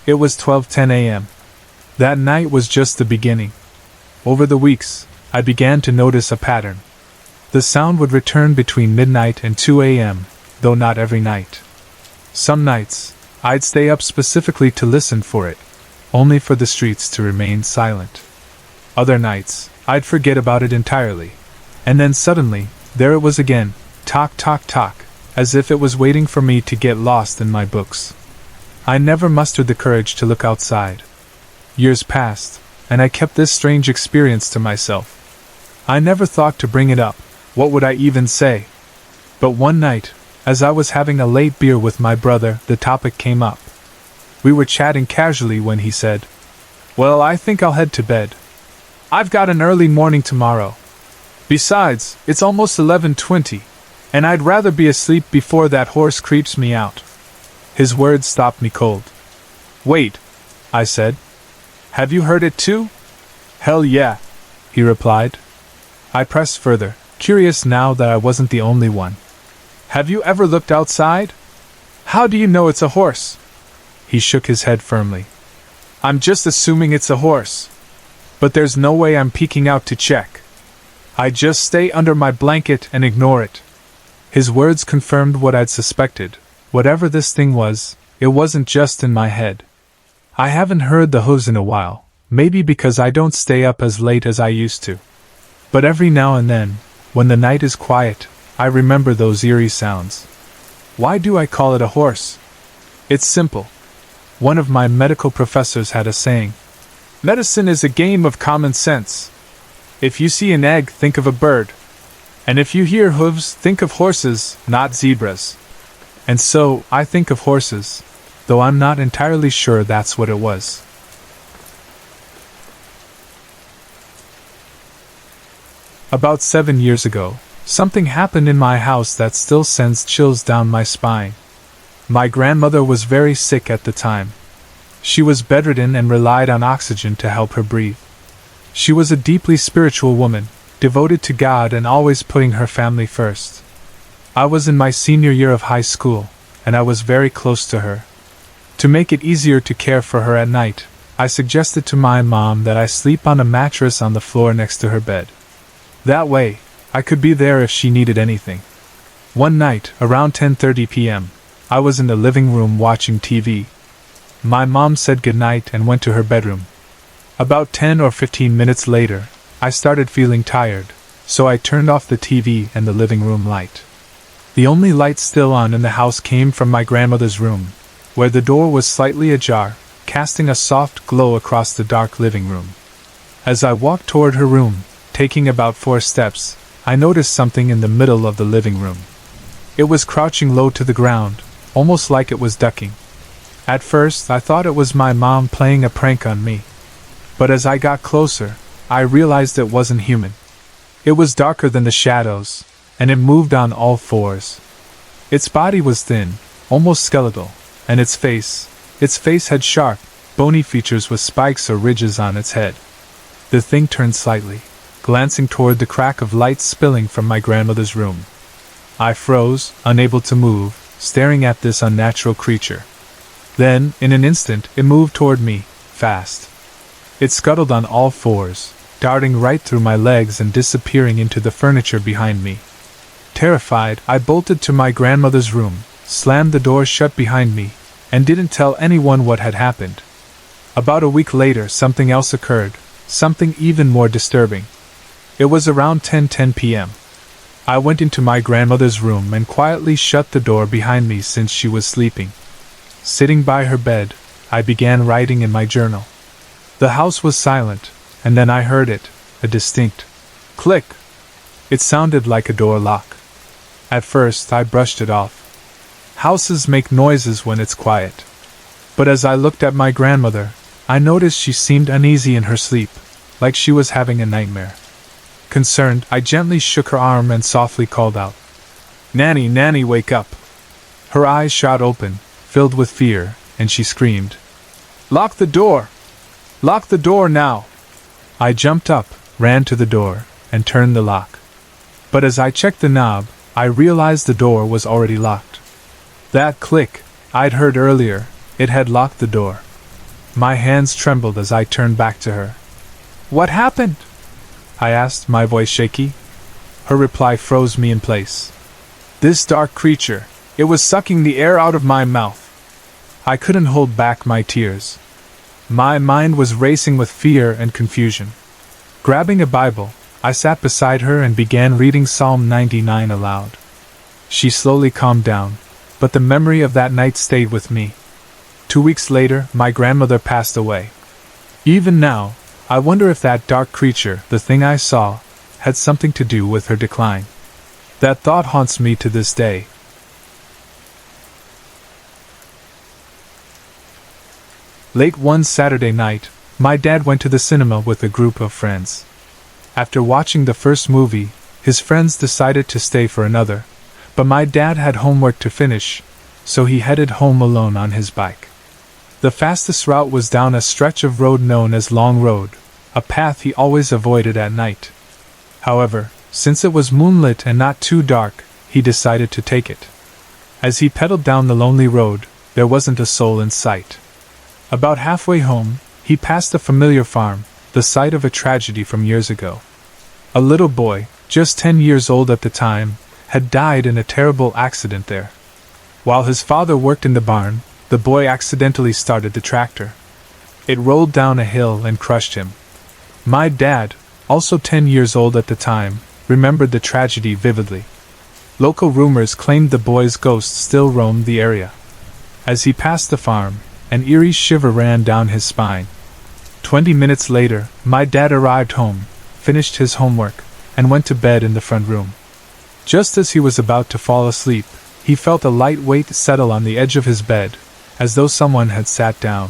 A: It was 12:10 a.m. That night was just the beginning. Over the weeks, I began to notice a pattern. The sound would return between midnight and 2 a.m., though not every night. Some nights, I'd stay up specifically to listen for it, only for the streets to remain silent. Other nights, I'd forget about it entirely, and then suddenly, there it was again, tock tock tock, as if it was waiting for me to get lost in my books. I never mustered the courage to look outside. Years passed, and I kept this strange experience to myself. I never thought to bring it up, What would I even say? But one night, as I was having a late beer with my brother, the topic came up. We were chatting casually when he said, "Well, I think I'll head to bed. I've got an early morning tomorrow. Besides, it's almost 11:20, and I'd rather be asleep before that horse creeps me out." His words stopped me cold. "Wait," I said. "Have you heard it too?" "Hell yeah," he replied. I pressed further, curious now that I wasn't the only one. "Have you ever looked outside? How do you know it's a horse?" He shook his head firmly. "I'm just assuming it's a horse. But there's no way I'm peeking out to check. I just stay under my blanket and ignore it." His words confirmed what I'd suspected. Whatever this thing was, it wasn't just in my head. I haven't heard the hooves in a while, maybe because I don't stay up as late as I used to. But every now and then, when the night is quiet, I remember those eerie sounds. Why do I call it a horse? It's simple. One of my medical professors had a saying: "Medicine is a game of common sense. If you see an egg, think of a bird. And if you hear hooves, think of horses, not zebras." And so, I think of horses, though I'm not entirely sure that's what it was. About 7 years ago, something happened in my house that still sends chills down my spine. My grandmother was very sick at the time. She was bedridden and relied on oxygen to help her breathe. She was a deeply spiritual woman, devoted to God and always putting her family first. I was in my senior year of high school, and I was very close to her. To make it easier to care for her at night, I suggested to my mom that I sleep on a mattress on the floor next to her bed. That way, I could be there if she needed anything. One night, around 10:30 p.m., I was in the living room watching TV. My mom said goodnight and went to her bedroom. About 10 or 15 minutes later, I started feeling tired, so I turned off the TV and the living room light. The only light still on in the house came from my grandmother's room, where the door was slightly ajar, casting a soft glow across the dark living room. As I walked toward her room, taking about 4 steps, I noticed something in the middle of the living room. It was crouching low to the ground, almost like it was ducking. At first, I thought it was my mom playing a prank on me. But as I got closer, I realized it wasn't human. It was darker than the shadows, and it moved on all 4s. Its body was thin, almost skeletal, and its face had sharp, bony features with spikes or ridges on its head. The thing turned slightly, glancing toward the crack of light spilling from my grandmother's room. I froze, unable to move, staring at this unnatural creature. Then, in an instant, it moved toward me, fast. It scuttled on all 4s, darting right through my legs and disappearing into the furniture behind me. Terrified, I bolted to my grandmother's room, slammed the door shut behind me, and didn't tell anyone what had happened. About a week later, something else occurred, something even more disturbing. It was around 10:10 p.m. I went into my grandmother's room and quietly shut the door behind me since she was sleeping. Sitting by her bed, I began writing in my journal. The house was silent, and then I heard it, a distinct click. It sounded like a door lock. At first, I brushed it off. Houses make noises when it's quiet. But as I looked at my grandmother, I noticed she seemed uneasy in her sleep, like she was having a nightmare. Concerned, I gently shook her arm and softly called out, "Nanny, Nanny, wake up!" Her eyes shot open, filled with fear, and she screamed, "Lock the door! Lock the door now!" I jumped up, ran to the door, and turned the lock. But as I checked the knob, I realized the door was already locked. That click I'd heard earlier, it had locked the door. My hands trembled as I turned back to her. "What happened?" I asked, my voice shaky. Her reply froze me in place. "This dark creature, it was sucking the air out of my mouth." I couldn't hold back my tears. My mind was racing with fear and confusion. Grabbing a Bible, I sat beside her and began reading Psalm 99 aloud. She slowly calmed down, but the memory of that night stayed with me. 2 weeks later, my grandmother passed away. Even now, I wonder if that dark creature, the thing I saw, had something to do with her decline. That thought haunts me to this day. Late one Saturday night, my dad went to the cinema with a group of friends. After watching the first movie, his friends decided to stay for another, but my dad had homework to finish, so he headed home alone on his bike. The fastest route was down a stretch of road known as Long Road, a path he always avoided at night. However, since it was moonlit and not too dark, he decided to take it. As he pedaled down the lonely road, there wasn't a soul in sight. About halfway home, he passed a familiar farm, the site of a tragedy from years ago. A little boy, just 10 years old at the time, had died in a terrible accident there. While his father worked in the barn, the boy accidentally started the tractor. It rolled down a hill and crushed him. My dad, also 10 years old at the time, remembered the tragedy vividly. Local rumors claimed the boy's ghost still roamed the area. As he passed the farm, an eerie shiver ran down his spine. 20 minutes later, my dad arrived home, finished his homework, and went to bed in the front room. Just as he was about to fall asleep, he felt a light weight settle on the edge of his bed, as though someone had sat down.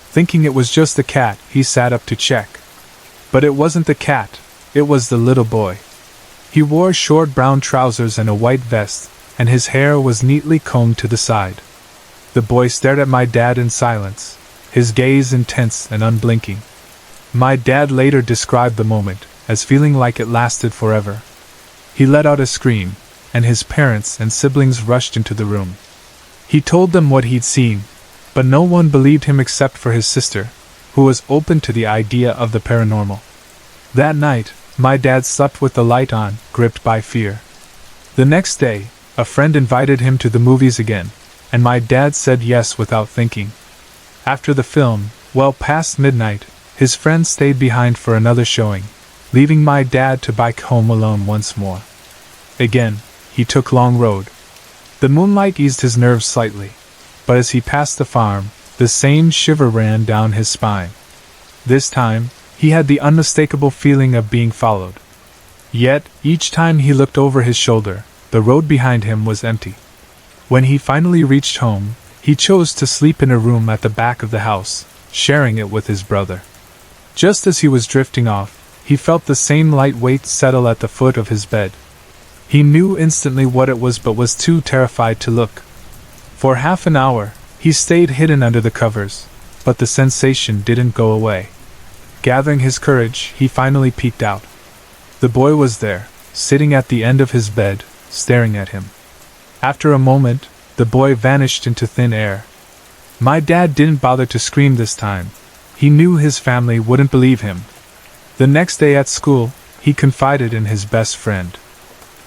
A: Thinking it was just the cat, he sat up to check. But it wasn't the cat, it was the little boy. He wore short brown trousers and a white vest, and his hair was neatly combed to the side. The boy stared at my dad in silence, his gaze intense and unblinking. My dad later described the moment as feeling like it lasted forever. He let out a scream, and his parents and siblings rushed into the room. He told them what he'd seen, but no one believed him except for his sister, who was open to the idea of the paranormal. That night, my dad slept with the light on, gripped by fear. The next day, a friend invited him to the movies again, and my dad said yes without thinking. After the film, well past midnight, his friend stayed behind for another showing, leaving my dad to bike home alone once more. Again, he took Long Road. The moonlight eased his nerves slightly, but as he passed the farm, the same shiver ran down his spine. This time, he had the unmistakable feeling of being followed. Yet, each time he looked over his shoulder, the road behind him was empty. When he finally reached home, he chose to sleep in a room at the back of the house, sharing it with his brother. Just as he was drifting off, he felt the same light weight settle at the foot of his bed. He knew instantly what it was but was too terrified to look. For half an hour, he stayed hidden under the covers, but the sensation didn't go away. Gathering his courage, he finally peeked out. The boy was there, sitting at the end of his bed, staring at him. After a moment, the boy vanished into thin air. My dad didn't bother to scream this time. He knew his family wouldn't believe him. The next day at school, he confided in his best friend.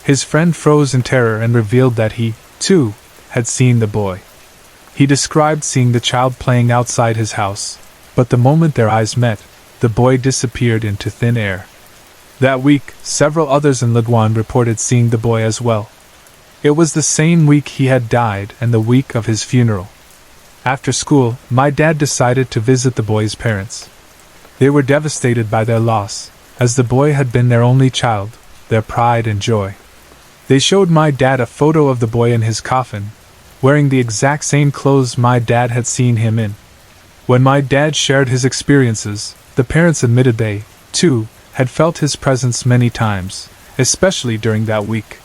A: His friend froze in terror and revealed that he, too, had seen the boy. He described seeing the child playing outside his house, but the moment their eyes met, the boy disappeared into thin air. That week, several others in Leguan reported seeing the boy as well. It was the same week he had died and the week of his funeral. After school, my dad decided to visit the boy's parents. They were devastated by their loss, as the boy had been their only child, their pride and joy. They showed my dad a photo of the boy in his coffin, wearing the exact same clothes my dad had seen him in. When my dad shared his experiences, the parents admitted they, too, had felt his presence many times, especially during that week.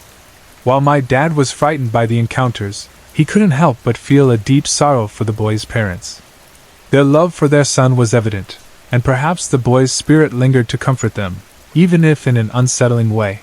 A: While my dad was frightened by the encounters, he couldn't help but feel a deep sorrow for the boy's parents. Their love for their son was evident, and perhaps the boy's spirit lingered to comfort them, even if in an unsettling way.